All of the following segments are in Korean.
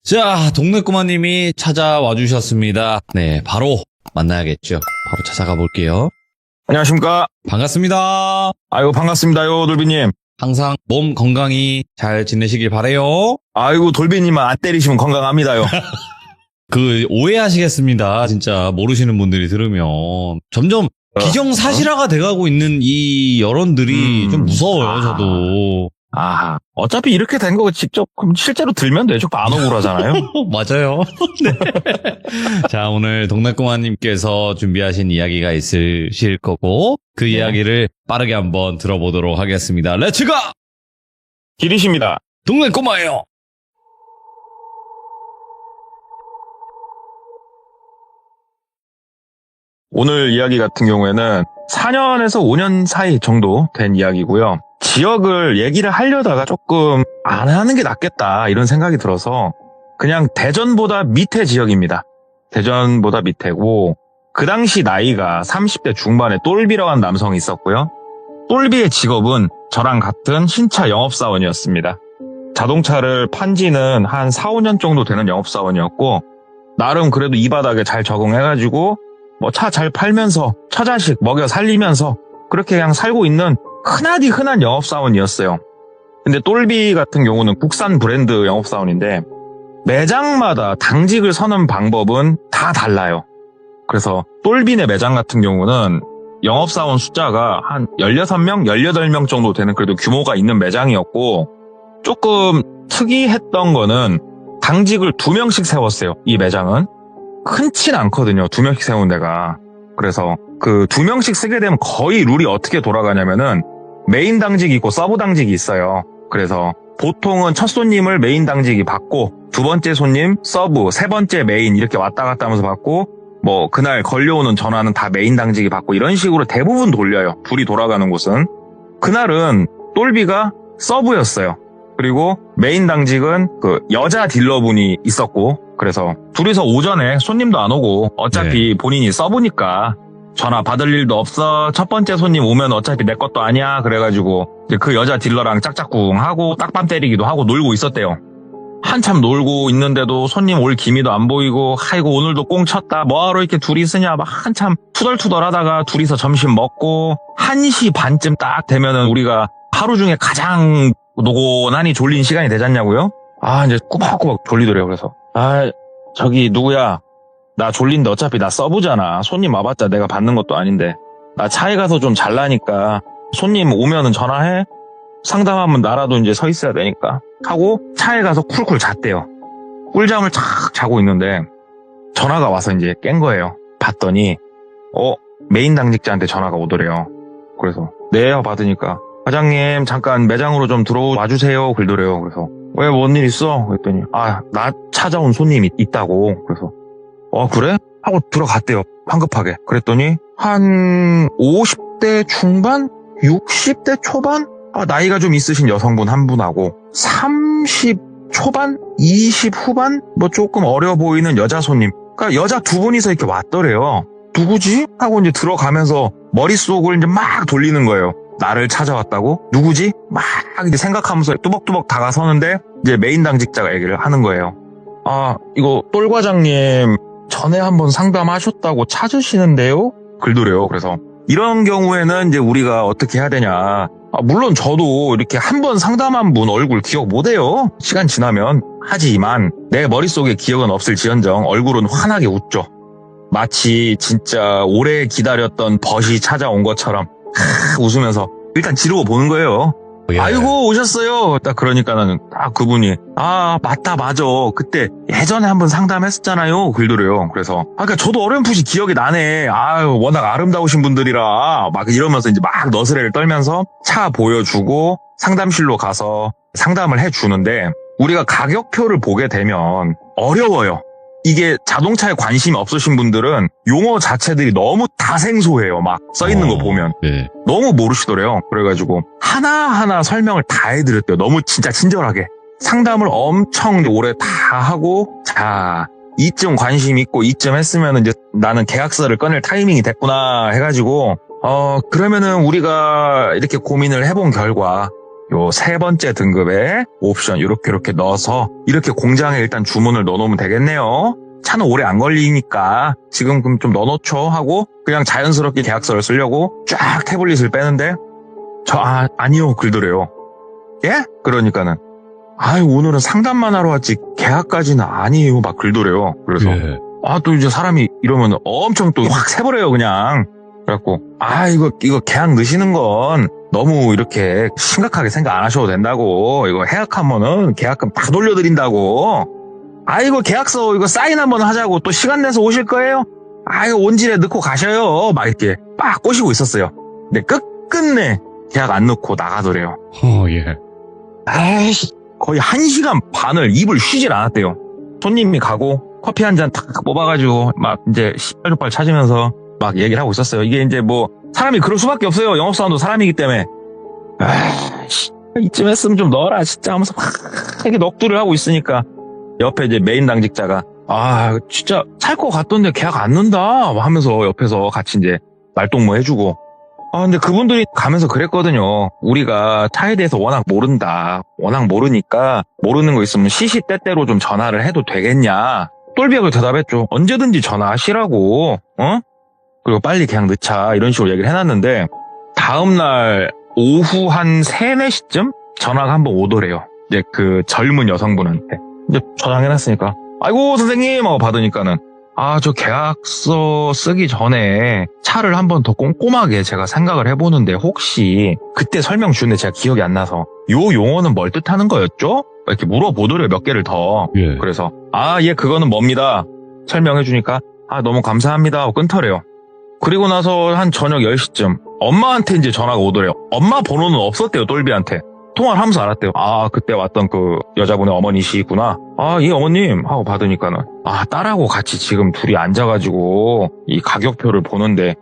자, 동네 꼬마님이 찾아와 주셨습니다. 네, 바로 만나야겠죠. 바로 찾아가 볼게요. 안녕하십니까. 반갑습니다. 아이고, 반갑습니다요, 돌비님. 항상 몸 건강히 잘 지내시길 바래요. 아이고, 돌비님만 안 때리시면 건강합니다요. 오해하시겠습니다. 진짜 모르시는 분들이 들으면 점점 기정사실화가 돼가고 있는 이 여론들이 좀 무서워요, 저도. 어차피 이렇게 된 거 직접, 그럼 실제로 들면 되죠. 안 억울하잖아요. 맞아요. 네. 자, 오늘 동네꼬마님께서 준비하신 이야기가 있으실 거고, 그 이야기를 빠르게 한번 들어보도록 하겠습니다. 렛츠가! 길이십니다. 동네꼬마예요. 오늘 이야기 같은 경우에는 4년에서 5년 사이 정도 된 이야기고요. 지역을 얘기를 하려다가 조금 안 하는 게 낫겠다 이런 생각이 들어서 그냥 대전보다 밑에 지역입니다. 대전보다 밑에고 그 당시 나이가 30대 중반에 똘비라고 하는 남성이 있었고요. 똘비의 직업은 저랑 같은 신차 영업사원이었습니다. 자동차를 판 지는 한 4, 5년 정도 되는 영업사원이었고 나름 그래도 이 바닥에 잘 적응해가지고 차 잘 팔면서 처자식 먹여 살리면서 그렇게 그냥 살고 있는 흔하디 흔한 영업사원이었어요. 근데 똘비 같은 경우는 국산 브랜드 영업사원인데 매장마다 당직을 서는 방법은 다 달라요. 그래서 똘비네 매장 같은 경우는 영업사원 숫자가 한 16명, 18명 정도 되는 그래도 규모가 있는 매장이었고 조금 특이했던 거는 당직을 2명씩 세웠어요. 이 매장은. 흔치는 않거든요. 2명씩 세운 데가. 그래서 그 2명씩 쓰게 되면 거의 룰이 어떻게 돌아가냐면은 메인 당직이 있고 서브 당직이 있어요. 그래서 보통은 첫 손님을 메인 당직이 받고 두 번째 손님 서브, 세 번째 메인 이렇게 왔다 갔다 하면서 받고 그날 걸려오는 전화는 다 메인 당직이 받고 이런 식으로 대부분 돌려요. 둘이 돌아가는 곳은. 그날은 똘비가 서브였어요. 그리고 메인 당직은 그 여자 딜러분이 있었고 그래서 둘이서 오전에 손님도 안 오고 어차피 본인이 서브니까 전화 받을 일도 없어. 첫 번째 손님 오면 어차피 내 것도 아니야. 그래가지고 이제 그 여자 딜러랑 짝짝꿍 하고 딱밤 때리기도 하고 놀고 있었대요. 한참 놀고 있는데도 손님 올 기미도 안 보이고 아이고 오늘도 꽁 쳤다. 뭐하러 이렇게 둘이 쓰냐 막 한참 투덜투덜 하다가 둘이서 점심 먹고 1시 반쯤 딱 되면은 우리가 하루 중에 가장 노곤하니 졸린 시간이 되지 않냐고요? 이제 꾸벅꾸벅 졸리더래요. 그래서 저기 누구야? 나 졸린데 어차피 나 서브잖아. 손님 와봤자 내가 받는 것도 아닌데 나 차에 가서 좀 잘라니까 손님 오면은 전화해. 상담하면 나라도 이제 서 있어야 되니까 하고 차에 가서 쿨쿨 잤대요. 꿀잠을 착 자고 있는데 전화가 와서 이제 깬 거예요. 봤더니 메인 당직자한테 전화가 오더래요. 그래서 네 받으니까 과장님 잠깐 매장으로 좀 들어와 주세요. 그러더래요. 그래서 왜 뭔 일 있어? 그랬더니 나 찾아온 손님이 있다고. 그래서 그래? 하고 들어갔대요. 황급하게. 그랬더니 한 50대 중반? 60대 초반? 나이가 좀 있으신 여성분 한 분하고 30 초반? 20 후반? 조금 어려 보이는 여자 손님. 그러니까 여자 두 분이서 이렇게 왔더래요. 누구지? 하고 이제 들어가면서 머릿속을 이제 막 돌리는 거예요. 나를 찾아왔다고? 누구지? 막 이제 생각하면서 뚜벅뚜벅 다가서는데 이제 메인 당직자가 얘기를 하는 거예요. 이거 똘 과장님 전에 한번 상담하셨다고 찾으시는데요? 그러더래요. 그래서 이런 경우에는 이제 우리가 어떻게 해야 되냐. 물론 저도 이렇게 한 번 상담한 분 얼굴 기억 못해요. 시간 지나면. 하지만 내 머릿속에 기억은 없을지언정 얼굴은 환하게 웃죠. 마치 진짜 오래 기다렸던 벗이 찾아온 것처럼 웃으면서 일단 지르고 보는 거예요. 아이고 오셨어요. 딱 그러니까는 딱 그분이 맞다 맞아 그때 예전에 한번 상담했었잖아요. 그러더래요. 그래서 그러니까 저도 어렴풋이 기억이 나네. 워낙 아름다우신 분들이라 막 이러면서 이제 막 너스레를 떨면서 차 보여주고 상담실로 가서 상담을 해주는데 우리가 가격표를 보게 되면 어려워요. 이게 자동차에 관심이 없으신 분들은 용어 자체들이 너무 다 생소해요. 막 써있는 거 보면. 네. 너무 모르시더래요. 그래가지고 하나하나 설명을 다 해드렸대요. 너무 진짜 친절하게. 상담을 엄청 오래 다 하고 자 이쯤 관심 있고 이쯤 했으면 이제 나는 계약서를 꺼낼 타이밍이 됐구나 해가지고 그러면은 우리가 이렇게 고민을 해본 결과 요 세 번째 등급의 옵션 이렇게 넣어서 이렇게 공장에 일단 주문을 넣어놓으면 되겠네요. 차는 오래 안 걸리니까 지금 그럼 좀 넣어놓죠 하고 그냥 자연스럽게 계약서를 쓰려고 쫙 태블릿을 빼는데 아니요 글더래요. 예? 그러니까는 오늘은 상담만 하러 왔지 계약까지는 아니에요 막 글더래요. 그래서 예. 또 이제 사람이 이러면 엄청 또 확 세버려요 그냥. 그래갖고 이거 계약 넣으시는 건 너무 이렇게 심각하게 생각 안 하셔도 된다고. 이거 해약하면은 계약금 다 돌려드린다고. 이거 계약서 이거 사인 한번 하자고. 또 시간 내서 오실 거예요? 이거 온질에 넣고 가셔요. 막 이렇게 빡 꼬시고 있었어요. 근데 끝끝내 계약 안 넣고 나가더래요. 예. 거의 1시간 반을 입을 쉬질 않았대요. 손님이 가고 커피 한 잔 탁 뽑아가지고 막 이제 시빨조빨 찾으면서 막 얘기를 하고 있었어요. 이게 이제 뭐 사람이 그럴 수밖에 없어요. 영업사원도 사람이기 때문에. 이쯤 했으면 좀 넣어라 진짜 하면서 막 이렇게 넋두리를 하고 있으니까 옆에 이제 메인 당직자가 진짜 살 것 같던데 계약 안 넣는다 하면서 옆에서 같이 이제 말동무 해주고 근데 그분들이 가면서 그랬거든요. 우리가 차에 대해서 워낙 모른다. 워낙 모르니까 모르는 거 있으면 시시때때로 좀 전화를 해도 되겠냐. 똘비하게 대답했죠. 언제든지 전화하시라고. 그리고 빨리 계약 넣자. 이런 식으로 얘기를 해놨는데 다음날 오후 한 3, 4시쯤 전화가 한번 오더래요. 이제 그 젊은 여성분한테. 이제 저장해놨으니까 아이고 선생님 하고 받으니까는 저 계약서 쓰기 전에 차를 한번 더 꼼꼼하게 제가 생각을 해보는데 혹시 그때 설명 주는데 제가 기억이 안 나서 요 용어는 뭘 뜻하는 거였죠? 이렇게 물어보더래요. 몇 개를 더. 예. 그래서 예 그거는 뭡니다. 설명해주니까 너무 감사합니다 하고 끊더래요. 그리고 나서 한 저녁 10시쯤 엄마한테 이제 전화가 오더래요. 엄마 번호는 없었대요. 똘비한테. 통화를 하면서 알았대요. 그때 왔던 그 여자분의 어머니시구나. 예 어머님 하고 받으니까는 딸하고 같이 지금 둘이 앉아가지고 이 가격표를 보는데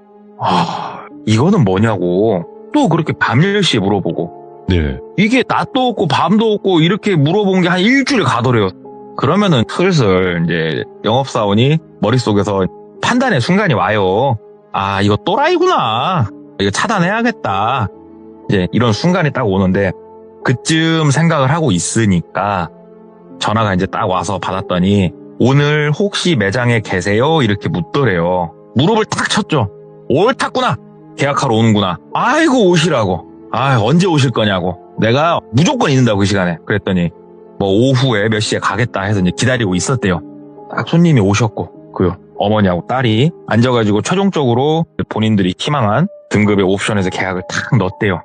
이거는 뭐냐고 또 그렇게 밤 10시에 물어보고 네. 이게 낮도 없고 밤도 없고 이렇게 물어본 게 한 일주일 가더래요. 그러면은 슬슬 이제 영업사원이 머릿속에서 판단의 순간이 와요. 이거 또라이구나. 이거 차단해야겠다. 이제 이런 순간이 딱 오는데 그쯤 생각을 하고 있으니까 전화가 이제 딱 와서 받았더니 오늘 혹시 매장에 계세요? 이렇게 묻더래요. 무릎을 탁 쳤죠. 옳았구나. 계약하러 오는구나. 아이고 오시라고. 언제 오실 거냐고. 내가 무조건 있는다고 그 시간에. 그랬더니 뭐 오후에 몇 시에 가겠다 해서 이제 기다리고 있었대요. 딱 손님이 오셨고 그 어머니하고 딸이 앉아가지고 최종적으로 본인들이 희망한 등급의 옵션에서 계약을 탁 넣었대요.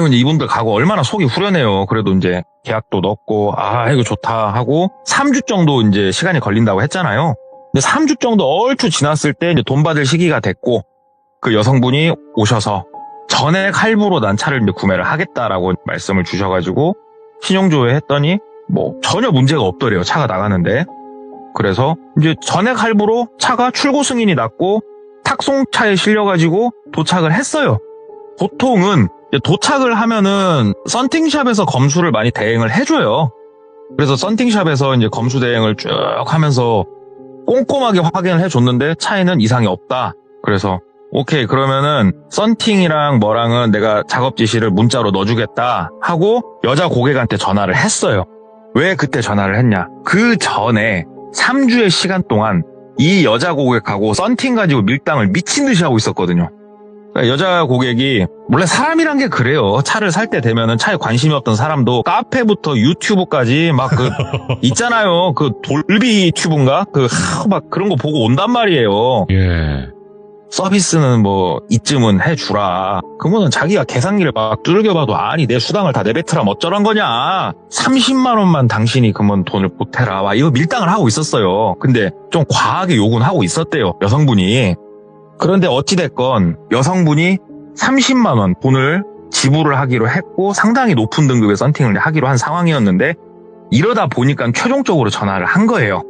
이제 이분들 가고 얼마나 속이 후련해요. 그래도 이제 계약도 넣고 이거 좋다 하고 3주 정도 이제 시간이 걸린다고 했잖아요. 근데 3주 정도 얼추 지났을 때 이제 돈 받을 시기가 됐고 그 여성분이 오셔서 전액 할부로 난 차를 이제 구매를 하겠다라고 말씀을 주셔가지고 신용조회 했더니 뭐 전혀 문제가 없더래요. 차가 나가는데. 그래서 이제 전액 할부로 차가 출고 승인이 났고 탁송차에 실려가지고 도착을 했어요. 보통은 도착을 하면은 썬팅샵에서 검수를 많이 대행을 해줘요. 그래서 썬팅샵에서 이제 검수 대행을 쭉 하면서 꼼꼼하게 확인을 해줬는데 차에는 이상이 없다. 그래서 오케이 그러면은 썬팅이랑 뭐랑은 내가 작업 지시를 문자로 넣어주겠다 하고 여자 고객한테 전화를 했어요. 왜 그때 전화를 했냐? 그 전에 3주의 시간 동안 이 여자 고객하고 썬팅 가지고 밀당을 미친 듯이 하고 있었거든요. 그러니까 여자 고객이 원래 사람이란 게 그래요. 차를 살 때 되면은 차에 관심이 없던 사람도 카페부터 유튜브까지 막 있잖아요. 그 돌비 튜브인가? 막 그런 거 보고 온단 말이에요. 예. 서비스는 뭐 이쯤은 해주라. 그러면은 자기가 계산기를 막 두들겨봐도 내 수당을 다 내뱉으라면 어쩌란 거냐. 30만 원만 당신이 그러면 돈을 보태라. 이거 밀당을 하고 있었어요. 근데 좀 과하게 요구는 하고 있었대요. 여성분이. 그런데 어찌됐건 여성분이 30만 원 돈을 지불을 하기로 했고 상당히 높은 등급의 썬팅을 하기로 한 상황이었는데 이러다 보니까 최종적으로 전화를 한 거예요.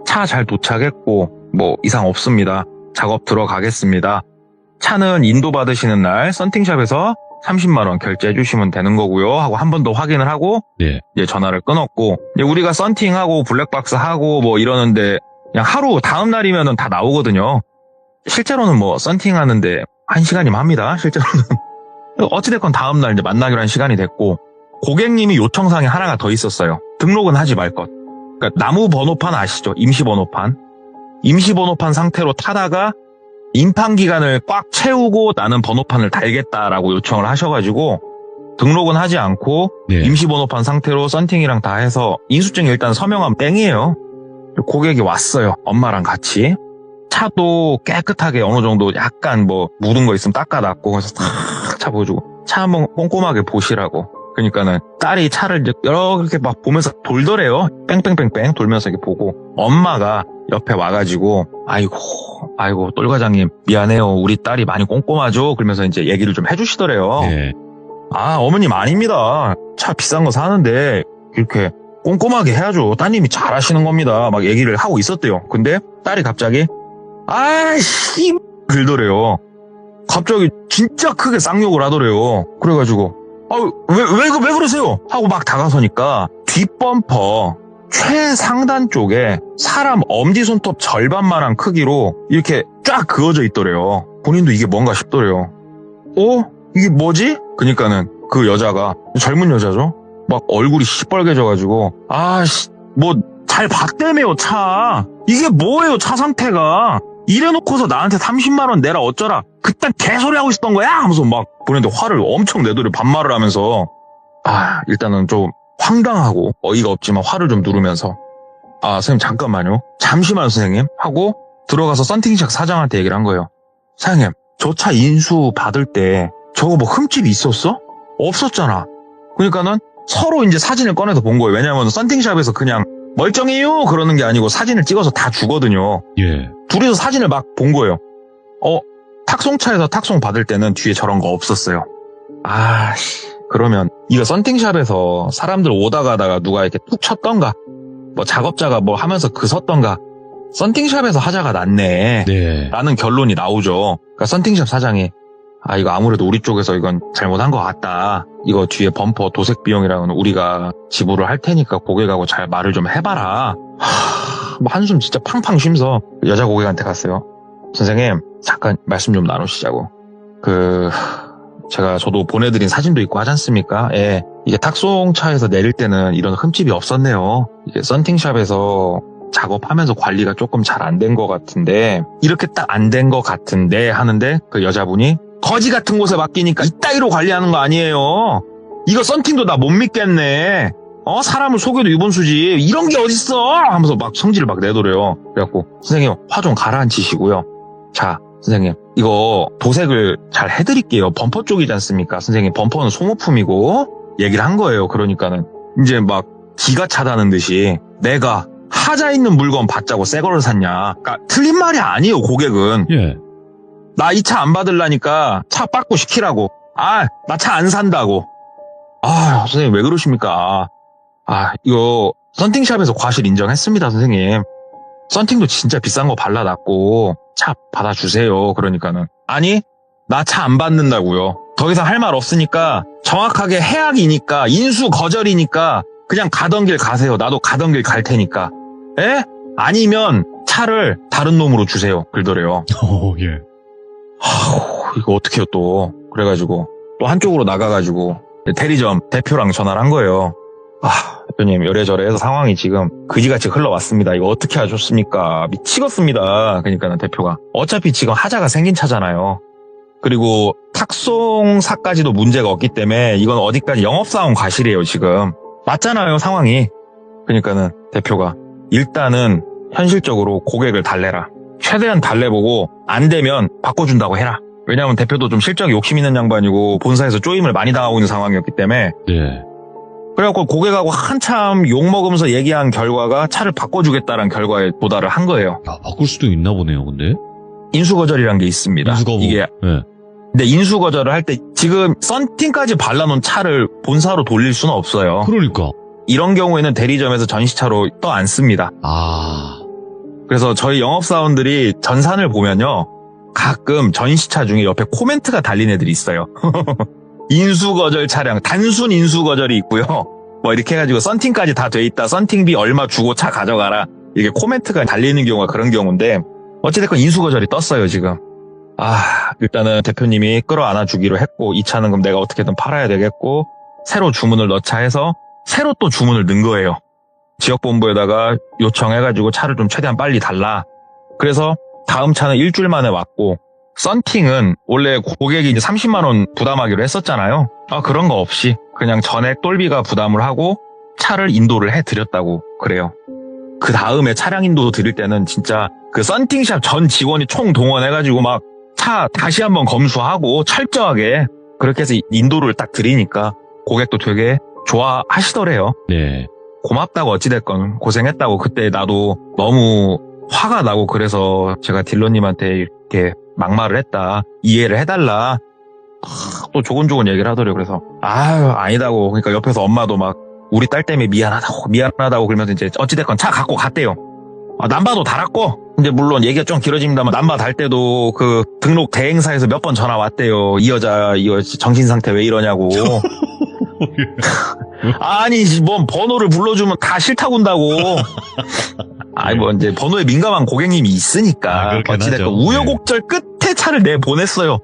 차 잘 도착했고 뭐 이상 없습니다. 작업 들어가겠습니다. 차는 인도 받으시는 날 썬팅샵에서 30만 원 결제해 주시면 되는 거고요 하고 한 번 더 확인을 하고 예. 이제 전화를 끊었고 이제 우리가 썬팅하고 블랙박스 하고 뭐 이러는데 그냥 하루 다음 날이면은 다 나오거든요. 실제로는 뭐 썬팅 하는데 1시간이면 합니다. 실제로는. 어찌됐건 다음날 이제 만나기로 한 시간이 됐고 고객님이 요청사항이 하나가 더 있었어요. 등록은 하지 말 것. 그러니까 나무 번호판 아시죠? 임시 번호판. 임시 번호판 상태로 타다가 임판 기간을 꽉 채우고 나는 번호판을 달겠다라고 요청을 하셔가지고 등록은 하지 않고 네. 임시 번호판 상태로 썬팅이랑 다 해서 인수증 일단 서명한 땡이에요. 고객이 왔어요. 엄마랑 같이. 차도 깨끗하게 어느 정도 약간 뭐 묻은 거 있으면 닦아놨고 그래서 탁 차 보여주고 차 한번 꼼꼼하게 보시라고. 그러니까는 딸이 차를 이렇게 막 보면서 돌더래요. 뺑뺑뺑뺑 돌면서 이렇게 보고 엄마가 옆에 와가지고 아이고 똘 과장님 미안해요. 우리 딸이 많이 꼼꼼하죠. 그러면서 이제 얘기를 좀 해주시더래요. 네. 아 어머님 아닙니다. 차 비싼 거 사는데 이렇게 꼼꼼하게 해야죠. 따님이 잘하시는 겁니다. 막 얘기를 하고 있었대요. 근데 딸이 갑자기 아이씨 들더래요. 갑자기 진짜 크게 쌍욕을 하더래요. 그래가지고 왜 그러세요? 하고 막 다가서니까 뒷범퍼 최상단 쪽에 사람 엄지손톱 절반만한 크기로 이렇게 쫙 그어져 있더래요. 본인도 이게 뭔가 싶더래요. 이게 뭐지? 그러니까는 그 여자가 젊은 여자죠. 막 얼굴이 시뻘개져가지고 뭐 잘 봤다며요 차. 이게 뭐예요 차 상태가. 이래놓고서 나한테 30만 원 내라 어쩌라. 그딴 개소리 하고 있었던 거야? 하면서 막 보는데 화를 엄청 내더래. 반말을 하면서. 일단은 좀 황당하고 어이가 없지만 화를 좀 누르면서 선생님 잠깐만요. 잠시만요 선생님. 하고 들어가서 썬팅샵 사장한테 얘기를 한 거예요. 사장님 저 차 인수 받을 때 저거 뭐 흠집이 있었어? 없었잖아. 그러니까는 서로 이제 사진을 꺼내서 본 거예요. 왜냐면 썬팅샵에서 그냥 멀쩡해요 그러는 게 아니고 사진을 찍어서 다 주거든요. 예. 둘이서 사진을 막 본 거예요. 탁송차에서 탁송 받을 때는 뒤에 저런 거 없었어요. 그러면 이거 썬팅샵에서 사람들 오다 가다가 누가 이렇게 툭 쳤던가 뭐 작업자가 뭐 하면서 섰던가 썬팅샵에서 하자가 낫네 네. 라는 결론이 나오죠. 그러니까 썬팅샵 사장이 이거 아무래도 우리 쪽에서 이건 잘못한 것 같다. 이거 뒤에 범퍼 도색 비용이랑은 우리가 지불을 할 테니까 고객하고 잘 말을 좀 해봐라. 뭐 한숨 진짜 팡팡 쉬면서 여자 고객한테 갔어요. 선생님 잠깐 말씀 좀 나누시자고. 저도 보내드린 사진도 있고 하지 않습니까? 예. 이게 탁송차에서 내릴 때는 이런 흠집이 없었네요. 이게 썬팅샵에서 작업하면서 관리가 조금 잘 안 된 것 같은데 이렇게 딱 안 된 것 같은데 하는데 그 여자분이 거지 같은 곳에 맡기니까 이따위로 관리하는 거 아니에요. 이거 썬팅도 나 못 믿겠네. 사람을 속여도 유분수지. 이런 게 어딨어? 하면서 막 성질을 막 내더래요. 그래갖고 선생님 화 좀 가라앉히시고요. 자 선생님 이거 도색을 잘 해드릴게요. 범퍼 쪽이지 않습니까? 선생님 범퍼는 소모품이고 얘기를 한 거예요. 그러니까는 이제 막 기가 차다는 듯이 내가 하자 있는 물건 받자고 새 거를 샀냐. 그러니까 틀린 말이 아니에요 고객은. 예. 나 이 차 안 받으려니까 차 빠꾸 시키라고. 나 차 안 산다고. 선생님 왜 그러십니까? 이거 썬팅샵에서 과실 인정했습니다 선생님. 썬팅도 진짜 비싼 거 발라놨고 차 받아주세요. 그러니까는 아니 나 차 안 받는다고요. 더 이상 할 말 없으니까 정확하게 해약이니까 인수 거절이니까 그냥 가던 길 가세요. 나도 가던 길 갈 테니까. 에? 아니면 차를 다른 놈으로 주세요. 그러더래요. 예. 이거 어떡해요 또. 그래가지고 또 한쪽으로 나가가지고 대리점 대표랑 전화를 한 거예요. 대표님 요래저래 해서 상황이 지금 그지같이 흘러왔습니다. 이거 어떻게 하셨습니까? 미치겠습니다. 그러니까 대표가 어차피 지금 하자가 생긴 차잖아요. 그리고 탁송사까지도 문제가 없기 때문에 이건 어디까지 영업사원 과실이에요 지금. 맞잖아요 상황이. 그러니까는 대표가 일단은 현실적으로 고객을 달래라. 최대한 달래보고 안 되면 바꿔준다고 해라. 왜냐하면 대표도 좀 실적에 욕심 있는 양반이고 본사에서 쪼임을 많이 당하고 있는 상황이었기 때문에. 네. 그래갖고 고객하고 한참 욕먹으면서 얘기한 결과가 차를 바꿔주겠다는 결과에 도달을 한 거예요. 바꿀 수도 있나 보네요 근데. 인수거절이란 게 있습니다. 인수거부. 이게. 네. 근데 인수거절을 할 때 지금 썬팅까지 발라놓은 차를 본사로 돌릴 수는 없어요. 그러니까. 이런 경우에는 대리점에서 전시차로 떠안습니다. 그래서 저희 영업사원들이 전산을 보면요. 가끔 전시차 중에 옆에 코멘트가 달린 애들이 있어요. 인수거절 차량, 단순 인수거절이 있고요. 뭐 이렇게 해가지고 썬팅까지 다 돼 있다. 썬팅비 얼마 주고 차 가져가라. 이게 코멘트가 달리는 경우가 그런 경우인데 어찌됐건 인수거절이 떴어요 지금. 일단은 대표님이 끌어안아 주기로 했고 이 차는 그럼 내가 어떻게든 팔아야 되겠고 새로 주문을 넣자 해서 새로 또 주문을 넣은 거예요. 지역본부에다가 요청해가지고 차를 좀 최대한 빨리 달라. 그래서 다음 차는 일주일 만에 왔고, 썬팅은 원래 고객이 이제 30만 원 부담하기로 했었잖아요. 그런 거 없이 그냥 전액 똘비가 부담을 하고 차를 인도를 해드렸다고 그래요. 그 다음에 차량 인도 드릴 때는 진짜 그 썬팅샵 전 직원이 총 동원해가지고 막 차 다시 한번 검수하고 철저하게 그렇게 해서 인도를 딱 드리니까 고객도 되게 좋아하시더래요. 네. 고맙다고 어찌됐건 고생했다고. 그때 나도 너무 화가 나고 그래서 제가 딜러님한테 이렇게 막말을 했다. 이해를 해달라. 또 조곤조곤 얘기를 하더래요. 그래서 아니다고. 그러니까 옆에서 엄마도 막 우리 딸 때문에 미안하다고 그러면서 이제 어찌됐건 차 갖고 갔대요. 남바도 달았고, 이제 물론 얘기가 좀 길어집니다만 남바 달 때도 그 등록 대행사에서 몇 번 전화 왔대요. 이 여자 이거 정신 상태 왜 이러냐고. 아니 뭐 번호를 불러주면 다 싫다고 한다고. 뭐 이제 번호에 민감한 고객님이 있으니까 어찌됐건 하죠. 우여곡절 끝에 차를 내보냈어요.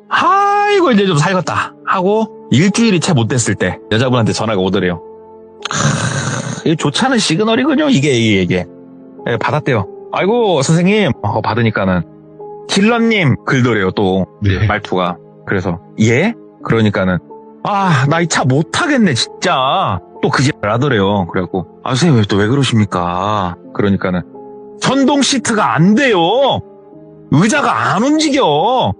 아이고 이제 좀 살겠다 하고 일주일이 채 못 됐을 때 여자분한테 전화가 오더래요. 이게 좋지 않은 시그널이군요. 이게. 네, 받았대요. 아이고 선생님 받으니까는 딜러님 글더래요. 또 네. 말투가. 그래서 예? 그러니까는 나 이 차 못 타겠네 진짜. 또 그 짓을 하더래요. 그래갖고 선생님 또 왜 그러십니까? 그러니까는 전동 시트가 안 돼요. 의자가 안 움직여.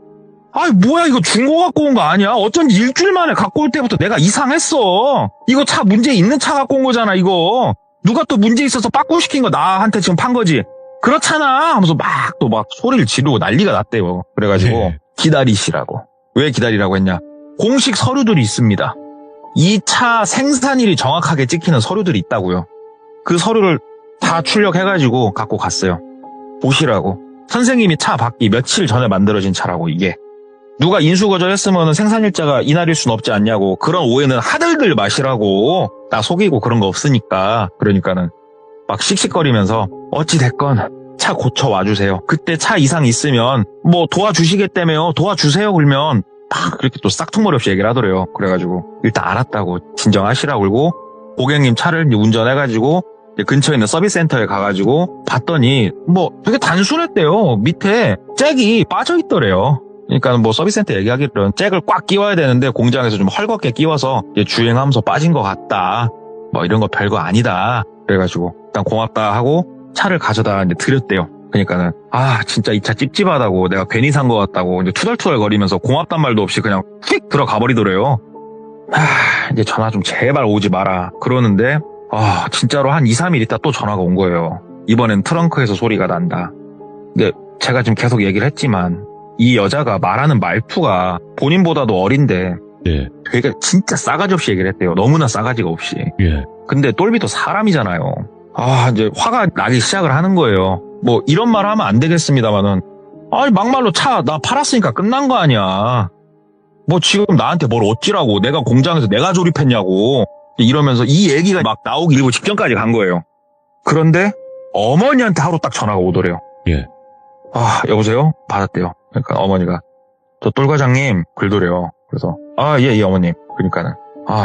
뭐야 이거 중고 갖고 온 거 아니야? 어쩐지 일주일 만에 갖고 올 때부터 내가 이상했어. 이거 차 문제 있는 차 갖고 온 거잖아 이거. 누가 또 문제 있어서 빠꾸시킨 거 나한테 지금 판 거지. 그렇잖아 하면서 막 소리를 지르고 난리가 났대요. 그래가지고 네. 기다리시라고. 왜 기다리라고 했냐? 공식 서류들이 있습니다. 이 차 생산일이 정확하게 찍히는 서류들이 있다고요. 그 서류를 다 출력해가지고 갖고 갔어요. 보시라고. 선생님이 차 받기 며칠 전에 만들어진 차라고 이게. 누가 인수거절했으면 생산일자가 이날일 순 없지 않냐고. 그런 오해는 하들들 마시라고. 나 속이고 그런 거 없으니까. 그러니까는 막 씩씩거리면서 어찌됐건 차 고쳐 와주세요. 그때 차 이상 있으면 뭐 도와주시겠다며요. 도와주세요 그러면 막 그렇게 또 싹퉁머리 없이 얘기를 하더래요. 그래가지고 일단 알았다고 진정하시라고 그러고 고객님 차를 이제 운전해가지고 이제 근처에 있는 서비스 센터에 가가지고 봤더니 뭐 되게 단순했대요. 밑에 잭이 빠져있더래요. 그러니까 뭐 서비스 센터 얘기하기로는 잭을 꽉 끼워야 되는데 공장에서 좀 헐겁게 끼워서 이제 주행하면서 빠진 것 같다. 뭐 이런 거 별거 아니다. 그래가지고 일단 고맙다 하고 차를 가져다 이제 드렸대요. 그러니까는 진짜 이 차 찝찝하다고 내가 괜히 산 것 같다고 이제 투덜투덜 거리면서 고맙단 말도 없이 그냥 휙 들어가 버리더래요. 이제 전화 좀 제발 오지 마라 그러는데 진짜로 한 2, 3일 있다 또 전화가 온 거예요. 이번엔 트렁크에서 소리가 난다. 근데 제가 지금 계속 얘기를 했지만 이 여자가 말하는 말투가 본인보다도 어린데 예. 되게 진짜 싸가지 없이 얘기를 했대요. 너무나 싸가지가 없이. 예. 근데 똘비도 사람이잖아요. 이제 화가 나기 시작을 하는 거예요. 뭐 이런 말 하면 안 되겠습니다만은 막말로 차 나 팔았으니까 끝난 거 아니야. 뭐 지금 나한테 뭘 어찌라고 내가 공장에서 내가 조립했냐고 이러면서 이 얘기가 막 나오기 일부 직전까지 간 거예요. 그런데 어머니한테 하루 딱 전화가 오더래요. 예. 여보세요? 받았대요. 그러니까 어머니가 저 똘과장님 글더래요. 그래서 예 어머님. 그러니까는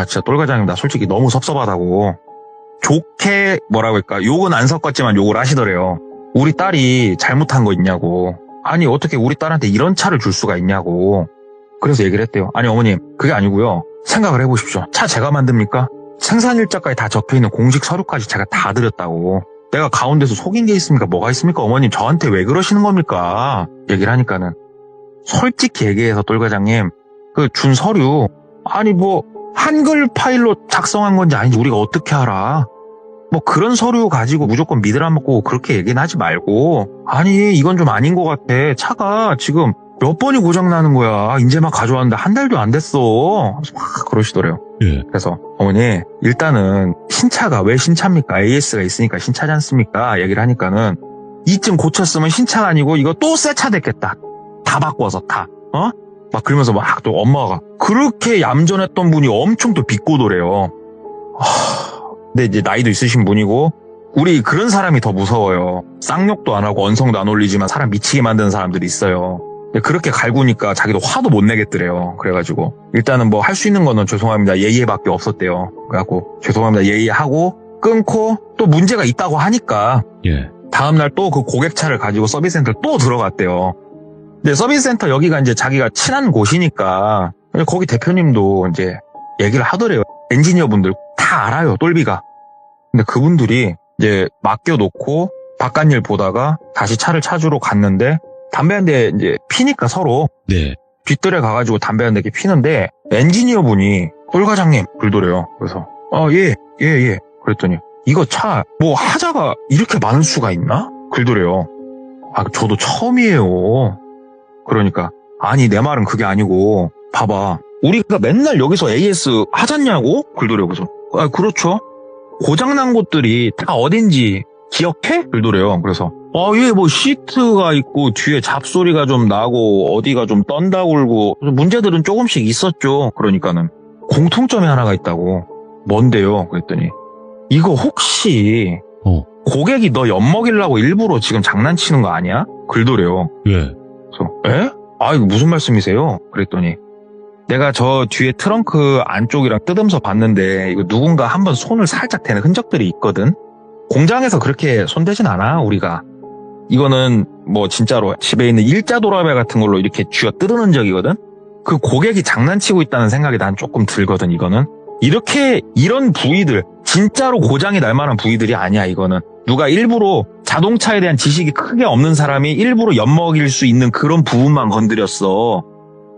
진짜 똘과장님 나 솔직히 너무 섭섭하다고. 좋게 뭐라고 할까 욕은 안 섞었지만 욕을 하시더래요. 우리 딸이 잘못한 거 있냐고. 아니 어떻게 우리 딸한테 이런 차를 줄 수가 있냐고. 그래서 얘기를 했대요. 아니 어머님 그게 아니고요. 생각을 해보십시오. 차 제가 만듭니까? 생산일자까지 다 적혀있는 공식 서류까지 제가 다 드렸다고. 내가 가운데서 속인 게 있습니까? 뭐가 있습니까? 어머님 저한테 왜 그러시는 겁니까? 얘기를 하니까는 솔직히 얘기해서 똘과장님 그 준 서류 뭐 한글 파일로 작성한 건지 아닌지 우리가 어떻게 알아? 뭐 그런 서류 가지고 무조건 믿으라 먹고 그렇게 얘기는 하지 말고 이건 좀 아닌 것 같아. 차가 지금 몇 번이 고장나는 거야. 이제 막 가져왔는데 한 달도 안 됐어. 막 그러시더래요. 예. 그래서 어머니 일단은 신차가 왜 신차입니까? AS가 있으니까 신차지 않습니까? 얘기를 하니까는 이쯤 고쳤으면 신차가 아니고 이거 또 새 차 됐겠다. 다 바꿔서 다. 막 그러면서 막 또 엄마가 그렇게 얌전했던 분이 엄청 또 비꼬더래요. 근데 이제 나이도 있으신 분이고 우리 그런 사람이 더 무서워요. 쌍욕도 안 하고 언성도 안 올리지만 사람 미치게 만드는 사람들이 있어요. 근데 그렇게 갈구니까 자기도 화도 못 내겠더래요. 그래가지고 일단은 뭐 할 수 있는 거는 죄송합니다 예의밖에 없었대요. 그래갖고 죄송합니다 예의하고 끊고 또 문제가 있다고 하니까 예. 다음날 또 그 고객차를 가지고 서비스센터 또 들어갔대요. 근데 서비스센터 여기가 이제 자기가 친한 곳이니까 거기 대표님도 이제 얘기를 하더래요. 엔지니어 분들 다 알아요, 똘비가. 근데 그분들이 이제 맡겨놓고 바깥 일 보다가 다시 차를 찾으러 갔는데 담배 한 대 이제 피니까 서로 네. 뒷뜰에 가가지고 담배 한 대 피는데 엔지니어 분이 똘 과장님 그러더래요. 그래서 예. 그랬더니 이거 차 뭐 하자가 이렇게 많을 수가 있나? 그러더래요. 아 저도 처음이에요. 그러니까 아니 내 말은 그게 아니고 봐봐 우리가 맨날 여기서 AS 하잖냐고? 그러더래요. 그래서 아 그렇죠. 고장난 곳들이 다 어딘지 기억해? 그러더래요. 그래서 예 뭐 시트가 있고 뒤에 잡소리가 좀 나고 어디가 좀 떤다 굴고 문제들은 조금씩 있었죠. 그러니까는 공통점이 하나가 있다고. 뭔데요? 그랬더니 이거 혹시 고객이 너 엿먹이려고 일부러 지금 장난치는 거 아니야? 그러더래요. 예. 그래서 에? 아 이거 무슨 말씀이세요? 그랬더니 내가 저 뒤에 트렁크 안쪽이랑 뜯으면서 봤는데 이거 누군가 한번 손을 살짝 대는 흔적들이 있거든. 공장에서 그렇게 손대진 않아 우리가. 이거는 뭐 진짜로 집에 있는 일자 도라배 같은 걸로 이렇게 쥐어 뜯은 흔적이거든. 그 고객이 장난치고 있다는 생각이 난 조금 들거든. 이거는 이렇게 이런 부위들 진짜로 고장이 날 만한 부위들이 아니야. 이거는 누가 일부러 자동차에 대한 지식이 크게 없는 사람이 일부러 엿먹일 수 있는 그런 부분만 건드렸어.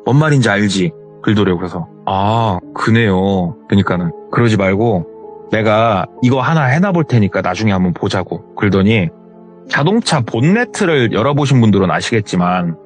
뭔 말인지 알지? 그러더래요. 그래서 아 그네요. 그러니까는 그러지 말고 내가 이거 하나 해놔볼 테니까 나중에 한번 보자고. 그러더니 자동차 본네트를 열어보신 분들은 아시겠지만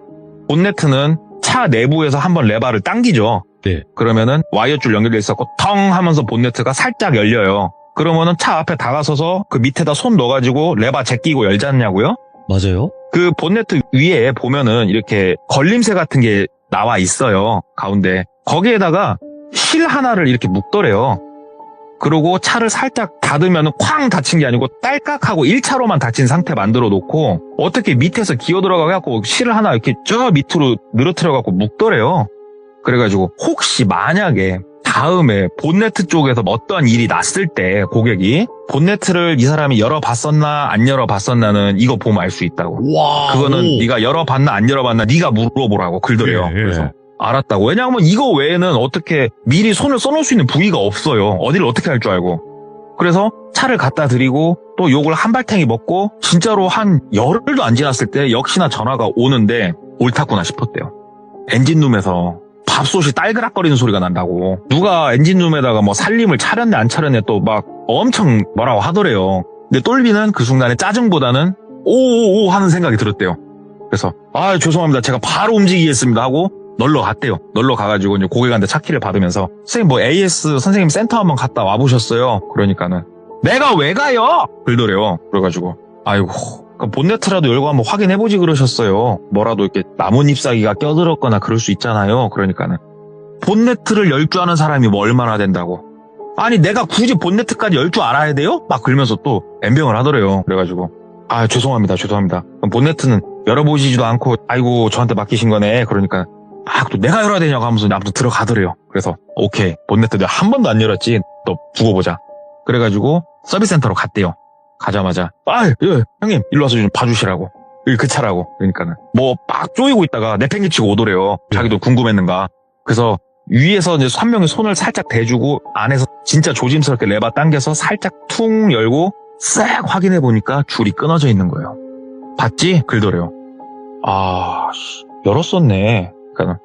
본네트는 차 내부에서 한번 레바를 당기죠. 네. 그러면은 와이어줄 연결돼 있었고 텅 하면서 본네트가 살짝 열려요. 그러면은 차 앞에 다가서서 그 밑에다 손 넣어가지고 레바 제끼고 열지 않냐고요? 맞아요. 그 본네트 위에 보면은 이렇게 걸림새 같은 게 나와 있어요. 가운데. 거기에다가 실 하나를 이렇게 묶더래요. 그리고 차를 살짝 닫으면 쾅 닫힌 게 아니고 딸깍하고 1차로만 닫힌 상태 만들어 놓고 어떻게 밑에서 기어 들어가갖고 실을 하나 이렇게 저 밑으로 늘어뜨려갖고 묶더래요. 그래가지고 혹시 만약에 다음에 본네트 쪽에서 어떤 일이 났을 때 고객이 본네트를 이 사람이 열어봤었나 안 열어봤었나는 이거 보면 알 수 있다고. 와. 그거는 네가 열어봤나 안 열어봤나 네가 물어보라고 그러더래요. 예. 그래서 알았다고. 왜냐하면 이거 외에는 어떻게 미리 손을 써놓을 수 있는 부위가 없어요. 어디를 어떻게 할 줄 알고. 그래서 차를 갖다 드리고 또 욕을 한 발탱이 먹고 진짜로 한 열흘도 안 지났을 때 역시나 전화가 오는데 옳았구나 싶었대요. 엔진룸에서 밥솥이 딸그락거리는 소리가 난다고. 누가 엔진룸에다가 뭐 살림을 차렸네 안 차렸네 또 막 엄청 뭐라고 하더래요. 근데 똘비는 그 순간에 짜증보다는 오오오 하는 생각이 들었대요. 그래서 아 죄송합니다 제가 바로 움직이겠습니다 하고 널러 갔대요. 널러 가가지고 이제 고객한테 차키를 받으면서 선생님 뭐 AS 선생님 센터 한번 갔다 와보셨어요? 그러니까는 내가 왜 가요? 그러더래요. 그래가지고 아이고 본네트라도 열고 한번 확인해보지 그러셨어요. 뭐라도 이렇게 나뭇 잎사귀가 껴들었거나 그럴 수 있잖아요. 그러니까는 본네트를 열 줄 아는 사람이 뭐 얼마나 된다고. 아니 내가 굳이 본네트까지 열 줄 알아야 돼요? 막 그러면서 또 엠병을 하더래요. 그래가지고 아 죄송합니다. 그럼 본네트는 열어보시지도 않고 아이고 저한테 맡기신 거네. 그러니까 아 또 내가 열어야 되냐고 하면서 아무튼 들어가더래요. 그래서 오케이 본네트 내가 한 번도 안 열었지 또 두고 보자. 그래가지고 서비스센터로 갔대요. 가자마자 예, 형님 일로 와서 좀 봐주시라고. 그 차라고. 그러니까는 뭐 막 쪼이고 있다가 내팽개치고 오더래요. 자기도 궁금했는가. 그래서 위에서 이제 한 명이 손을 살짝 대주고 안에서 진짜 조심스럽게 레바 당겨서 살짝 퉁 열고 싹 확인해 보니까 줄이 끊어져 있는 거예요. 봤지? 그러더래요. 아 열었었네. 그러니까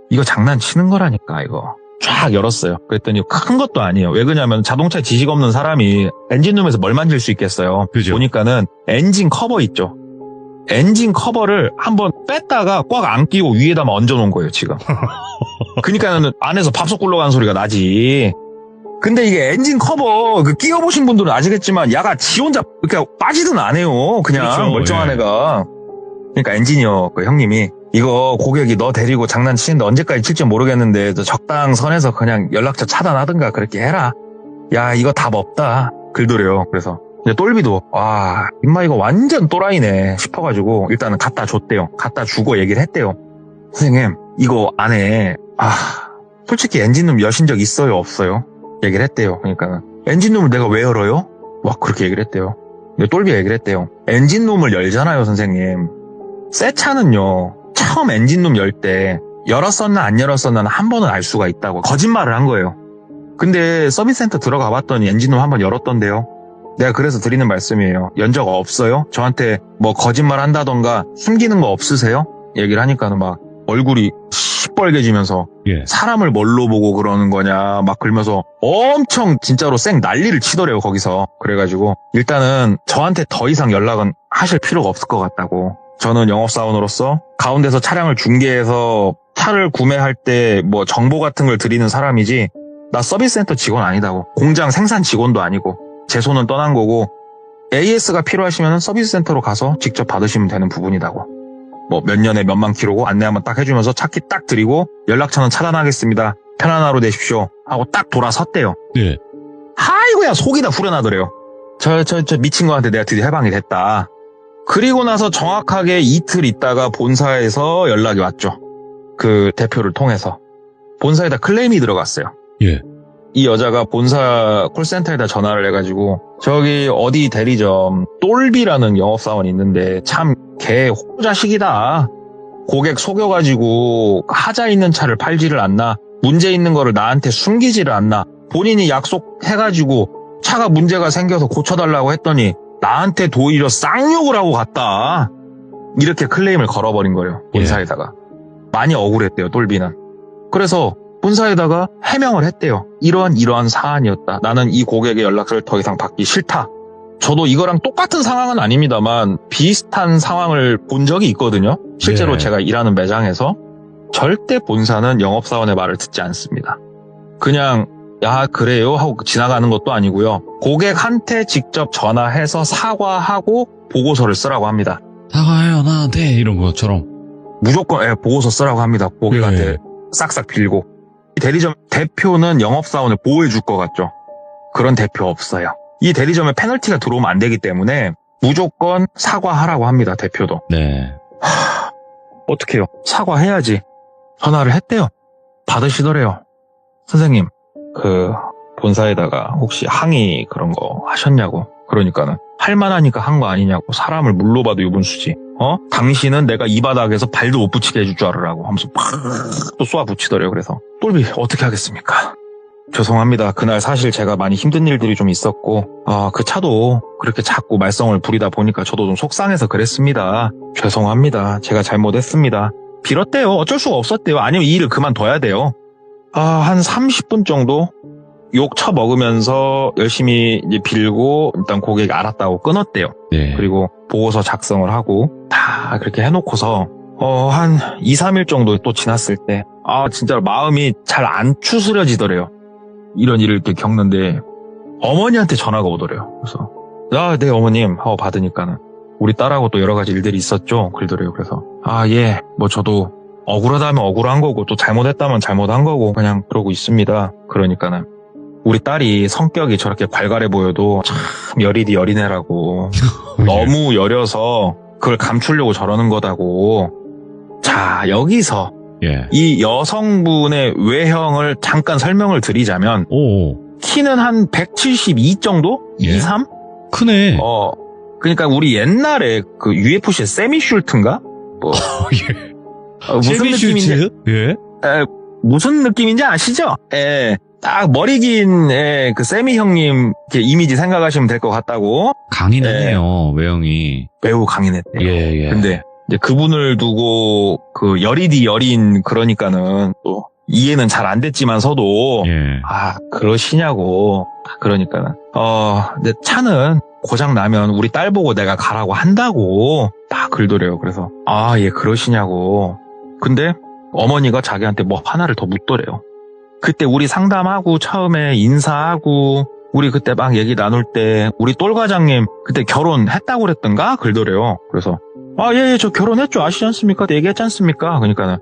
이거 장난치는 거라니까 이거. 쫙 열었어요. 그랬더니 큰 것도 아니에요. 왜 그러냐면 자동차 지식 없는 사람이 엔진룸에서 뭘 만질 수 있겠어요. 그죠. 보니까는 엔진 커버 있죠. 엔진 커버를 한번 뺐다가 꽉 안 끼고 위에다만 얹어놓은 거예요 지금. 그러니까는 안에서 밥솥 굴러가는 소리가 나지. 근데 이게 엔진 커버 그 끼워보신 분들은 아시겠지만 야가 지 혼자 이렇게 빠지든 안 해요. 그냥 그렇죠. 멀쩡한 예. 애가. 그러니까 엔지니어 그 형님이 이거 고객이 너 데리고 장난치는데 언제까지 칠지 모르겠는데 적당선에서 그냥 연락처 차단하든가 그렇게 해라. 야 이거 답 없다. 그러더래요. 그래서 이제 똘비도 임마 이거 완전 또라이네 싶어가지고 일단은 갖다 줬대요. 갖다 주고 얘기를 했대요. 선생님, 이거 안에, 솔직히 엔진룸 여신 적 있어요, 없어요? 얘기를 했대요. 그러니까, 엔진룸을 내가 왜 열어요? 막 그렇게 얘기를 했대요. 근데 똘비가 얘기를 했대요. 엔진룸을 열잖아요, 선생님. 새 차는요, 처음 엔진룸 열 때, 열었었나 안 열었었나는 한 번은 알 수가 있다고. 거짓말을 한 거예요. 근데 서비스 센터 들어가 봤더니 엔진룸 한 번 열었던데요. 내가 그래서 드리는 말씀이에요. 연 적 없어요? 저한테 뭐 거짓말 한다던가 숨기는 거 없으세요? 얘기를 하니까는 막 얼굴이 시뻘개지면서 예. 사람을 뭘로 보고 그러는 거냐 막 그러면서 엄청 진짜로 쌩 난리를 치더래요, 거기서. 그래가지고 일단은 저한테 더 이상 연락은 하실 필요가 없을 것 같다고. 저는 영업사원으로서 가운데서 차량을 중개해서 차를 구매할 때 뭐 정보 같은 걸 드리는 사람이지 나 서비스 센터 직원 아니다고. 공장 생산 직원도 아니고 제 손은 떠난 거고 AS가 필요하시면 서비스 센터로 가서 직접 받으시면 되는 부분이다고. 뭐 몇 년에 몇만 킬로고 안내 한번 딱 해주면서 차키 딱 드리고 연락처는 차단하겠습니다. 편한 하루 되십시오. 하고 딱 돌아섰대요. 예. 아이고야 속이 다 후련하더래요. 저 미친 거한테 내가 드디어 해방이 됐다. 그리고 나서 정확하게 이틀 있다가 본사에서 연락이 왔죠. 그 대표를 통해서. 본사에다 클레임이 들어갔어요. 예. 이 여자가 본사 콜센터에다 전화를 해가지고 저기 어디 대리점 똘비라는 영업사원이 있는데 참 걔 호자식이다. 고객 속여가지고 하자 있는 차를 팔지를 않나. 문제 있는 거를 나한테 숨기지를 않나. 본인이 약속해가지고 차가 문제가 생겨서 고쳐달라고 했더니 나한테 도리어 쌍욕을 하고 갔다. 이렇게 클레임을 걸어버린 거예요. 본사에다가. 많이 억울했대요, 똘비는. 그래서 본사에다가 해명을 했대요. 이러한 사안이었다. 나는 이 고객의 연락처를 더 이상 받기 싫다. 저도 이거랑 똑같은 상황은 아닙니다만 비슷한 상황을 본 적이 있거든요. 실제로 제가 일하는 매장에서. 절대 본사는 영업사원의 말을 듣지 않습니다. 그냥 야 그래요 하고 지나가는 것도 아니고요. 고객한테 직접 전화해서 사과하고 보고서를 쓰라고 합니다. 사과해요 나한테 이런 것처럼. 무조건 보고서 쓰라고 합니다. 고객한테 싹싹 빌고. 이 대리점 대표는 영업사원을 보호해 줄 것 같죠. 그런 대표 없어요. 이 대리점에 페널티가 들어오면 안 되기 때문에 무조건 사과하라고 합니다. 대표도. 네. 어떡해요. 사과해야지. 전화를 했대요. 받으시더래요. 선생님, 본사에다가 혹시 항의 그런 거 하셨냐고. 그러니까는 할만하니까 한 거 아니냐고. 사람을 물로 봐도 유분수지. 당신은 내가 이 바닥에서 발도 못 붙이게 해줄 줄 알으라고 하면서 팍 또 쏘아 붙이더래요. 그래서 똘비 어떻게 하겠습니까? 죄송합니다. 그날 사실 제가 많이 힘든 일들이 좀 있었고 그 차도 그렇게 자꾸 말썽을 부리다 보니까 저도 좀 속상해서 그랬습니다. 죄송합니다. 제가 잘못했습니다. 빌었대요. 어쩔 수가 없었대요. 아니면 이 일을 그만둬야 돼요. 한 30분 정도 욕 쳐먹으면서 열심히 이제 빌고 일단 고객이 알았다고 끊었대요. 네. 그리고 보고서 작성을 하고 다 그렇게 해놓고서 한 2, 3일 정도 또 지났을 때 진짜 마음이 잘 안 추스려지더래요. 이런 일을 이렇게 겪는데 어머니한테 전화가 오더래요. 그래서 네 어머님 하고 받으니까는 우리 딸하고 또 여러 가지 일들이 있었죠. 그러더래요. 그래서 예 뭐 저도 억울하다면 억울한 거고 또 잘못했다면 잘못한 거고 그냥 그러고 있습니다. 그러니까는 우리 딸이 성격이 저렇게 괄괄해 보여도 참 여리디 여리네라고 너무 여려서 그걸 감추려고 저러는 거다고. 자 여기서 이 여성분의 외형을 잠깐 설명을 드리자면 키는 한 172 정도? 2, 3? 크네. 그러니까 우리 옛날에 그 UFC의 세미 슐트인가? 무슨 느낌인지 무슨 느낌인지 아시죠? 딱 머리 긴 그 세미 형님 이미지 생각하시면 될 것 같다고. 강인하네요. 외형이 매우 강인했대요. 예. 근데 이제 그분을 두고 그 여리디 여린 그러니까는 또 이해는 잘 안 됐지만서도 그러시냐고. 그러니까는 근데 차는 고장 나면 우리 딸 보고 내가 가라고 한다고 딱 그러더래요. 그래서 예 그러시냐고. 근데 어머니가 자기한테 뭐 하나를 더 묻더래요. 그때 우리 상담하고 처음에 인사하고 우리 그때 막 얘기 나눌 때 우리 똘 과장님 그때 결혼했다고 그랬던가? 그러더래요. 그래서 예, 저 결혼했죠. 아시지 않습니까? 얘기했지 않습니까? 그러니까는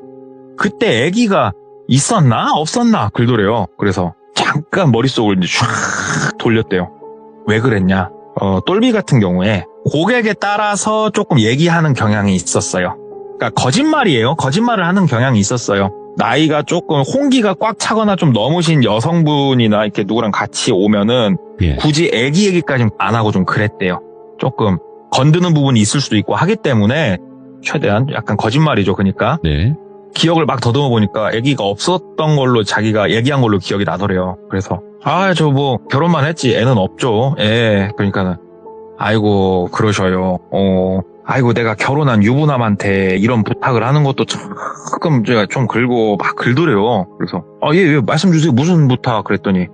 그때 아기가 있었나? 없었나? 그러더래요. 그래서 잠깐 머릿속을 이제 쫙 돌렸대요. 왜 그랬냐? 똘비 같은 경우에 고객에 따라서 조금 얘기하는 경향이 있었어요. 그러니까 거짓말이에요. 거짓말을 하는 경향이 있었어요. 나이가 조금 홍기가 꽉 차거나 좀 넘으신 여성분이나 이렇게 누구랑 같이 오면은 예. 굳이 애기 안 하고 좀 그랬대요. 조금 건드는 부분이 있을 수도 있고 하기 때문에 최대한 약간 거짓말이죠. 그러니까 네. 기억을 막 더듬어 보니까 애기가 없었던 걸로 자기가 얘기한 걸로 기억이 나더래요. 그래서 저 뭐 결혼만 했지 애는 없죠. 예. 그러니까는 아이고 그러셔요. 아이고 내가 결혼한 유부남한테 이런 부탁을 하는 것도 조금 제가 좀 글고 막 글더래요. 그래서 예, 말씀 주세요. 무슨 부탁? 그랬더니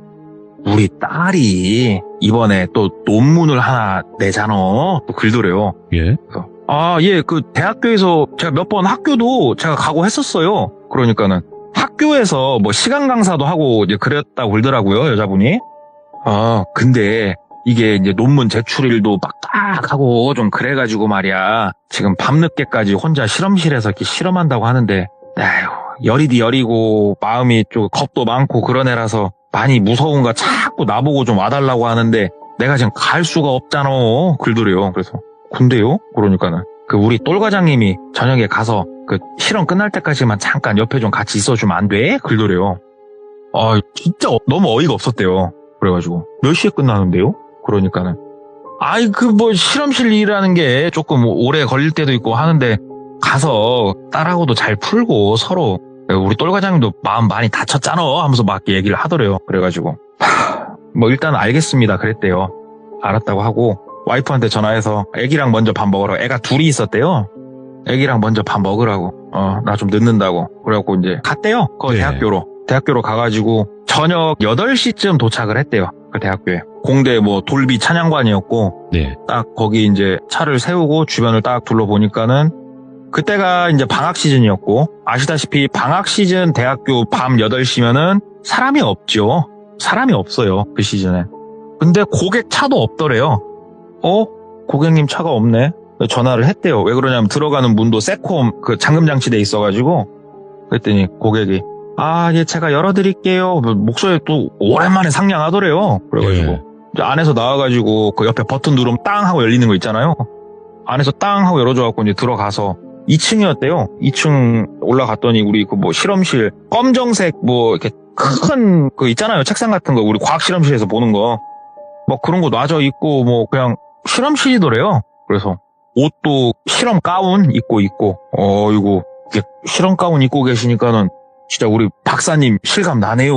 우리 딸이 이번에 또 논문을 하나 내잖아. 또 글더래요. 예. 그래서 예, 그 대학교에서 제가 몇 번 학교도 제가 가고 했었어요. 그러니까는 학교에서 뭐 시간 강사도 하고 이제 그랬다고 그러더라고요, 여자분이. 근데 이게 이제 논문 제출일도 빡빡하고 좀 그래가지고 말이야. 지금 밤늦게까지 혼자 실험실에서 이렇게 실험한다고 하는데, 아휴, 열이디 열이고 마음이 좀 겁도 많고 그런 애라서 많이 무서운가 자꾸 나보고 좀 와달라고 하는데 내가 지금 갈 수가 없잖아. 글더래요. 그래서 근데요? 그러니까는 그 우리 똘 과장님이 저녁에 가서 그 실험 끝날 때까지만 잠깐 옆에 좀 같이 있어주면 안 돼? 글더래요. 진짜 너무 어이가 없었대요. 그래가지고 몇 시에 끝나는데요? 그러니까는 그 뭐 실험실 일이라는 게 조금 오래 걸릴 때도 있고 하는데 가서 딸하고도 잘 풀고 서로 우리 똘 과장님도 마음 많이 다쳤잖아 하면서 막 얘기를 하더래요. 그래가지고 뭐 일단 알겠습니다 그랬대요. 알았다고 하고 와이프한테 전화해서 애기랑 먼저 밥 먹으라고. 애가 둘이 있었대요. 애기랑 먼저 밥 먹으라고. 나 좀 늦는다고. 그래갖고 이제 갔대요. 그 네. 대학교로 가가지고 저녁 8시쯤 도착을 했대요. 그 대학교에. 공대 뭐 돌비 찬양관이었고 네. 딱 거기 이제 차를 세우고 주변을 딱 둘러보니까는 그때가 이제 방학 시즌이었고 아시다시피 방학 시즌 대학교 밤 8시면은 사람이 없죠. 사람이 없어요. 그 시즌에. 근데 고객 차도 없더래요. 고객님 차가 없네. 전화를 했대요. 왜 그러냐면 들어가는 문도 세콤 그 잠금 장치돼 있어가지고 그랬더니 고객이 예, 제가 열어드릴게요. 목소리 또 오랜만에 상냥하더래요. 그래가지고 예. 이제 안에서 나와가지고 그 옆에 버튼 누르면 땅 하고 열리는 거 있잖아요. 안에서 땅 하고 열어줘갖고 이제 들어가서 2층이었대요. 2층 올라갔더니 우리 그 뭐 실험실 검정색 뭐 이렇게 큰 그 있잖아요. 책상 같은 거 우리 과학 실험실에서 보는 거 뭐 그런 거 놔져 있고 뭐 그냥 실험실이더래요. 그래서 옷도 실험 가운 입고 있고 이거 실험 가운 입고 계시니까는 진짜 우리 박사님 실감 나네요.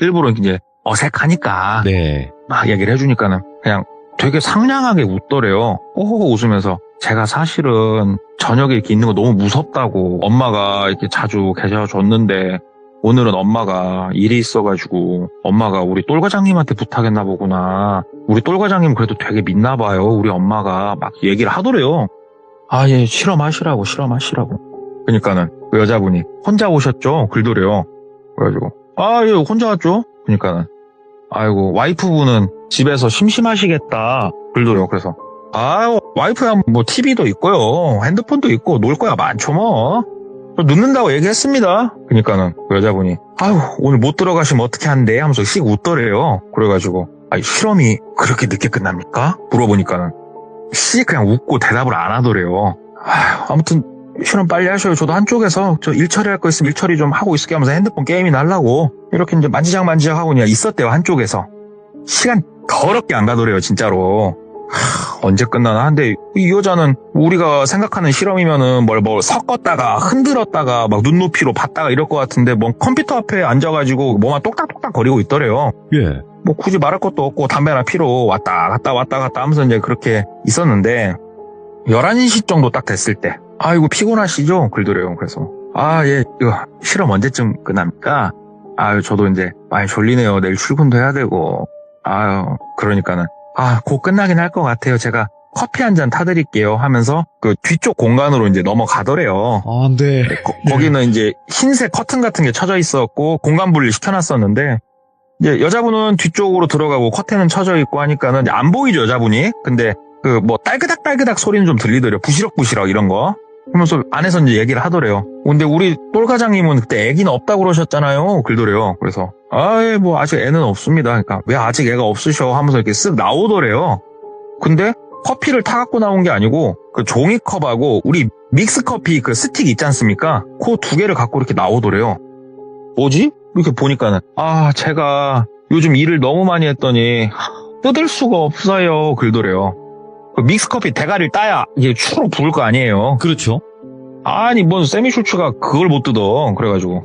일부러 이제 어색하니까 네. 막 얘기를 해주니까는 그냥 되게 상냥하게 웃더래요. 호호호 웃으면서 제가 사실은 저녁에 이렇게 있는 거 너무 무섭다고 엄마가 이렇게 자주 계셔줬는데 오늘은 엄마가 일이 있어가지고 엄마가 우리 똘 과장님한테 부탁했나 보구나. 우리 똘 과장님 그래도 되게 믿나 봐요. 우리 엄마가 막 얘기를 하더래요. 예, 실험하시라고. 그러니까는 그 여자분이 혼자 오셨죠? 글더래요. 그래가지고 예, 혼자 왔죠? 그러니까는 아이고 와이프분은 집에서 심심하시겠다. 글더래요. 그래서 와이프야 뭐 TV도 있고요. 핸드폰도 있고 놀 거야 많죠 뭐. 늦는다고 얘기했습니다. 그러니까는 그 여자분이 오늘 못 들어가시면 어떻게 한대 하면서 씩 웃더래요. 그래가지고 실험이 그렇게 늦게 끝납니까? 물어보니까는 씩 그냥 웃고 대답을 안 하더래요. 아무튼 실험 빨리 하셔요. 저도 한쪽에서 저 일 처리할 거 있으면 일 처리 좀 하고 있을게 하면서 핸드폰 게임이나 하려고 이렇게 이제 만지작 하고 그냥 있었대요. 한쪽에서. 시간 더럽게 안 가더래요. 진짜로. 언제 끝나나 한데 이 여자는 우리가 생각하는 실험이면은 뭘 섞었다가 흔들었다가 막 눈높이로 봤다가 이럴 것 같은데 뭐 컴퓨터 앞에 앉아가지고 뭐만 똑딱똑딱 거리고 있더래요. 예. 뭐 굳이 말할 것도 없고 담배나 피러 왔다 갔다 하면서 이제 그렇게 있었는데 11시 정도 딱 됐을 때 이거 피곤하시죠? 글더래요. 그래서 예, 이거 실험 언제쯤 끝납니까? 저도 이제 많이 졸리네요. 내일 출근도 해야 되고 그러니까는 곧 끝나긴 할 것 같아요. 제가 커피 한 잔 타드릴게요 하면서 그 뒤쪽 공간으로 이제 넘어가더래요. 네. 거기는 이제 흰색 커튼 같은 게 쳐져 있었고 공간 분리 시켜놨었는데 이제 여자분은 뒤쪽으로 들어가고 커튼은 쳐져 있고 하니까는 이제 안 보이죠 여자분이. 근데 그 뭐 딸그닥 소리는 좀 들리더래요. 부시럭 이런 거. 그러면서 안에서 이제 얘기를 하더래요. 근데 우리 똘 과장님은 그때 애기는 없다고 그러셨잖아요. 글더래요. 그래서 예, 뭐 아직 애는 없습니다. 그러니까 왜 아직 애가 없으셔 하면서 이렇게 쓱 나오더래요. 근데 커피를 타갖고 나온 게 아니고 그 종이컵하고 우리 믹스커피 그 스틱 있지 않습니까? 그 두 개를 갖고 이렇게 나오더래요. 뭐지? 이렇게 보니까는 제가 요즘 일을 너무 많이 했더니 뜯을 수가 없어요. 그러더래요. 그 믹스커피 대가리를 따야 이게 추룩 부을 거 아니에요. 그렇죠. 아니 뭔 세미쇼츠가 그걸 못 뜯어. 그래가지고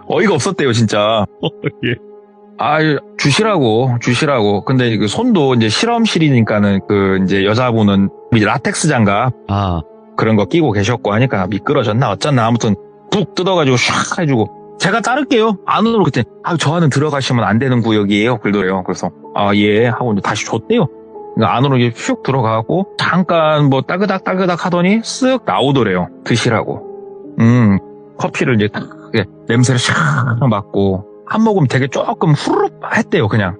어이가 없었대요 진짜. 예. 주시라고. 근데 그 손도 이제 실험실이니까는 그 이제 여자분은 이제 라텍스 장갑 그런 거 끼고 계셨고 하니까 미끄러졌나 어쩌나 아무튼 푹 뜯어가지고 샥 해주고 제가 자를게요. 안으로 그때 저 안은 들어가시면 안 되는 구역이에요. 그러더래요. 그래서 예 하고 이제 다시 줬대요. 그러니까 안으로 이제 휙 들어가고 잠깐 뭐 따그닥 하더니 쓱 나오더래요. 드시라고. 커피를 이제 딱 냄새를 샥 맡고 한 모금 되게 조금 후루룩 했대요. 그냥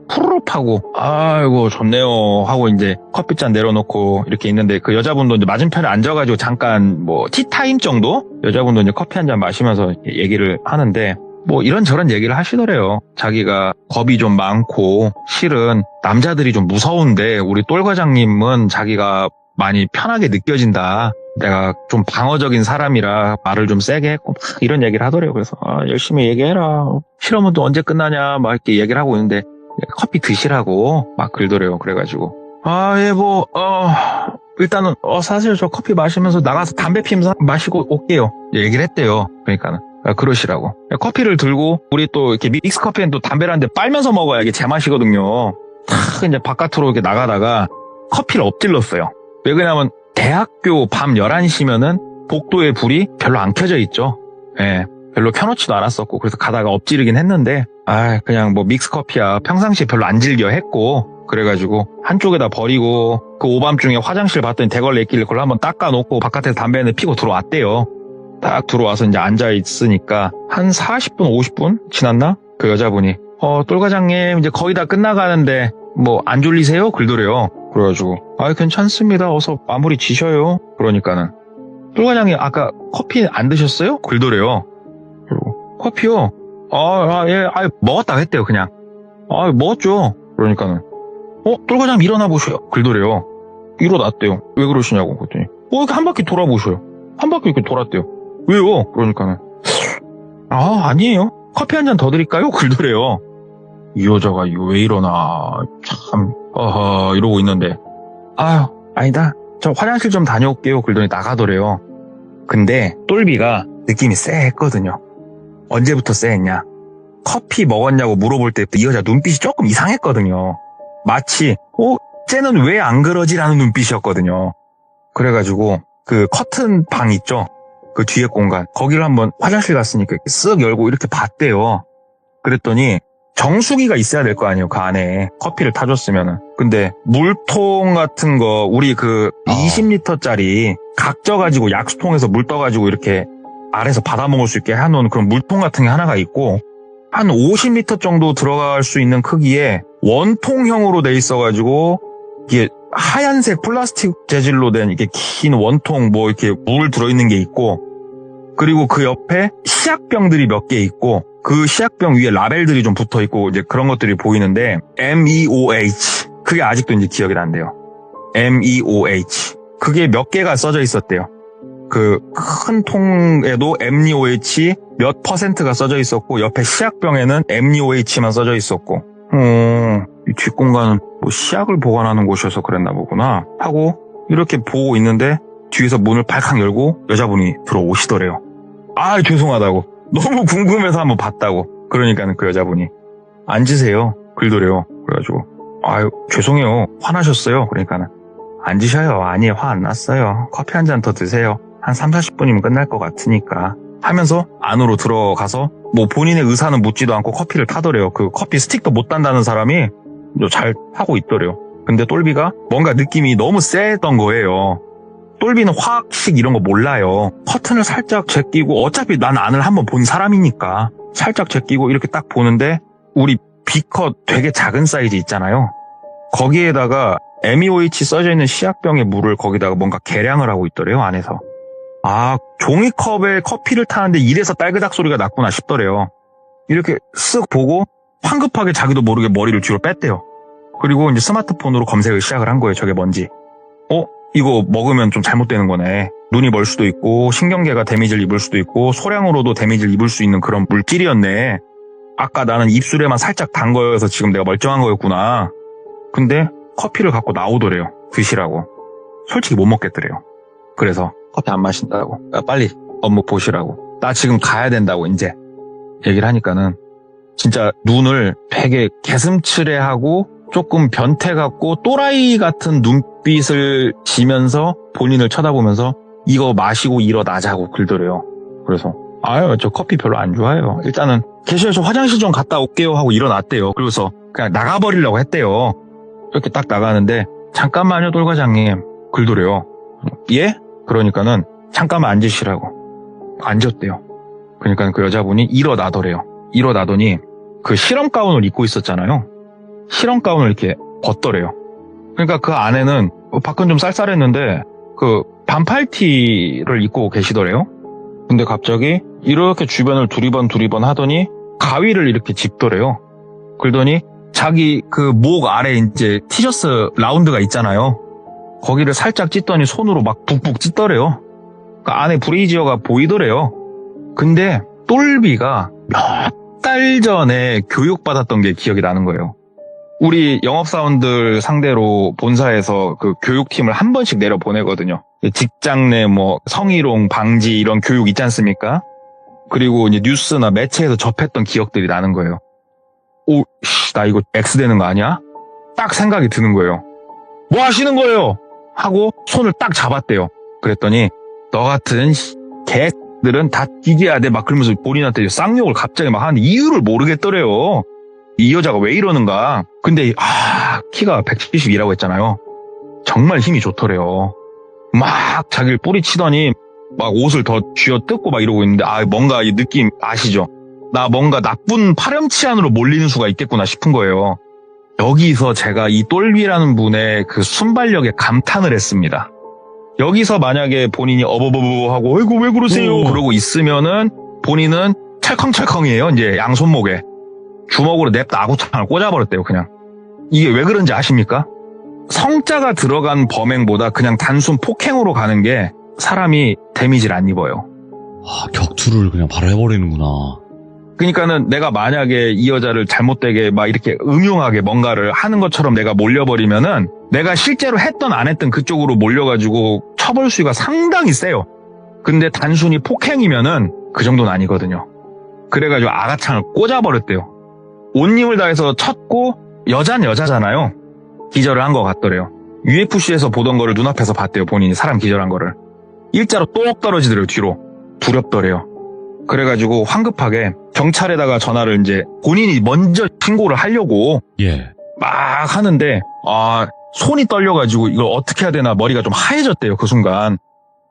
후루룩 하고 아이고 좋네요 하고 이제 커피잔 내려놓고 이렇게 있는데 그 여자분도 이제 맞은편에 앉아가지고 잠깐 뭐 티타임 정도 여자분도 이제 커피 한 잔 마시면서 얘기를 하는데 뭐 이런저런 얘기를 하시더래요. 자기가 겁이 좀 많고 실은 남자들이 좀 무서운데 우리 똘 과장님은 자기가 많이 편하게 느껴진다. 내가 좀 방어적인 사람이라 말을 좀 세게 했고 막 이런 얘기를 하더래요. 그래서 열심히 얘기해라. 실험은 또 언제 끝나냐 막 이렇게 얘기를 하고 있는데 커피 드시라고 막 그러더래요. 그래가지고 일단은 사실 저 커피 마시면서 나가서 담배 피면서 마시고 올게요. 얘기를 했대요. 그러니까는 그러시라고. 커피를 들고 우리 또 이렇게 믹스 커피는 또 담배를 한 대 빨면서 먹어야 이게 제맛이거든요. 탁 이제 바깥으로 이렇게 나가다가 커피를 엎질렀어요. 왜 그러냐면 대학교 밤 11시면은 복도에 불이 별로 안 켜져 있죠. 예. 별로 켜놓지도 않았었고 그래서 가다가 엎지르긴 했는데 그냥 뭐 믹스커피야 평상시에 별로 안 즐겨 했고 그래가지고 한쪽에다 버리고 그 오밤중에 화장실 봤더니 대걸레 있길래 그걸 한번 닦아놓고 바깥에서 담배는 피고 들어왔대요. 딱 들어와서 이제 앉아있으니까 한 40분 50분 지났나? 그 여자분이 똘 과장님 이제 거의 다 끝나가는데 뭐 안 졸리세요? 그러더래요. 그래가지고 괜찮습니다. 어서 마무리 지셔요. 그러니까는 똘 과장님 아까 커피 안 드셨어요? 그러더래요. 그리고 커피요? 예, 먹었다고 했대요, 그냥. 먹었죠. 그러니까는. 똘 과장님 일어나 보셔요. 그러더래요. 일어났대요. 왜 그러시냐고. 그랬더니, 이렇게 한 바퀴 돌아보셔요. 한 바퀴 이렇게 돌았대요. 왜요? 그러니까는. 아니에요. 커피 한 잔 더 드릴까요? 그러더래요. 이 여자가 왜 이러나. 참, 이러고 있는데. 아니다. 저 화장실 좀 다녀올게요. 그러더니 나가더래요. 근데 똘비가 느낌이 쎄했거든요. 언제부터 쎄했냐? 커피 먹었냐고 물어볼 때 이 여자 눈빛이 조금 이상했거든요. 마치 쟤는 왜 안 그러지라는 눈빛이었거든요. 그래가지고 그 커튼 방 있죠? 그 뒤에 공간 거기를 한번 화장실 갔으니까 이렇게 쓱 열고 이렇게 봤대요. 그랬더니 정수기가 있어야 될 거 아니에요. 그 안에 커피를 타줬으면은. 근데 물통 같은 거 우리 그 20리터짜리 각져가지고 약수통에서 물 떠가지고 이렇게 아래서 받아 먹을 수 있게 해놓은 그런 물통 같은 게 하나가 있고 한 50리터 정도 들어갈 수 있는 크기의 원통형으로 돼 있어가지고 이게 하얀색 플라스틱 재질로 된 이렇게 긴 원통 뭐 이렇게 물 들어있는 게 있고 그리고 그 옆에 시약병들이 몇 개 있고 그 시약병 위에 라벨들이 좀 붙어 있고 이제 그런 것들이 보이는데 MEOH 그게 아직도 이제 기억이 난대요. MEOH 그게 몇 개가 써져 있었대요. 그 큰 통에도 MEOH 몇 %가 써져 있었고 옆에 시약병에는 MEOH만 써져 있었고 이 뒷공간은 뭐 시약을 보관하는 곳이어서 그랬나 보구나 하고 이렇게 보고 있는데 뒤에서 문을 발칵 열고 여자분이 들어오시더래요. 죄송하다고 너무 궁금해서 한번 봤다고 그러니까는 그 여자분이 앉으세요 그러더래요. 그래가지고 죄송해요 화나셨어요. 그러니까는 앉으셔요. 아니 화 안 났어요. 커피 한 잔 더 드세요. 한 30-40분이면 끝날 것 같으니까 하면서 안으로 들어가서 뭐 본인의 의사는 묻지도 않고 커피를 타더래요. 그 커피 스틱도 못 단다는 사람이 잘 타고 있더래요. 근데 똘비가 뭔가 느낌이 너무 쎄했던 거예요. 똘비는 화학식 이런 거 몰라요. 커튼을 살짝 제끼고 어차피 난 안을 한번 본 사람이니까 살짝 제끼고 이렇게 딱 보는데 우리 B컷 되게 작은 사이즈 있잖아요. 거기에다가 MEOH 써져 있는 시약병의 물을 거기다가 뭔가 계량을 하고 있더래요. 안에서. 종이컵에 커피를 타는데 이래서 딸그닥 소리가 났구나 싶더래요. 이렇게 쓱 보고 황급하게 자기도 모르게 머리를 뒤로 뺐대요. 그리고 이제 스마트폰으로 검색을 시작을 한 거예요. 저게 뭔지. 이거 먹으면 좀 잘못되는 거네. 눈이 멀 수도 있고 신경계가 데미지를 입을 수도 있고 소량으로도 데미지를 입을 수 있는 그런 물질이었네. 아까 나는 입술에만 살짝 단 거여서 지금 내가 멀쩡한 거였구나. 근데 커피를 갖고 나오더래요. 드시라고. 솔직히 못 먹겠더래요. 그래서 커피 안 마신다고. 빨리 업무 보시라고. 나 지금 가야 된다고 이제 얘기를 하니까는 진짜 눈을 되게 개슴츠레하고 조금 변태 같고 또라이 같은 눈빛을 지면서 본인을 쳐다보면서 이거 마시고 일어나자고 그러더래요. 그래서 아유 저 커피 별로 안 좋아해요. 일단은 계셔요. 저 화장실 좀 갔다 올게요 하고 일어났대요. 그래서 그냥 나가버리려고 했대요. 이렇게 딱 나가는데 잠깐만요 돌 과장님 그러더래요. 예? 그러니까는 잠깐만 앉으시라고 앉았대요. 그러니까 그 여자분이 일어나더래요. 일어나더니 그 실험 가운을 입고 있었잖아요. 실험 가운을 이렇게 벗더래요. 그러니까 그 안에는 밖은 좀 쌀쌀했는데 그 반팔티를 입고 계시더래요. 근데 갑자기 이렇게 주변을 두리번 하더니 가위를 이렇게 짚더래요. 그러더니 자기 그 목 아래 이제 티셔츠 라운드가 있잖아요. 거기를 살짝 찢더니 손으로 막 북북 찢더래요. 그 안에 브레이지어가 보이더래요. 근데 똘비가 몇 달 전에 교육받았던 게 기억이 나는 거예요. 우리 영업사원들 상대로 본사에서 그 교육팀을 한 번씩 내려보내거든요. 직장 내 뭐 성희롱 방지 이런 교육 있지 않습니까? 그리고 이제 뉴스나 매체에서 접했던 기억들이 나는 거예요. 오, 나 이거 X 되는 거 아니야? 딱 생각이 드는 거예요. 뭐 하시는 거예요? 하고 손을 딱 잡았대요. 그랬더니 너 같은 개들은 다 이겨야 돼 막 그러면서 본인한테 쌍욕을 갑자기 막 하는데 이유를 모르겠더래요. 이 여자가 왜 이러는가. 근데 키가 172라고 했잖아요. 정말 힘이 좋더래요. 막 자기를 뿌리치더니 막 옷을 더 쥐어뜯고 막 이러고 있는데 뭔가 이 느낌 아시죠? 나 뭔가 나쁜 파렴치한으로 몰리는 수가 있겠구나 싶은 거예요. 여기서 제가 이 똘비라는 분의 그 순발력에 감탄을 했습니다. 여기서 만약에 본인이 어버버버 하고 아이고 왜 그러세요 그러고 있으면은 본인은 찰컹찰컹이에요. 이제 양손목에 주먹으로 냅다 아구창을 꽂아버렸대요. 그냥. 이게 왜 그런지 아십니까? 성자가 들어간 범행보다 그냥 단순 폭행으로 가는 게 사람이 데미지를 안 입어요. 격투를 그냥 바로 해버리는구나. 그러니까는 내가 만약에 이 여자를 잘못되게 막 이렇게 음흉하게 뭔가를 하는 것처럼 내가 몰려버리면은 내가 실제로 했던 안 했던 그쪽으로 몰려가지고 처벌 수위가 상당히 세요. 근데 단순히 폭행이면은 그 정도는 아니거든요. 그래가지고 아가창을 꽂아버렸대요. 온 힘을 다해서 쳤고 여자는 여자잖아요. 기절을 한 것 같더래요. UFC에서 보던 거를 눈앞에서 봤대요. 본인이 사람 기절한 거를. 일자로 똑 떨어지더래요. 뒤로. 두렵더래요. 그래가지고 황급하게 경찰에다가 전화를 이제 본인이 먼저 신고를 하려고 막 하는데 손이 떨려가지고 이걸 어떻게 해야 되나 머리가 좀 하얘졌대요. 그 순간.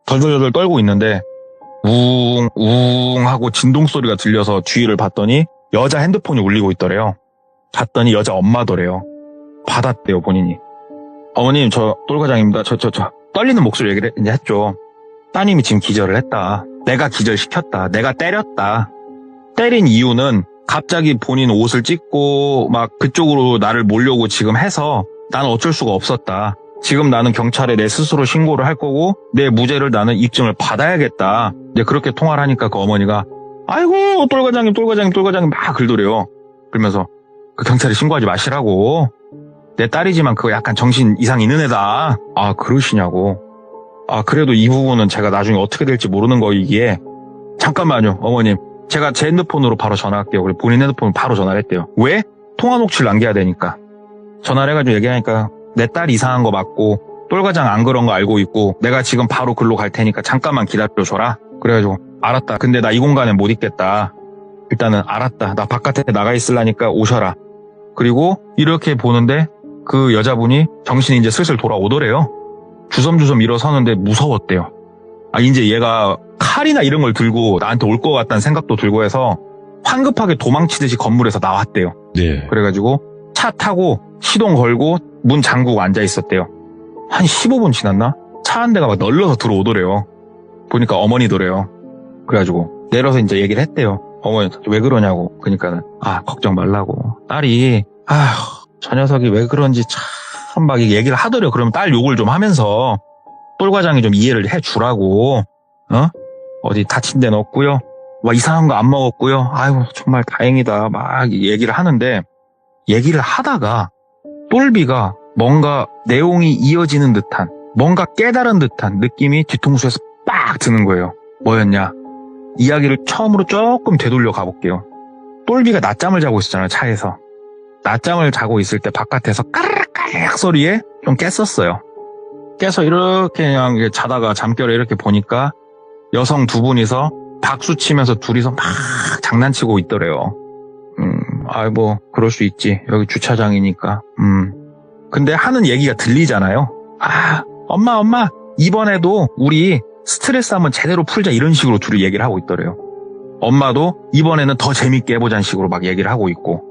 덜덜덜 떨고 있는데 우웅 하고 진동 소리가 들려서 주위를 봤더니 여자 핸드폰이 울리고 있더래요. 봤더니 여자 엄마더래요. 받았대요, 본인이. 어머님, 저 똘과장입니다. 저 떨리는 목소리 얘기를 이제 했죠. 따님이 지금 기절을 했다. 내가 기절시켰다. 내가 때렸다. 때린 이유는 갑자기 본인 옷을 찢고 막 그쪽으로 나를 몰려고 지금 해서 나는 어쩔 수가 없었다. 지금 나는 경찰에 내 스스로 신고를 할 거고 내 무죄를 나는 입증을 받아야겠다. 이제 그렇게 통화를 하니까 그 어머니가 아이고 똘과장님 막 그러더래요. 그러면서 그 경찰에 신고하지 마시라고. 내 딸이지만 그거 약간 정신 이상 있는 애다. 그러시냐고. 그래도 이 부분은 제가 나중에 어떻게 될지 모르는 거이기에 잠깐만요 어머님 제가 제 핸드폰으로 바로 전화할게요. 그리고 본인 핸드폰으로 바로 전화를 했대요. 왜? 통화 녹취를 남겨야 되니까. 전화를 해가지고 얘기하니까 내 딸 이상한 거 맞고 똘과장 안 그런 거 알고 있고 내가 지금 바로 글로 갈 테니까 잠깐만 기다려줘라. 그래가지고 알았다. 근데 나 이 공간에 못 있겠다. 일단은 알았다. 나 바깥에 나가 있으려니까 오셔라. 그리고 이렇게 보는데 그 여자분이 정신이 이제 슬슬 돌아오더래요. 주섬주섬 일어서는데 무서웠대요. 이제 얘가 칼이나 이런 걸 들고 나한테 올 것 같다는 생각도 들고 해서 황급하게 도망치듯이 건물에서 나왔대요. 네. 그래가지고 차 타고 시동 걸고 문 잠그고 앉아 있었대요. 한 15분 지났나? 차 한 대가 막 널려서 들어오더래요. 보니까 어머니더래요. 그래가지고 내려서 이제 얘기를 했대요. 어머니 왜 그러냐고. 그러니까는 걱정 말라고. 딸이 저 녀석이 왜 그런지 참 막 얘기를 하더래요. 그러면 딸 욕을 좀 하면서 똘 과장이 좀 이해를 해주라고. 어디 다친 데는 없고요. 막 이상한 거 안 먹었고요. 아이고 정말 다행이다. 막 얘기를 하는데 얘기를 하다가 똘비가 뭔가 내용이 이어지는 듯한 뭔가 깨달은 듯한 느낌이 뒤통수에서 빡 드는 거예요. 뭐였냐? 이야기를 처음으로 조금 되돌려 가볼게요. 똘비가 낮잠을 자고 있었잖아요. 차에서. 낮잠을 자고 있을 때 바깥에서 까르륵 소리에 좀 깼었어요. 깨서 이렇게 그냥 자다가 잠결에 이렇게 보니까 여성 두 분이서 박수 치면서 둘이서 막 장난치고 있더래요. 뭐 그럴 수 있지. 여기 주차장이니까. 근데 하는 얘기가 들리잖아요. 엄마 이번에도 우리 스트레스 한번 제대로 풀자 이런 식으로 둘이 얘기를 하고 있더래요. 엄마도 이번에는 더 재밌게 해보자는 식으로 막 얘기를 하고 있고.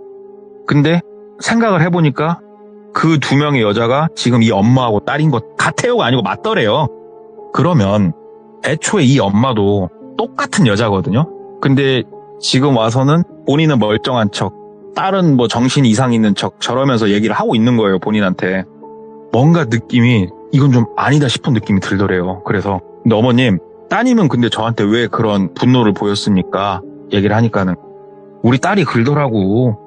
근데 생각을 해보니까 그 두 명의 여자가 지금 이 엄마하고 딸인 것 같아요가 아니고 맞더래요. 그러면 애초에 이 엄마도 똑같은 여자거든요. 근데 지금 와서는 본인은 멀쩡한 척, 딸은 뭐 정신 이상 있는 척 저러면서 얘기를 하고 있는 거예요, 본인한테. 뭔가 느낌이 이건 좀 아니다 싶은 느낌이 들더래요. 그래서 근데 어머님, 따님은 근데 저한테 왜 그런 분노를 보였습니까? 얘기를 하니까는 우리 딸이 그러더라고.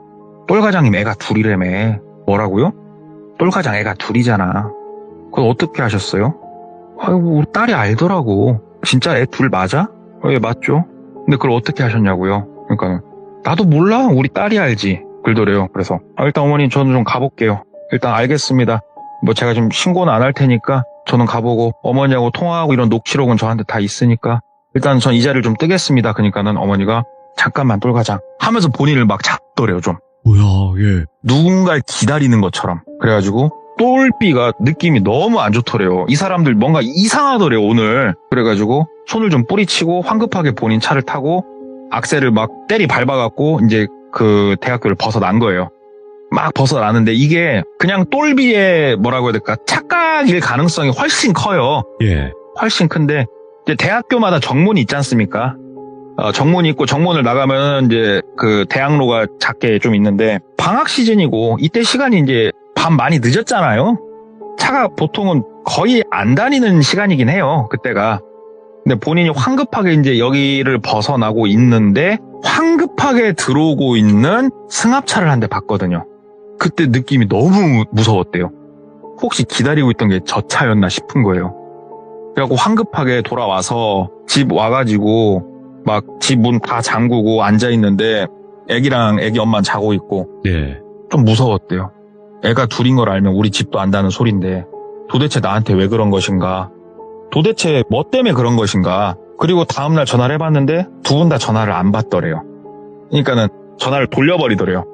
똘과장님 애가 둘이라며. 뭐라고요? 똘과장 애가 둘이잖아. 그걸 어떻게 하셨어요? 아이고 우리 딸이 알더라고. 진짜 애 둘 맞아? 예 맞죠. 근데 그걸 어떻게 하셨냐고요? 그러니까는 나도 몰라. 우리 딸이 알지. 그러더래요. 그래서 일단 어머니 저는 좀 가볼게요. 일단 알겠습니다. 뭐 제가 좀 신고는 안 할 테니까 저는 가보고 어머니하고 통화하고 이런 녹취록은 저한테 다 있으니까 일단 전 이 자리를 좀 뜨겠습니다. 그러니까는 어머니가 잠깐만 똘과장 하면서 본인을 막 잡더래요. 좀 뭐야, 예. 누군가를 기다리는 것처럼. 그래가지고 똘비가 느낌이 너무 안 좋더래요. 이 사람들 뭔가 이상하더래요 오늘. 그래가지고 손을 좀 뿌리치고 황급하게 본인 차를 타고 악셀을 막 때리 밟아갖고 이제 그 대학교를 벗어난 거예요. 막 벗어나는데 이게 그냥 똘비의 뭐라고 해야 될까 착각일 가능성이 훨씬 커요. 예. 훨씬 큰데 이제 대학교마다 정문이 있지 않습니까? 정문이 있고 정문을 나가면 이제 그 대학로가 작게 좀 있는데 방학 시즌이고 이때 시간이 이제 밤 많이 늦었잖아요. 차가 보통은 거의 안 다니는 시간이긴 해요. 그때가. 근데 본인이 황급하게 이제 여기를 벗어나고 있는데 황급하게 들어오고 있는 승합차를 한 대 봤거든요. 그때 느낌이 너무 무서웠대요. 혹시 기다리고 있던 게 저 차였나 싶은 거예요. 그래갖고 황급하게 돌아와서 집 와가지고 막 집 문 다 잠그고 앉아있는데 애기랑 애기 엄마는 자고 있고 예. 좀 무서웠대요. 애가 둘인 걸 알면 우리 집도 안다는 소린데 도대체 나한테 왜 그런 것인가? 도대체 뭐 때문에 그런 것인가? 그리고 다음날 전화를 해봤는데 두 분 다 전화를 안 받더래요. 그러니까는 전화를 돌려버리더래요.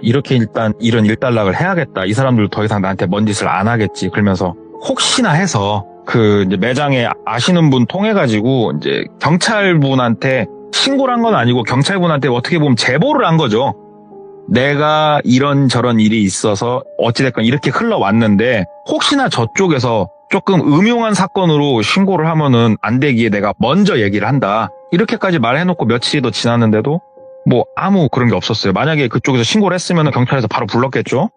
이렇게 일단 이런 일단락을 해야겠다. 이 사람들 더 이상 나한테 먼 짓을 안 하겠지. 그러면서 혹시나 해서 그 이제 매장에 아시는 분 통해가지고 이제 경찰분한테 신고를 한 건 아니고 경찰분한테 어떻게 보면 제보를 한 거죠. 내가 이런저런 일이 있어서 어찌됐건 이렇게 흘러왔는데 혹시나 저쪽에서 조금 음흉한 사건으로 신고를 하면은 안 되기에 내가 먼저 얘기를 한다. 이렇게까지 말해놓고 며칠이 더 지났는데도 뭐 아무 그런 게 없었어요. 만약에 그쪽에서 신고를 했으면 경찰에서 바로 불렀겠죠.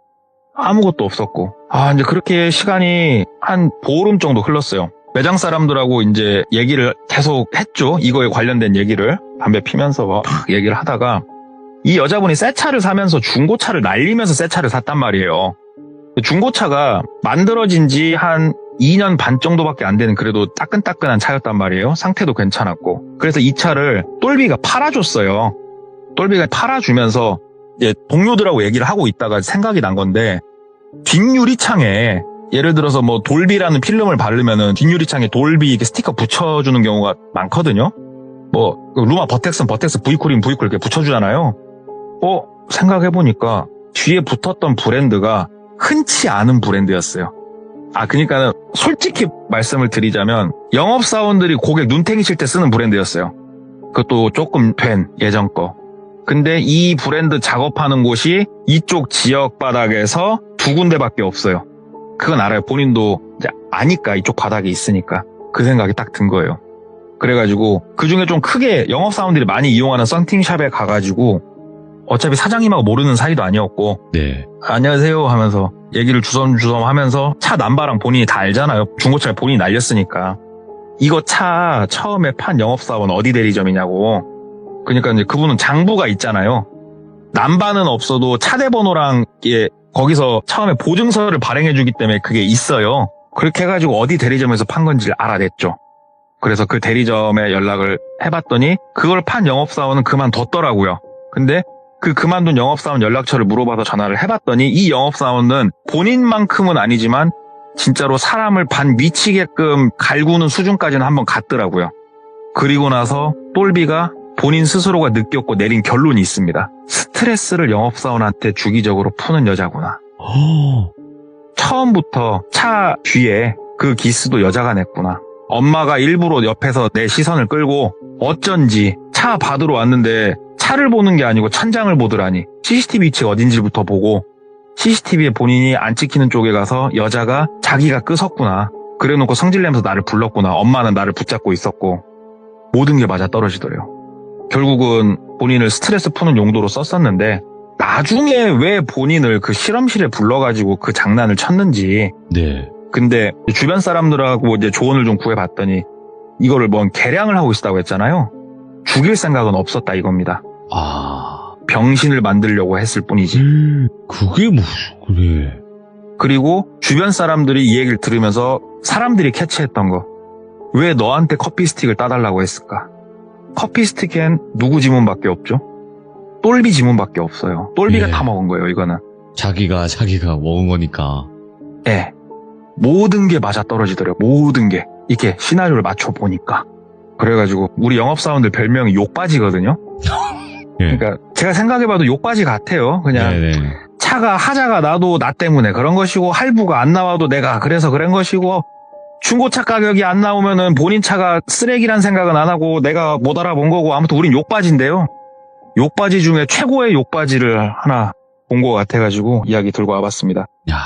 아무것도 없었고. 이제 그렇게 시간이 한 보름 정도 흘렀어요. 매장 사람들하고 이제 얘기를 계속 했죠. 이거에 관련된 얘기를 담배 피면서 막 얘기를 하다가 이 여자분이 새 차를 사면서 중고차를 날리면서 새 차를 샀단 말이에요. 중고차가 만들어진 지 한 2년 반 정도밖에 안 되는 그래도 따끈따끈한 차였단 말이에요. 상태도 괜찮았고. 그래서 이 차를 똘비가 팔아줬어요. 똘비가 팔아주면서 이제 동료들하고 얘기를 하고 있다가 생각이 난 건데 뒷유리창에 예를 들어서 뭐 돌비라는 필름을 바르면은 뒷유리창에 돌비 이렇게 스티커 붙여주는 경우가 많거든요. 뭐 루마 버텍스는 버텍스, 브이쿨이면 브이쿨 이렇게 붙여주잖아요. 생각해보니까 뒤에 붙었던 브랜드가 흔치 않은 브랜드였어요. 그러니까는 솔직히 말씀을 드리자면 영업사원들이 고객 눈탱이 칠 때 쓰는 브랜드였어요. 그것도 조금 된 예전 거. 근데 이 브랜드 작업하는 곳이 이쪽 지역 바닥에서 두 군데밖에 없어요. 그건 알아요. 본인도 이제 아니까 이쪽 바닥에 있으니까. 그 생각이 딱 든 거예요. 그래가지고 그중에 좀 크게 영업사원들이 많이 이용하는 썬팅샵에 가가지고 어차피 사장님하고 모르는 사이도 아니었고 네. 안녕하세요 하면서 얘기를 주섬주섬 하면서 차 남바랑 본인이 다 알잖아요. 중고차를 본인이 날렸으니까. 이거 차 처음에 판 영업사원 어디 대리점이냐고. 그러니까 이제 그분은 장부가 있잖아요. 남바는 없어도 차대 번호랑 거기서 처음에 보증서를 발행해주기 때문에 그게 있어요. 그렇게 해가지고 어디 대리점에서 판 건지를 알아냈죠. 그래서 그 대리점에 연락을 해봤더니 그걸 판 영업사원은 그만뒀더라고요. 근데 그 그만둔 영업사원 연락처를 물어봐서 전화를 해봤더니 이 영업사원은 본인만큼은 아니지만 진짜로 사람을 반 미치게끔 갈구는 수준까지는 한번 갔더라고요. 그리고 나서 똘비가 본인 스스로가 느꼈고 내린 결론이 있습니다. 스트레스를 영업사원한테 주기적으로 푸는 여자구나. 처음부터 차 뒤에 그 기스도 여자가 냈구나. 엄마가 일부러 옆에서 내 시선을 끌고 어쩐지 차 받으러 왔는데 차를 보는 게 아니고 천장을 보더라니. CCTV 위치가 어딘지부터 보고 CCTV에 본인이 안 찍히는 쪽에 가서 여자가 자기가 끄섰구나. 그래놓고 성질내면서 나를 불렀구나. 엄마는 나를 붙잡고 있었고 모든 게 맞아떨어지더래요. 결국은 본인을 스트레스 푸는 용도로 썼었는데 나중에 왜 본인을 그 실험실에 불러가지고 그 장난을 쳤는지. 네. 근데 주변 사람들하고 이제 조언을 좀 구해봤더니 이거를 뭔 개량을 하고 있었다고 했잖아요. 죽일 생각은 없었다 이겁니다. 아. 병신을 만들려고 했을 뿐이지. 그게 그래. 그리고 주변 사람들이 이 얘기를 들으면서 사람들이 캐치했던 거. 왜 너한테 커피 스틱을 따달라고 했을까? 커피 스틱엔 누구 지문밖에 없죠? 똘비 지문밖에 없어요. 똘비가 예. 다 먹은 거예요, 이거는. 자기가 먹은 거니까. 예. 모든 게 맞아떨어지더래요. 모든 게. 이렇게 시나리오를 맞춰보니까. 그래가지고 우리 영업사원들 별명이 욕바지거든요. 예. 그러니까 제가 생각해봐도 욕바지 같아요. 그냥 네네. 차가 하자가 나도 나 때문에 그런 것이고 할부가 안 나와도 내가 그래서 그런 것이고 중고차 가격이 안 나오면은 본인 차가 쓰레기란 생각은 안 하고 내가 못 알아본 거고 아무튼 우린 욕바지인데요. 욕바지 중에 최고의 욕바지를 하나 본 것 같아가지고 이야기 들고 와봤습니다. 야,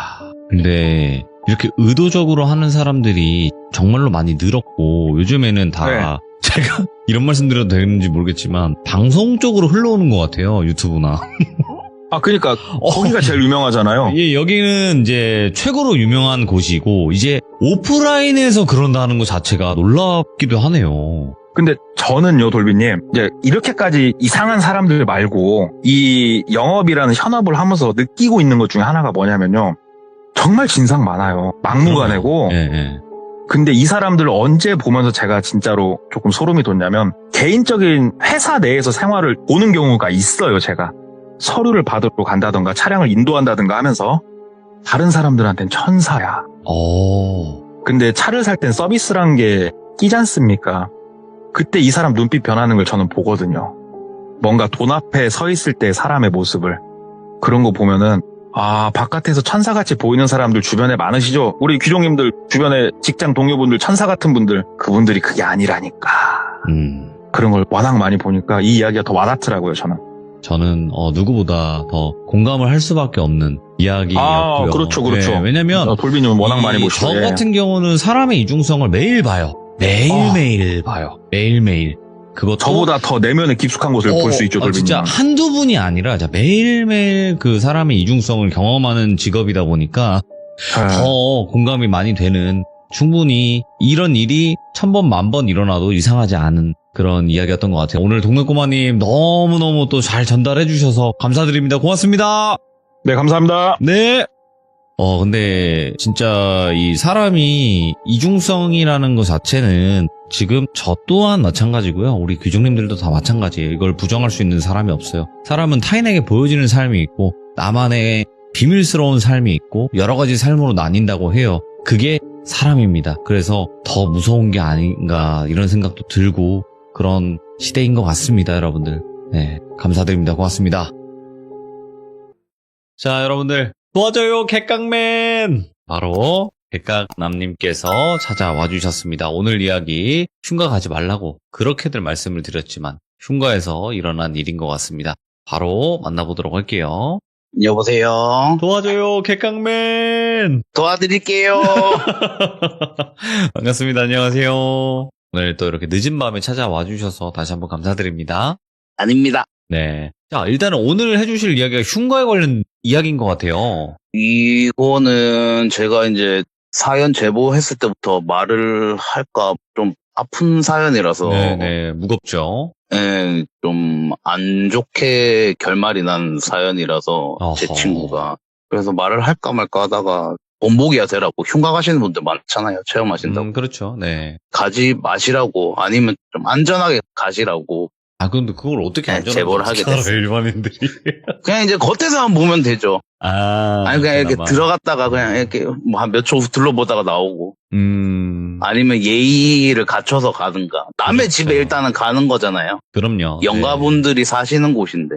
근데 이렇게 의도적으로 하는 사람들이 정말로 많이 늘었고 요즘에는 다 네. 제가 이런 말씀 드려도 되는지 모르겠지만 방송 쪽으로 흘러오는 것 같아요. 유튜브나. 아, 그러니까 거기가 제일 유명하잖아요. 예, 여기는 이제 최고로 유명한 곳이고 이제 오프라인에서 그런다는 것 자체가 놀랍기도 하네요. 근데 저는요, 돌비님, 이제 이렇게까지 이상한 사람들 말고 이 영업이라는 현업을 하면서 느끼고 있는 것 중에 하나가 뭐냐면요. 정말 진상 많아요. 막무가내고. 예, 예. 근데 이 사람들을 언제 보면서 제가 진짜로 조금 소름이 돋냐면 개인적인 회사 내에서 생활을 보는 경우가 있어요, 제가. 서류를 받으러 간다던가 차량을 인도한다던가 하면서 다른 사람들한테는 천사야. 근데 차를 살 땐 서비스란 게 끼지 않습니까? 그때 이 사람 눈빛 변하는 걸 저는 보거든요. 뭔가 돈 앞에 서 있을 때 사람의 모습을. 그런 거 보면은 아, 바깥에서 천사같이 보이는 사람들 주변에 많으시죠? 우리 귀종님들 주변에 직장 동료분들 천사 같은 분들 그분들이 그게 아니라니까. 그런 걸 워낙 많이 보니까 이 이야기가 더 와닿더라고요, 저는 누구보다 더 공감을 할 수밖에 없는 이야기였고요. 아, 그렇죠. 네, 왜냐면 돌비님은 워낙 많이 보시고. 저 같은 경우는 사람의 이중성을 매일 봐요. 매일매일 봐요. 매일매일. 그것도 저보다 더 내면에 깊숙한 곳을 볼 수 있죠, 돌비님. 진짜 한두 분이 아니라 매일매일 그 사람의 이중성을 경험하는 직업이다 보니까 더 공감이 많이 되는, 충분히 이런 일이 1000번, 10,000번 일어나도 이상하지 않은 그런 이야기였던 것 같아요. 오늘 동네꼬마님 너무너무 또 잘 전달해 주셔서 감사드립니다. 고맙습니다. 네, 감사합니다. 네. 근데 진짜 이 사람이 이중성이라는 것 자체는 지금 저 또한 마찬가지고요. 우리 귀족님들도 다 마찬가지예요. 이걸 부정할 수 있는 사람이 없어요. 사람은 타인에게 보여지는 삶이 있고 나만의 비밀스러운 삶이 있고 여러 가지 삶으로 나뉜다고 해요. 그게 사람입니다. 그래서 더 무서운 게 아닌가 이런 생각도 들고 그런 시대인 것 같습니다, 여러분들. 네, 감사드립니다. 고맙습니다. 자, 여러분들 도와줘요, 객강맨! 바로 객강남님께서 찾아와 주셨습니다. 오늘 이야기 흉가 가지 말라고 그렇게들 말씀을 드렸지만 흉가에서 일어난 일인 것 같습니다. 바로 만나보도록 할게요. 여보세요. 도와줘요, 객강맨! 도와드릴게요. 반갑습니다. 안녕하세요. 오늘 또 이렇게 늦은 밤에 찾아와 주셔서 다시 한번 감사드립니다. 아닙니다. 네. 자, 일단은 오늘 해주실 이야기가 흉가에 관련 이야기인 것 같아요. 이거는 제가 이제 사연 제보했을 때부터 말을 할까 좀 아픈 사연이라서 네네, 무겁죠. 예, 좀 안 좋게 결말이 난 사연이라서 제 어허. 친구가 그래서 말을 할까 말까 하다가 본보기가 되라고 흉가 가시는 분들 많잖아요. 체험하신다고. 그렇죠. 네. 가지 마시라고 아니면 좀 안전하게 가시라고 아, 근데 그걸 어떻게 네, 안전하게 제보를 하게 알아요, 됐어요. 일반인들이. 그냥 이제 겉에서만 보면 되죠. 아. 아니 그냥 이렇게 그나마. 들어갔다가 그냥 이렇게 뭐 한 몇 초 둘러보다가 나오고 아니면 예의를 갖춰서 가든가 남의 그렇죠. 집에 일단은 가는 거잖아요. 그럼요. 영가분들이 사시는 곳인데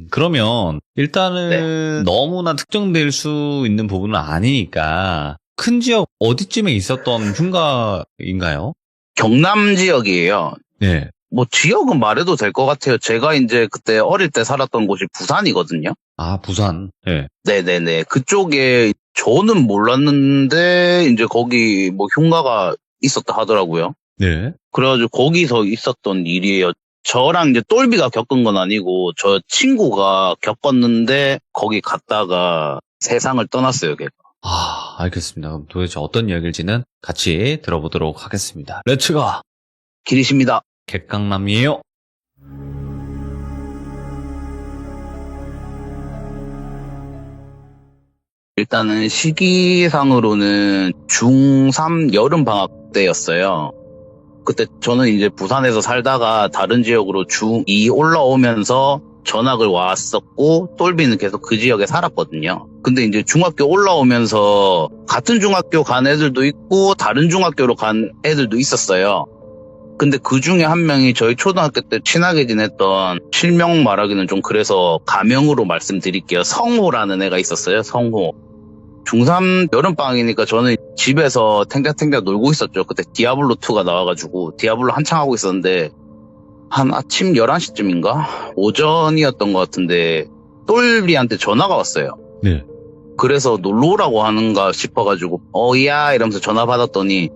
그러면 일단은 네. 너무나 특정될 수 있는 부분은 아니니까 큰 지역 어디쯤에 있었던 흉가인가요? 경남 지역이에요. 네. 뭐 지역은 말해도 될 것 같아요. 제가 이제 그때 어릴 때 살았던 곳이 부산이거든요. 아, 부산. 네. 네네네. 그쪽에 저는 몰랐는데 이제 거기 뭐 흉가가 있었다 하더라고요. 네. 그래가지고 거기서 있었던 일이에요. 저랑 이제 똘비가 겪은 건 아니고 저 친구가 겪었는데 거기 갔다가 세상을 떠났어요, 걔가. 아, 알겠습니다. 그럼 도대체 어떤 이야기일지는 같이 들어보도록 하겠습니다. 렛츠가 길이십니다. 객강남이에요. 일단은 시기상으로는 중3 여름방학 때였어요. 그때 저는 이제 부산에서 살다가 다른 지역으로 중2 올라오면서 전학을 왔었고 똘비는 계속 그 지역에 살았거든요. 근데 이제 중학교 올라오면서 같은 중학교 간 애들도 있고 다른 중학교로 간 애들도 있었어요. 근데 그 중에 한 명이 저희 초등학교 때 친하게 지냈던 실명 말하기는 좀 그래서 가명으로 말씀드릴게요. 성호라는 애가 있었어요. 성호. 중3 여름방학이니까 저는 집에서 탱자탱자 놀고 있었죠. 그때 디아블로2가 나와가지고 디아블로 한창 하고 있었는데 한 아침 11시쯤인가? 오전이었던 것 같은데 똘비한테 전화가 왔어요. 네. 그래서 놀러 오라고 하는가 싶어가지고 어이야 이러면서 전화 받았더니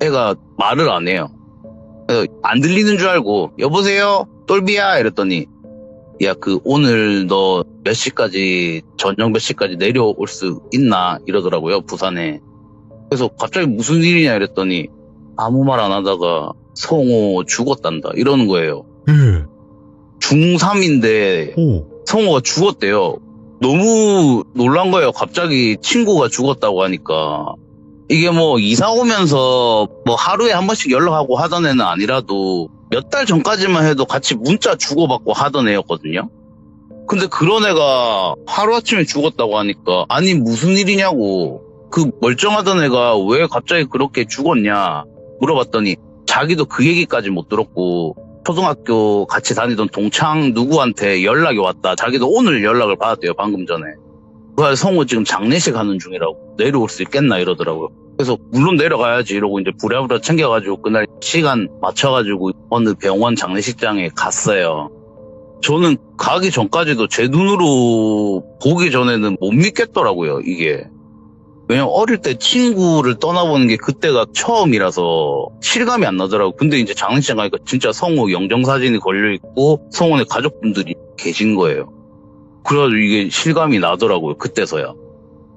애가 말을 안 해요. 그래서 안 들리는 줄 알고 여보세요? 똘비야? 이랬더니 야, 오늘 너 몇 시까지, 저녁 몇 시까지 내려올 수 있나? 이러더라고요, 부산에. 그래서 갑자기 무슨 일이냐? 이랬더니 아무 말 안 하다가 성호 죽었단다. 이러는 거예요. 네. 중3인데 오. 성호가 죽었대요. 너무 놀란 거예요. 갑자기 친구가 죽었다고 하니까. 이게 뭐 이사 오면서 뭐 하루에 한 번씩 연락하고 하던 애는 아니라도 몇 달 전까지만 해도 같이 문자 주고받고 하던 애였거든요. 근데 그런 애가 하루아침에 죽었다고 하니까 아니 무슨 일이냐고 그 멀쩡하던 애가 왜 갑자기 그렇게 죽었냐 물어봤더니 자기도 그 얘기까지 못 들었고 초등학교 같이 다니던 동창 누구한테 연락이 왔다. 자기도 오늘 연락을 받았대요. 방금 전에. 그 성우 지금 장례식 하는 중이라고 내려올 수 있겠나 이러더라고요. 그래서 물론 내려가야지 이러고 이제 부랴부랴 챙겨가지고 그날 시간 맞춰가지고 어느 병원 장례식장에 갔어요. 저는 가기 전까지도 제 눈으로 보기 전에는 못 믿겠더라고요, 이게. 왜냐면 어릴 때 친구를 떠나보는 게 그때가 처음이라서 실감이 안 나더라고요. 근데 이제 장례식장 가니까 진짜 성우 영정사진이 걸려있고 성우의 가족분들이 계신 거예요. 그래가지고 이게 실감이 나더라고요, 그때서야.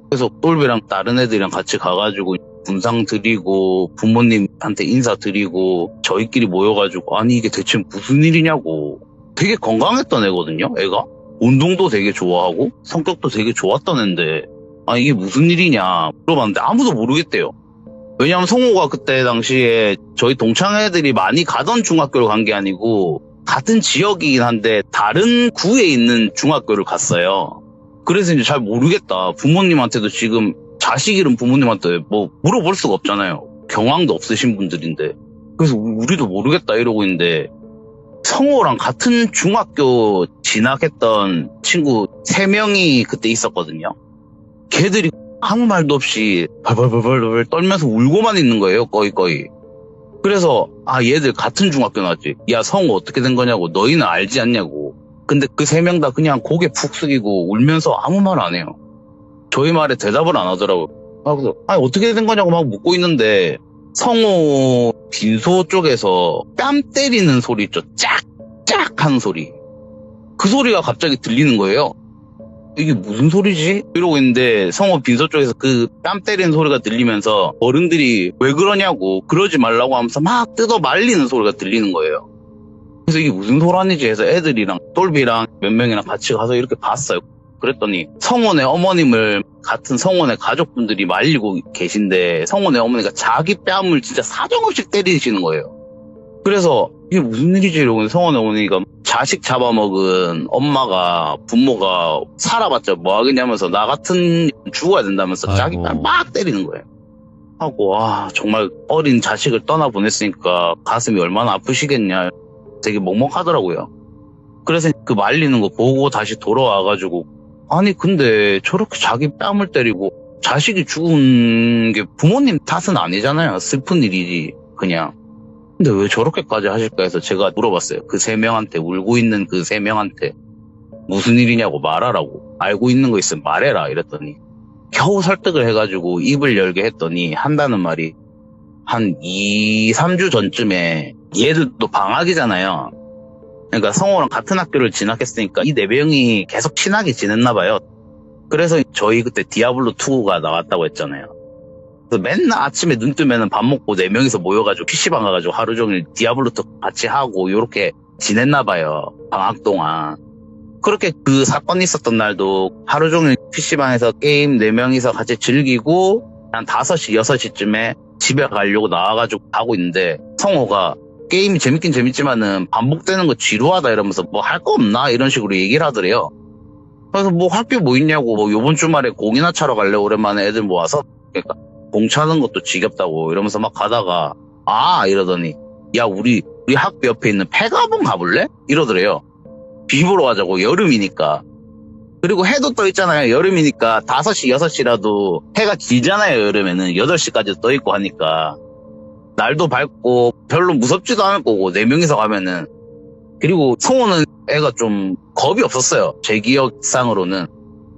그래서 똘비랑 다른 애들이랑 같이 가가지고 분상 드리고 부모님한테 인사 드리고 저희끼리 모여가지고 아니 이게 대체 무슨 일이냐고. 되게 건강했던 애거든요, 애가. 운동도 되게 좋아하고 성격도 되게 좋았던 애인데 아 이게 무슨 일이냐 물어봤는데 아무도 모르겠대요. 왜냐면 성호가 그때 당시에 저희 동창 애들이 많이 가던 중학교를 간 게 아니고 같은 지역이긴 한데 다른 구에 있는 중학교를 갔어요. 그래서 이제 잘 모르겠다. 부모님한테도 지금 자식 이름 부모님한테 뭐 물어볼 수가 없잖아요. 경황도 없으신 분들인데. 그래서 우리도 모르겠다 이러고 있는데 성호랑 같은 중학교 진학했던 친구 3명이 그때 있었거든요. 걔들이 아무 말도 없이 벌벌벌벌 떨면서 울고만 있는 거예요. 꺼이꺼이. 그래서 아 얘들 같은 중학교 나왔지. 야 성호 어떻게 된 거냐고. 너희는 알지 않냐고. 근데 그 3명 다 그냥 고개 푹 숙이고 울면서 아무 말 안 해요. 저희 말에 대답을 안 하더라고요. 그래서 아니 어떻게 된 거냐고 막 묻고 있는데 성호 빈소 쪽에서 뺨 때리는 소리 있죠. 짝짝 하는 소리. 그 소리가 갑자기 들리는 거예요. 이게 무슨 소리지? 이러고 있는데 성호 빈소 쪽에서 그 뺨 때리는 소리가 들리면서 어른들이 왜 그러냐고, 그러지 말라고 하면서 막 뜯어 말리는 소리가 들리는 거예요. 그래서 이게 무슨 소란이지 해서 애들이랑 똘비랑 몇 명이랑 같이 가서 이렇게 봤어요. 그랬더니 성원의 어머님을 같은 성원의 가족분들이 말리고 계신데 성원의 어머니가 자기 뺨을 진짜 사정없이 때리시는 거예요. 그래서 이게 무슨 일이지 이러고 성원의 어머니가 자식 잡아먹은 엄마가, 부모가 살아봤자 뭐 하겠냐면서 나 같은 죽어야 된다면서 자기 뺨 막 때리는 거예요. 하고 와, 정말 어린 자식을 떠나보냈으니까 가슴이 얼마나 아프시겠냐, 되게 먹먹하더라고요. 그래서 그 말리는 거 보고 다시 돌아와가지고, 아니 근데 저렇게 자기 뺨을 때리고 자식이 죽은 게 부모님 탓은 아니잖아요. 슬픈 일이지 그냥. 근데 왜 저렇게까지 하실까 해서 제가 물어봤어요. 그 3명한테, 울고 있는 그 3명한테 무슨 일이냐고 말하라고, 알고 있는 거 있으면 말해라 이랬더니 겨우 설득을 해가지고 입을 열게 했더니 한다는 말이, 한 2-3주 전쯤에 얘들도 방학이잖아요. 그러니까 성호랑 같은 학교를 진학했으니까 이 4명이 계속 친하게 지냈나 봐요. 그래서 저희 그때 디아블로2가 나왔다고 했잖아요. 그래서 맨날 아침에 눈 뜨면 밥 먹고 4명이서 모여가지고 PC방 가가지고 하루 종일 디아블로2 같이 하고 요렇게 지냈나 봐요. 방학 동안. 그렇게 그 사건이 있었던 날도 하루 종일 PC방에서 게임 4명이서 같이 즐기고 한 5시, 6시쯤에 집에 가려고 나와가지고 하고 있는데 성호가 게임이 재밌긴 재밌지만은 반복되는 거 지루하다 이러면서 뭐 할 거 없나 이런 식으로 얘기를 하더래요. 그래서 뭐 할 게 뭐 있냐고, 뭐 요번 주말에 공이나 차러 갈래, 오랜만에 애들 모아서. 그러니까 공 차는 것도 지겹다고 이러면서 막 가다가 이러더니 야 우리 학교 옆에 있는 폐가 한번 가볼래? 이러더래요. 비 보러 가자고, 여름이니까. 그리고 해도 떠 있잖아요. 여름이니까 5시, 6시라도 해가 길잖아요. 여름에는 8시까지 떠 있고 하니까 날도 밝고 별로 무섭지도 않을 거고 4명이서 가면은. 그리고 성호는 애가 좀 겁이 없었어요. 제 기억상으로는.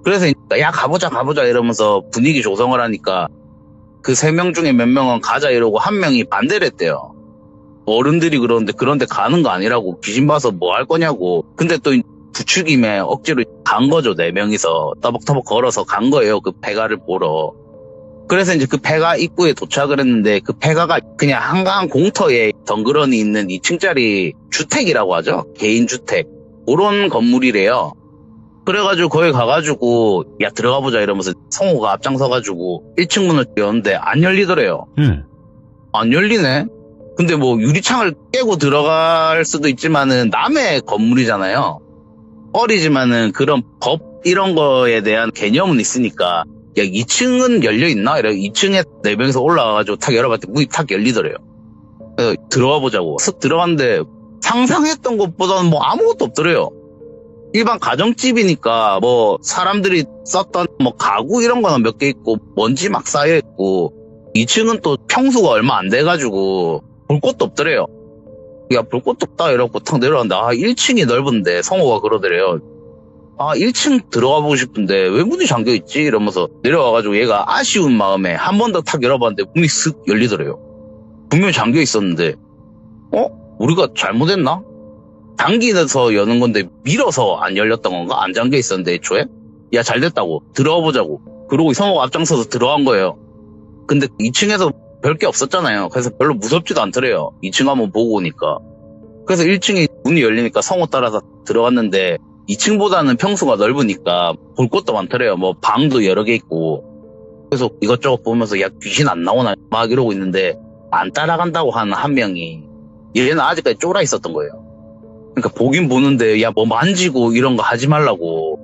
그래서 야 가보자 이러면서 분위기 조성을 하니까 그 3명 중에 몇 명은 가자 이러고 한 명이 반대를 했대요. 어른들이 그런데 가는 거 아니라고, 귀신 봐서 뭐 할 거냐고. 근데 또 부추김에 억지로 간 거죠. 4명이서 떠벅떠벅 걸어서 간 거예요. 그 폐가를 보러. 그래서 이제 그 폐가 입구에 도착을 했는데 그 폐가가 그냥 한가한 공터에 덩그러니 있는 2층짜리 주택이라고 하죠. 개인주택. 그런 건물이래요. 그래가지고 거기 가가지고 야 들어가 보자 이러면서 성호가 앞장서가지고 1층 문을 여는데 안 열리더래요. 안 열리네. 근데 뭐 유리창을 깨고 들어갈 수도 있지만은 남의 건물이잖아요. 어리지만은 그런 법 이런 거에 대한 개념은 있으니까 야 2층은 열려있나? 이래 2층에 4명이서 올라와가지고 탁 열어봤더니 문이 탁 열리더래요. 그래서 들어가 보자고 쓱 들어갔는데 상상했던 것보다는 뭐 아무것도 없더래요. 일반 가정집이니까 뭐 사람들이 썼던 뭐 가구 이런 거는 몇 개 있고 먼지 막 쌓여있고 2층은 또 평수가 얼마 안 돼가지고 볼 것도 없더래요. 야 볼 것도 없다 이러고 탁 내려갔는데 1층이 넓은데 성호가 그러더래요. 1층 들어가 보고 싶은데 왜 문이 잠겨있지? 이러면서 내려와가지고 얘가 아쉬운 마음에 한 번 더 탁 열어봤는데 문이 쓱 열리더래요. 분명히 잠겨있었는데 우리가 잘못했나? 당기면서 여는 건데 밀어서 안 열렸던 건가? 안 잠겨있었는데 애초에? 야 잘됐다고 들어가 보자고. 그러고 성호가 앞장서서 들어간 거예요. 근데 2층에서 별게 없었잖아요. 그래서 별로 무섭지도 않더래요. 2층 한번 보고 오니까. 그래서 1층에 문이 열리니까 성호 따라서 들어갔는데 2층보다는 평수가 넓으니까 볼 것도 많더래요. 뭐 방도 여러 개 있고. 그래서 이것저것 보면서 야 귀신 안 나오나 막 이러고 있는데 안 따라간다고 하는 한 명이 얘는 아직까지 쫄아 있었던 거예요. 그러니까 보긴 보는데 야 뭐 만지고 이런 거 하지 말라고.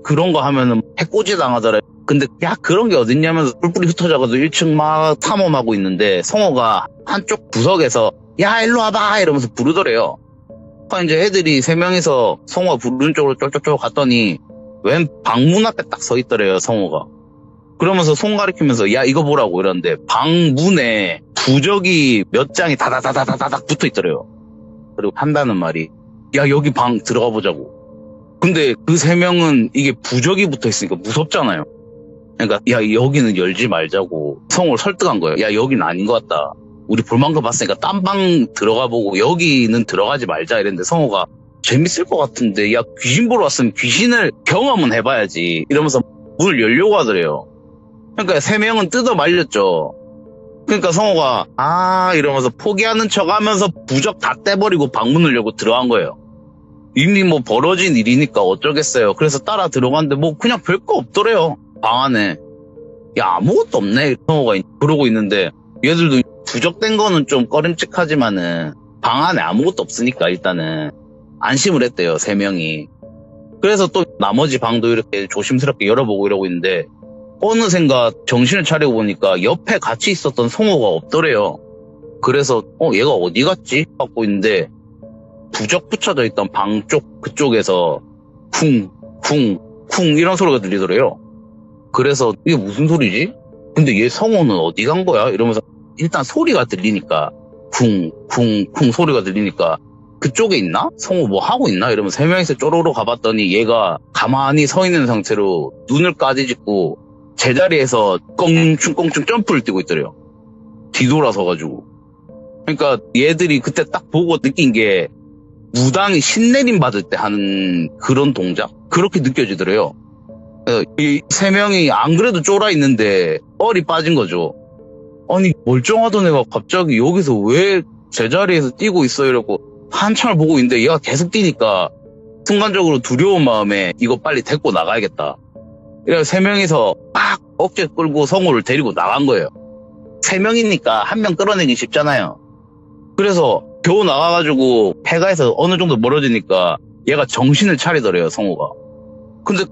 그런 거 하면은 해코지 당하더래. 근데 야 그런 게 어딨냐면서 뿔뿔이 흩어져가지고 1층 막 탐험하고 있는데 성호가 한쪽 구석에서 야 일로 와봐 이러면서 부르더래요. 그러니까 이제 애들이 3명이서 성호가 부르는 쪽으로 쫄쫄쫄 갔더니 웬 방문 앞에 딱 서 있더래요. 성호가. 그러면서 손 가리키면서 야 이거 보라고 이러는데 방문에 부적이 몇 장이 다다다다다닥 붙어 있더래요. 그리고 한다는 말이 야 여기 방 들어가 보자고. 근데 그 3명은 이게 부적이 붙어 있으니까 무섭잖아요. 그러니까 야 여기는 열지 말자고 성호를 설득한 거예요. 야 여기는 아닌 것 같다. 우리 볼만큼 봤으니까 딴 방 들어가 보고 여기는 들어가지 말자 이랬는데 성호가 재밌을 것 같은데, 야, 귀신 보러 왔으면 귀신을 경험은 해봐야지. 이러면서 문을 열려고 하더래요. 그러니까 3명은 뜯어 말렸죠. 그러니까 성호가, 이러면서 포기하는 척 하면서 부적 다 떼버리고 방문을 열고 들어간 거예요. 이미 뭐 벌어진 일이니까 어쩌겠어요. 그래서 따라 들어갔는데 뭐 그냥 별거 없더래요. 방 안에. 야, 아무것도 없네. 성호가 그러고 있는데, 얘들도 부적된 거는 좀 꺼림칙하지만은 방 안에 아무것도 없으니까 일단은 안심을 했대요, 3명이. 그래서 또 나머지 방도 이렇게 조심스럽게 열어보고 이러고 있는데, 어느샌가 정신을 차리고 보니까 옆에 같이 있었던 성호가 없더래요. 그래서 얘가 어디 갔지? 하고 있는데 부적 붙여져 있던 방 쪽 그쪽에서 쿵쿵쿵 이런 소리가 들리더래요. 그래서 이게 무슨 소리지? 근데 얘 성호는 어디 간 거야? 이러면서 일단 소리가 들리니까 쿵쿵쿵 소리가 들리니까 그쪽에 있나? 성호 뭐 하고 있나? 이러면서 3명이서 쪼로로 가봤더니 얘가 가만히 서 있는 상태로 눈을 까지짓고 제자리에서 껑충껑충 점프를 뛰고 있더래요. 뒤돌아서가지고. 그러니까 얘들이 그때 딱 보고 느낀 게 무당이 신내림 받을 때 하는 그런 동작? 그렇게 느껴지더래요. 이 3명이 안 그래도 쫄아 있는데 뻘이 빠진 거죠. 아니 멀쩡하던 애가 갑자기 여기서 왜 제자리에서 뛰고 있어? 이러고 한참을 보고 있는데 얘가 계속 뛰니까 순간적으로 두려운 마음에 이거 빨리 데리고 나가야겠다. 이래서 3명이서 막 억제 끌고 성호를 데리고 나간 거예요. 3명이니까 1명 끌어내기 쉽잖아요. 그래서 겨우 나가가지고 폐가에서 어느 정도 멀어지니까 얘가 정신을 차리더래요, 성호가. 근데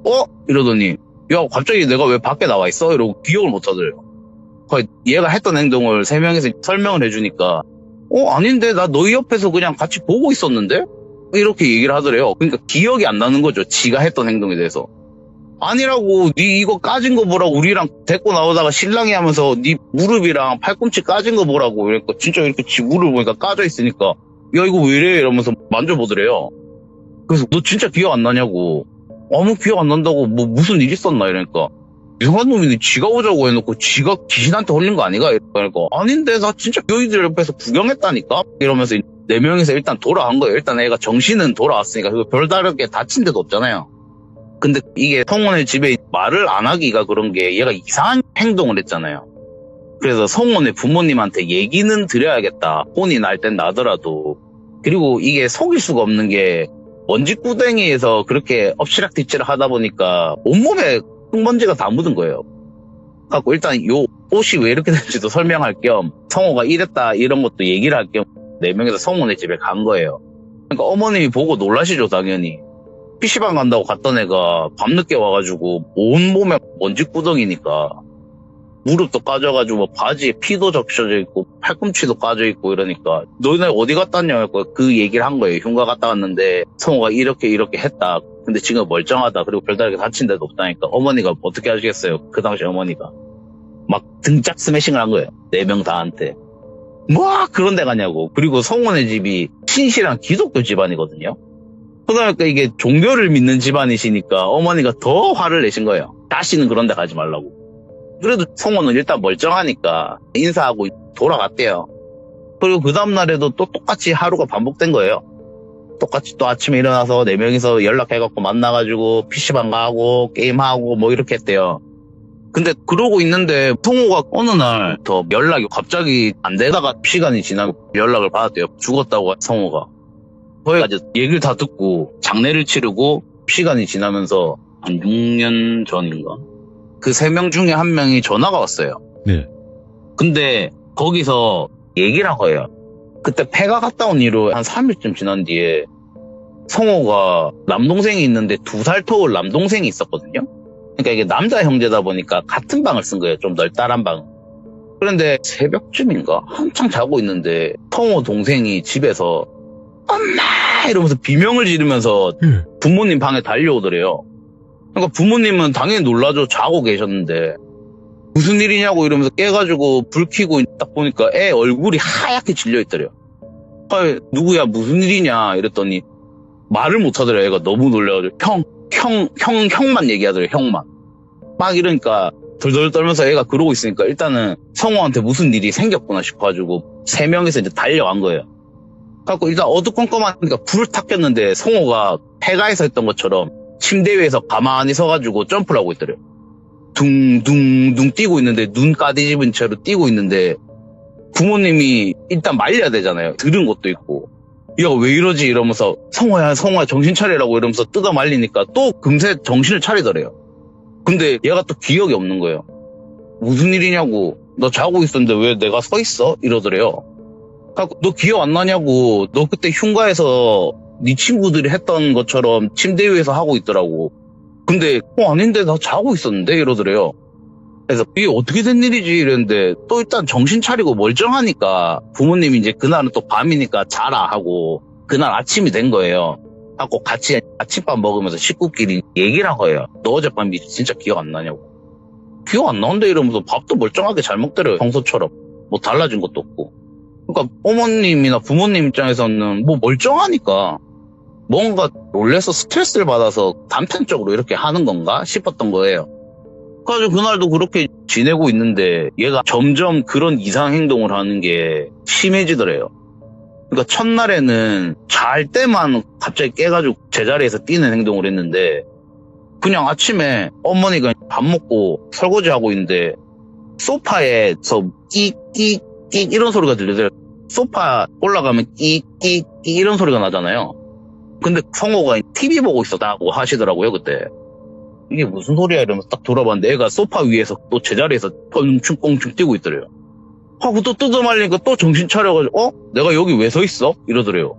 이러더니 야 갑자기 내가 왜 밖에 나와 있어? 이러고 기억을 못 하더래요. 얘가 했던 행동을 3명이서 설명을 해주니까 아닌데 나 너희 옆에서 그냥 같이 보고 있었는데? 이렇게 얘기를 하더래요. 그러니까 기억이 안 나는 거죠, 지가 했던 행동에 대해서. 아니라고, 네 이거 까진 거 보라고 우리랑 데리고 나오다가 신랑이 하면서 네 무릎이랑 팔꿈치 까진 거 보라고. 그러니까 진짜 이렇게 지 무릎 보니까 까져 있으니까 야 이거 왜 이래? 이러면서 만져보더래요. 그래서 너 진짜 기억 안 나냐고. 아무 기억 안 난다고. 뭐 무슨 일 있었나? 이러니까 이상한 놈이 지가 오자고 해놓고 지가 귀신한테 홀린 거 아니가? 이러니까 아닌데 나 진짜 너희들 옆에서 구경했다니까? 이러면서 4명이서 일단 돌아간 거예요. 일단 애가 정신은 돌아왔으니까. 그리고 별다르게 다친 데도 없잖아요. 근데 이게 성원의 집에 말을 안 하기가 그런 게 얘가 이상한 행동을 했잖아요. 그래서 성원의 부모님한테 얘기는 드려야겠다. 혼이 날 땐 나더라도. 그리고 이게 속일 수가 없는 게 먼지구덩이에서 그렇게 엎치락뒤치락 하다 보니까 온몸에 흙먼지가 다 묻은 거예요. 그래서 일단 요 옷이 왜 이렇게 된지도 설명할 겸 성호가 이랬다 이런 것도 얘기를 할 겸 4명이서 성원의 집에 간 거예요. 그러니까 어머님이 보고 놀라시죠, 당연히. PC방 간다고 갔던 애가 밤늦게 와가지고 온몸에 먼지구덩이니까 무릎도 까져가지고 바지에 피도 적셔져 있고 팔꿈치도 까져 있고 이러니까 너네 어디 갔다 왔냐 그 얘기를 한 거예요. 흉가 갔다 왔는데 성호가 이렇게 했다. 근데 지금 멀쩡하다. 그리고 별다르게 다친 데도 없다니까 어머니가 어떻게 하시겠어요? 그 당시 어머니가 막 등짝 스매싱을 한 거예요. 4명 다한테. 뭐 그런 데 가냐고. 그리고 성원의 집이 신실한 기독교 집안이거든요. 그러니까 이게 종교를 믿는 집안이시니까 어머니가 더 화를 내신 거예요. 다시는 그런 데 가지 말라고. 그래도 성원은 일단 멀쩡하니까 인사하고 돌아갔대요. 그리고 그 다음날에도 또 똑같이 하루가 반복된 거예요. 똑같이 또 아침에 일어나서 4명이서 연락해갖고 만나가지고 PC방 가고 게임하고 뭐 이렇게 했대요. 근데 그러고 있는데 성호가 어느 날 더 연락이 갑자기 안 되다가 시간이 지나고 연락을 받았대요. 죽었다고 성호가. 거기까지 얘기를 다 듣고 장례를 치르고 시간이 지나면서 한 6년 전인가? 그 3명 중에 1명이 전화가 왔어요. 네. 근데 거기서 얘기를 한 거예요. 그때 폐가 갔다 온 이후로 한 3일쯤 지난 뒤에 성호가 남동생이 있는데 2살 터울 남동생이 있었거든요. 그러니까 이게 남자 형제다 보니까 같은 방을 쓴 거예요. 좀 널따란 방. 그런데 새벽쯤인가 한창 자고 있는데 성호 동생이 집에서 엄마 이러면서 비명을 지르면서 부모님 방에 달려오더래요. 그러니까 부모님은 당연히 놀라죠. 자고 계셨는데 무슨 일이냐고 이러면서 깨가지고 불 켜고 딱 보니까 애 얼굴이 하얗게 질려있더래요. 누구야 무슨 일이냐 이랬더니 말을 못하더래요. 애가 너무 놀라가지고 형만 얘기하더래요. 형만. 막 이러니까 덜덜 떨면서 애가 그러고 있으니까 일단은 성호한테 무슨 일이 생겼구나 싶어가지고 3명이서 이제 달려간 거예요. 갖고 일단 어두컴컴하니까 불을 탁 켰는데 성호가 폐가에서 했던 것처럼 침대 위에서 가만히 서가지고 점프를 하고 있더래요. 둥둥둥 뛰고 있는데 눈 까디집은 채로 뛰고 있는데 부모님이 일단 말려야 되잖아요. 들은 것도 있고. 얘가 왜 이러지 이러면서 성호야 정신 차리라고 이러면서 뜯어 말리니까 또 금세 정신을 차리더래요. 근데 얘가 또 기억이 없는 거예요. 무슨 일이냐고. 너 자고 있었는데 왜 내가 서 있어? 이러더래요. 너 기억 안 나냐고. 너 그때 흉가에서 네 친구들이 했던 것처럼 침대 위에서 하고 있더라고. 근데 아닌데 나 자고 있었는데 이러더래요. 그래서 이게 어떻게 된 일이지 이랬는데 또 일단 정신 차리고 멀쩡하니까 부모님이 이제 그날은 또 밤이니까 자라 하고 그날 아침이 된 거예요. 하고 같이 아침밥 먹으면서 식구끼리 얘기를 한 거예요. 너 어젯밤 진짜 기억 안 나냐고. 기억 안 나는데 이러면서 밥도 멀쩡하게 잘 먹더래요. 평소처럼. 뭐 달라진 것도 없고. 그러니까 어머님이나 부모님 입장에서는 뭐 멀쩡하니까 뭔가 놀래서 스트레스를 받아서 단편적으로 이렇게 하는 건가 싶었던 거예요. 그래서 그날도 그렇게 지내고 있는데 얘가 점점 그런 이상 행동을 하는 게 심해지더래요. 그러니까 첫날에는 잘 때만 갑자기 깨가지고 제자리에서 뛰는 행동을 했는데 그냥 아침에 어머니가 밥 먹고 설거지하고 있는데 소파에서 끼끼끼 이런 소리가 들리더래요. 소파 올라가면 끼끼끼 이런 소리가 나잖아요. 근데 성호가 TV 보고 있었다고 하시더라고요, 그때. 이게 무슨 소리야 이러면서 딱 돌아봤는데 애가 소파 위에서 또 제자리에서 뻥충뻥충 뛰고 있더래요. 하고 또 뜯어말리니까 또 정신 차려가지고 내가 여기 왜 서 있어? 이러더래요.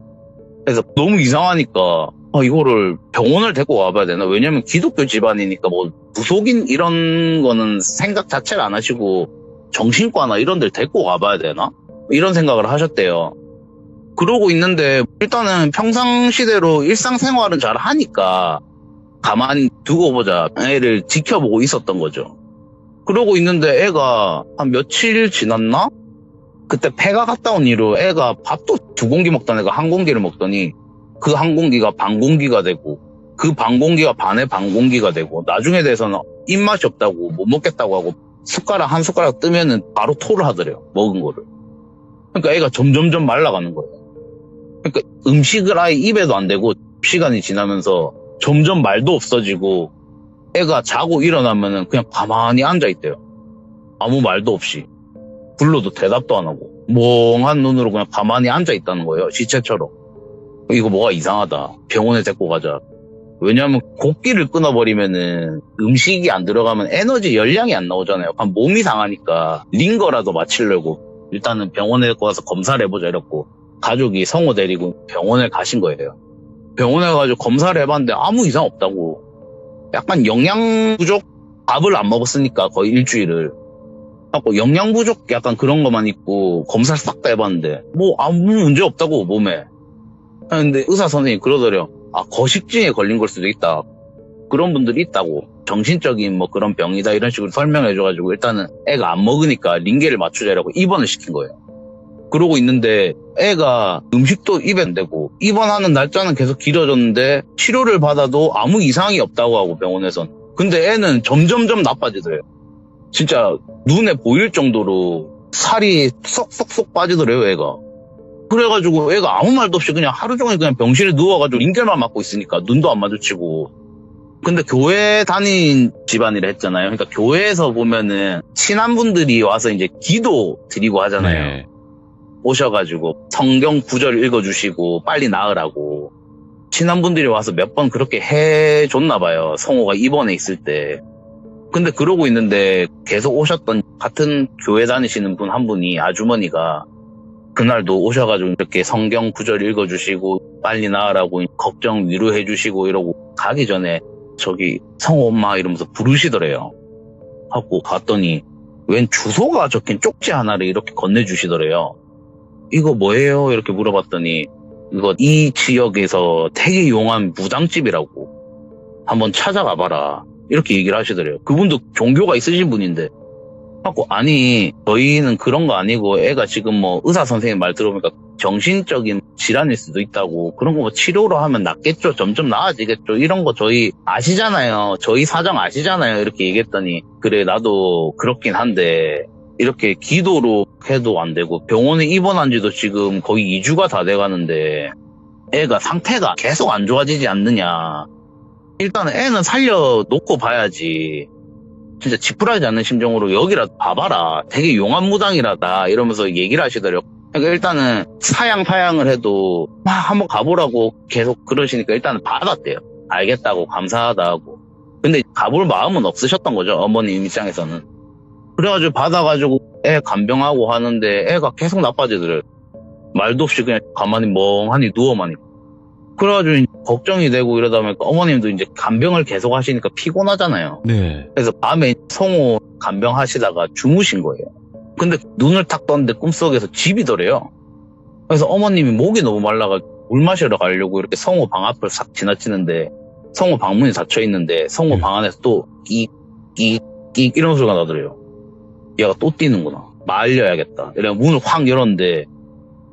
그래서 너무 이상하니까 이거를 병원을 데리고 와봐야 되나? 왜냐면 기독교 집안이니까 뭐 무속인 이런 거는 생각 자체를 안 하시고 정신과나 이런 데를 데리고 와봐야 되나? 이런 생각을 하셨대요. 그러고 있는데 일단은 평상시대로 일상생활은 잘 하니까 가만히 두고 보자 애를 지켜보고 있었던 거죠. 그러고 있는데 애가 한 며칠 지났나? 그때 폐가 갔다 온 이후로 애가 밥도 2공기 먹던 애가 1공기를 먹더니 그 1공기가 반 공기가 되고 그 반 공기가 반의 반 공기가 되고 나중에 대해서는 입맛이 없다고 못 먹겠다고 하고 숟가락 한 숟가락 뜨면은 바로 토를 하더래요. 먹은 거를. 그러니까 애가 점점점 말라가는 거예요. 그러니까 음식을 아예 입에도 안 대고 시간이 지나면서 점점 말도 없어지고 애가 자고 일어나면은 그냥 가만히 앉아있대요. 아무 말도 없이. 불러도 대답도 안 하고 멍한 눈으로 그냥 가만히 앉아있다는 거예요. 시체처럼. 이거 뭐가 이상하다. 병원에 데리고 가자. 왜냐하면 곡기를 끊어버리면은 음식이 안 들어가면 에너지 열량이 안 나오잖아요. 그럼 몸이 상하니까 링거라도 맞추려고 일단은 병원에 데리고 가서 검사를 해보자 이랬고 가족이 성호 데리고 병원에 가신 거예요. 병원에 가서 검사를 해봤는데 아무 이상 없다고. 약간 영양 부족? 밥을 안 먹었으니까 거의 일주일을. 하고 영양 부족 약간 그런 것만 있고 검사를 싹 다 해봤는데 뭐 아무 문제 없다고 몸에. 근데 의사 선생님이 그러더래요. 거식증에 걸린 걸 수도 있다. 그런 분들이 있다고. 정신적인 뭐 그런 병이다 이런 식으로 설명해줘가지고 일단은 애가 안 먹으니까 링겔을 맞추자라고 입원을 시킨 거예요. 그러고 있는데 애가 음식도 입에 안 대고 입원하는 날짜는 계속 길어졌는데 치료를 받아도 아무 이상이 없다고 하고 병원에선. 근데 애는 점점점 나빠지더래요. 진짜 눈에 보일 정도로 살이 쏙쏙쏙 빠지더래요 애가. 그래가지고 애가 아무 말도 없이 그냥 하루 종일 그냥 병실에 누워가지고 링겔만 맞고 있으니까 눈도 안 마주치고. 근데 교회 다닌 집안이라 했잖아요. 그러니까 교회에서 보면은 친한분들이 와서 이제 기도 드리고 하잖아요. 네. 오셔가지고 성경 구절 읽어주시고 빨리 나으라고 친한분들이 와서 몇 번 그렇게 해줬나 봐요. 성호가 입원해 있을 때. 근데 그러고 있는데 계속 오셨던 같은 교회 다니시는 분 한 분이 아주머니가 그날도 오셔가지고 이렇게 성경 구절 읽어주시고 빨리 나으라고 걱정 위로해주시고 이러고 가기 전에 저기 성호 엄마 이러면서 부르시더래요. 하고 갔더니 웬 주소가 적힌 쪽지 하나를 이렇게 건네주시더래요. 이거 뭐예요? 이렇게 물어봤더니 이거 이 지역에서 되게 용한 무당집이라고 한번 찾아가봐라 이렇게 얘기를 하시더래요. 그분도 종교가 있으신 분인데 하고 아니 저희는 그런 거 아니고 애가 지금 뭐 의사 선생님 말 들어보니까 정신적인 질환일 수도 있다고 그런 거 뭐 치료로 하면 낫겠죠. 점점 나아지겠죠. 이런 거 저희 아시잖아요. 저희 사정 아시잖아요. 이렇게 얘기했더니 그래 나도 그렇긴 한데 이렇게 기도로 해도 안 되고 병원에 입원한 지도 지금 거의 2주가 다 돼가는데 애가 상태가 계속 안 좋아지지 않느냐. 일단은 애는 살려놓고 봐야지. 진짜 지푸라지 않는 심정으로 여기라도 봐봐라. 되게 용암무당이라다 이러면서 얘기를 하시더라고요. 그러니까 일단은 사양을 해도 막 한번 가보라고 계속 그러시니까 일단은 받았대요. 알겠다고 감사하다 하고. 근데 가볼 마음은 없으셨던 거죠. 어머님 입장에서는. 그래가지고 받아가지고 애 간병하고 하는데 애가 계속 나빠지더래요. 말도 없이 그냥 가만히 멍하니 누워만 있고. 그래가지고 걱정이 되고 이러다 보니까 어머님도 이제 간병을 계속 하시니까 피곤하잖아요. 네. 그래서 밤에 성호 간병하시다가 주무신 거예요. 근데 눈을 탁 떴는데 꿈속에서 집이더래요. 그래서 어머님이 목이 너무 말라가지고 물 마시러 가려고 이렇게 성호 방 앞을 싹 지나치는데 성호 방문이 닫혀 있는데 성호 방 안에서 또 끼 이런 소리가 나더래요. 얘가 또 뛰는구나. 말려야겠다. 이래 문을 확 열었는데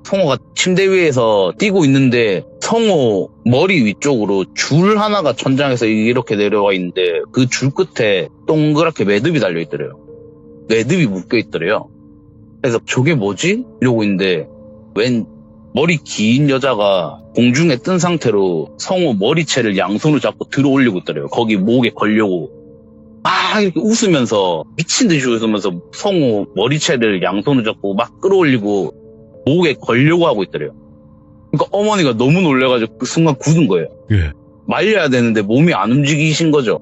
성호가 침대 위에서 뛰고 있는데 성호 머리 위쪽으로 줄 하나가 천장에서 이렇게 내려와 있는데 그 줄 끝에 동그랗게 매듭이 달려있더래요. 매듭이 묶여있더래요. 그래서 저게 뭐지? 이러고 있는데 웬 머리 긴 여자가 공중에 뜬 상태로 성호 머리채를 양손으로 잡고 들어 올리고 있더래요. 거기 목에 걸려고 막 이렇게 웃으면서 미친 듯이 웃으면서 성호 머리채를 양손으로 잡고 막 끌어올리고 목에 걸려고 하고 있더래요. 그러니까 어머니가 너무 놀래가지고 그 순간 굳은 거예요. 예. 말려야 되는데 몸이 안 움직이신 거죠.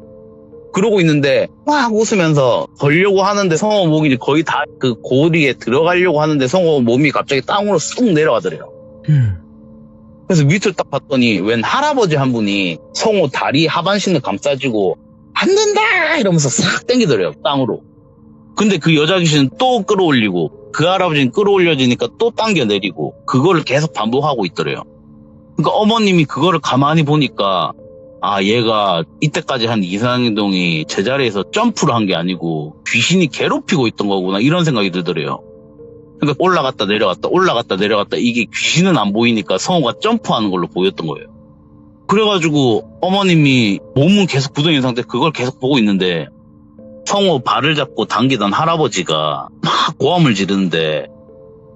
그러고 있는데 막 웃으면서 걸려고 하는데 성호 목이 거의 다 그 고리에 들어가려고 하는데 성호 몸이 갑자기 땅으로 쑥 내려가더래요. 그래서 밑을 딱 봤더니 웬 할아버지 한 분이 성호 다리 하반신을 감싸지고 안 된다 이러면서 싹 당기더래요. 땅으로. 근데 그 여자 귀신은 또 끌어올리고 그 할아버지는 끌어올려지니까 또 당겨 내리고 그거를 계속 반복하고 있더래요. 그러니까 어머님이 그거를 가만히 보니까 아 얘가 이때까지 한 이상행동이 제자리에서 점프를 한 게 아니고 귀신이 괴롭히고 있던 거구나 이런 생각이 들더래요. 그러니까 올라갔다 내려갔다 이게 귀신은 안 보이니까 성호가 점프하는 걸로 보였던 거예요. 그래가지고 어머님이 몸은 계속 굳어있는 상태 그걸 계속 보고 있는데 성호 발을 잡고 당기던 할아버지가 막 고함을 지르는데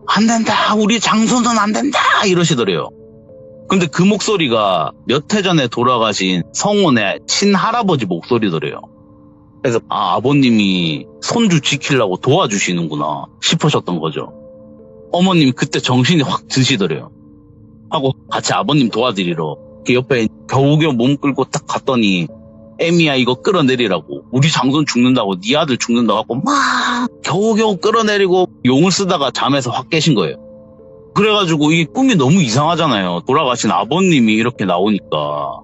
안 된다 우리 장손은 안 된다 이러시더래요. 근데 그 목소리가 몇 해 전에 돌아가신 성혼의 친할아버지 목소리더래요. 그래서 아버님이 손주 지키려고 도와주시는구나 싶으셨던 거죠. 어머님이 그때 정신이 확 드시더래요. 하고 같이 아버님 도와드리러 그 옆에 겨우겨우 몸 끌고 딱 갔더니 애미야 이거 끌어내리라고 우리 장손 죽는다고 네 아들 죽는다고 하고 막 겨우겨우 끌어내리고 용을 쓰다가 잠에서 확 깨신 거예요. 그래가지고 이게 꿈이 너무 이상하잖아요. 돌아가신 아버님이 이렇게 나오니까.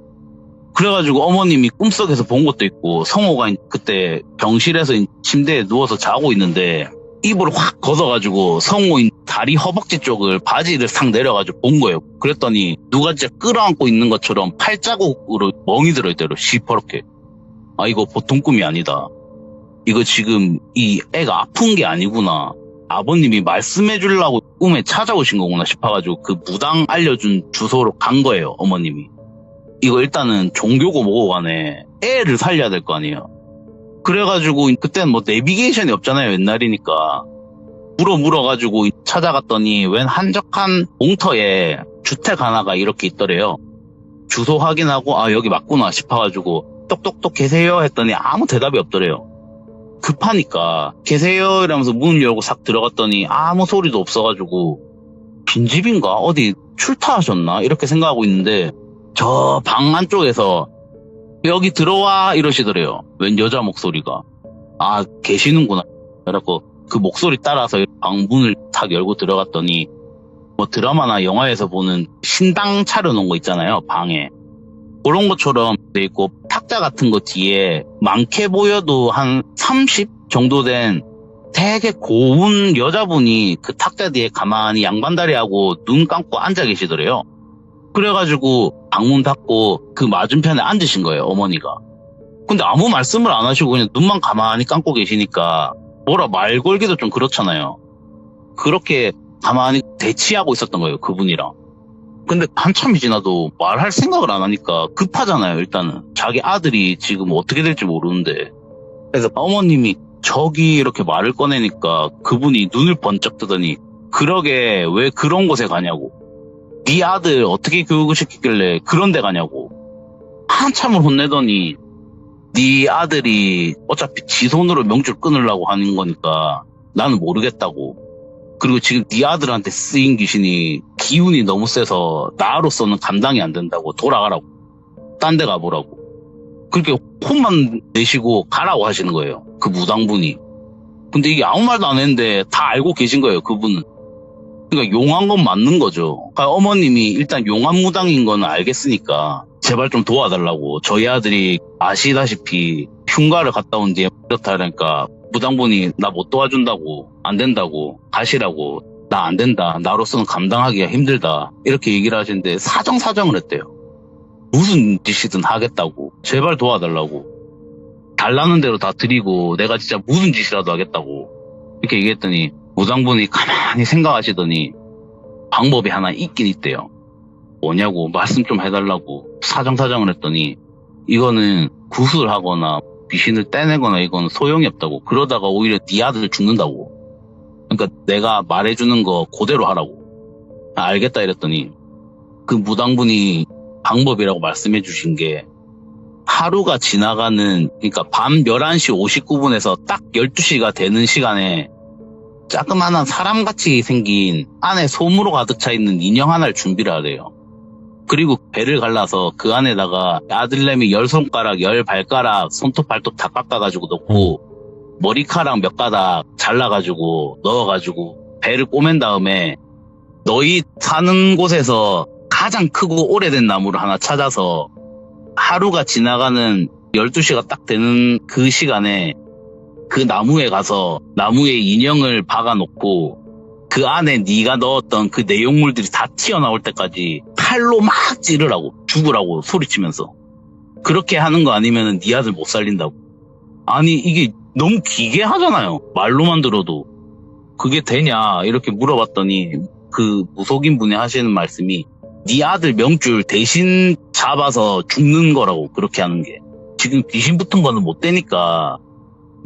그래가지고 어머님이 꿈속에서 본 것도 있고 성호가 그때 병실에서 침대에 누워서 자고 있는데 이불을 확 걷어가지고 성호인 다리 허벅지 쪽을 바지를 싹 내려가지고 본 거예요. 그랬더니 누가 진짜 끌어안고 있는 것처럼 팔자국으로 멍이 들어있더래요. 시퍼렇게. 아 이거 보통 꿈이 아니다. 이거 지금 이 애가 아픈 게 아니구나. 아버님이 말씀해 주려고 꿈에 찾아오신 거구나 싶어가지고 그 무당 알려준 주소로 간 거예요. 어머님이. 이거 일단은 종교고 뭐고 간에 애를 살려야 될 거 아니에요. 그래가지고 그때는 뭐 내비게이션이 없잖아요. 옛날이니까. 물어가지고 찾아갔더니 웬 한적한 공터에 주택 하나가 이렇게 있더래요. 주소 확인하고 아 여기 맞구나 싶어가지고 똑똑똑 계세요 했더니 아무 대답이 없더래요. 급하니까 계세요 이러면서 문을 열고 싹 들어갔더니 아무 소리도 없어가지고 빈집인가 어디 출타하셨나 이렇게 생각하고 있는데 저 방 안쪽에서 여기 들어와 이러시더래요. 웬 여자 목소리가. 아 계시는구나. 그래갖고 그 목소리 따라서 방 문을 탁 열고 들어갔더니 뭐 드라마나 영화에서 보는 신당 차려놓은 거 있잖아요. 방에. 그런 것처럼 돼 있고 탁자 같은 거 뒤에 많게 보여도 한 30 정도 된 되게 고운 여자분이 그 탁자 뒤에 가만히 양반다리하고 눈 감고 앉아 계시더래요. 그래가지고 방문 닫고 그 맞은편에 앉으신 거예요. 어머니가. 근데 아무 말씀을 안 하시고 그냥 눈만 가만히 감고 계시니까 뭐라 말 걸기도 좀 그렇잖아요. 그렇게 가만히 대치하고 있었던 거예요. 그분이랑. 근데 한참이 지나도 말할 생각을 안 하니까 급하잖아요. 일단은 자기 아들이 지금 어떻게 될지 모르는데. 그래서 어머님이 저기 이렇게 말을 꺼내니까 그분이 눈을 번쩍 뜨더니 그러게 왜 그런 곳에 가냐고. 네 아들 어떻게 교육을 시켰길래 그런 데 가냐고. 한참을 혼내더니 네 아들이 어차피 지 손으로 명줄 끊으려고 하는 거니까 나는 모르겠다고. 그리고 지금 네 아들한테 쓰인 귀신이 기운이 너무 세서 나로서는 감당이 안 된다고. 돌아가라고. 딴 데 가보라고. 그렇게 혼만 내시고 가라고 하시는 거예요. 그 무당분이. 근데 이게 아무 말도 안 했는데 다 알고 계신 거예요. 그분은. 그러니까 용한 건 맞는 거죠. 그러니까 어머님이 일단 용한 무당인 건 알겠으니까 제발 좀 도와달라고. 저희 아들이 아시다시피 흉가를 갔다 온 뒤에 이렇다 하니까 무당분이 나 못 도와준다고. 안 된다고. 가시라고. 나 안 된다. 나로서는 감당하기가 힘들다. 이렇게 얘기를 하시는데 사정사정을 했대요. 무슨 짓이든 하겠다고. 제발 도와달라고. 달라는 대로 다 드리고 내가 진짜 무슨 짓이라도 하겠다고. 이렇게 얘기했더니 무당분이 가만히 생각하시더니 방법이 하나 있긴 있대요. 뭐냐고 말씀 좀 해달라고 사정사정을 했더니 이거는 구슬을 하거나 귀신을 떼내거나 이건 소용이 없다고. 그러다가 오히려 네 아들 죽는다고. 그러니까 내가 말해주는 거 그대로 하라고. 알겠다 이랬더니 그 무당분이 방법이라고 말씀해 주신 게 하루가 지나가는, 그러니까 밤 11시 59분에서 딱 12시가 되는 시간에 자그마한 사람같이 생긴 안에 솜으로 가득 차 있는 인형 하나를 준비를 하래요. 그리고 배를 갈라서 그 안에다가 아들내미 10손가락, 10발가락, 손톱 발톱 다 깎아가지고 넣고 머리카락 몇 가닥 잘라가지고 넣어가지고 배를 꼬맨 다음에 너희 사는 곳에서 가장 크고 오래된 나무를 하나 찾아서 하루가 지나가는 12시가 딱 되는 그 시간에 그 나무에 가서 나무에 인형을 박아놓고 그 안에 네가 넣었던 그 내용물들이 다 튀어나올 때까지 칼로 막 찌르라고. 죽으라고 소리치면서. 그렇게 하는 거 아니면 네 아들 못 살린다고. 아니 이게 너무 기괴하잖아요. 말로만 들어도. 그게 되냐 이렇게 물어봤더니 그 무속인 분이 하시는 말씀이 네 아들 명줄 대신 잡아서 죽는 거라고. 그렇게 하는 게. 지금 귀신 붙은 거는 못 되니까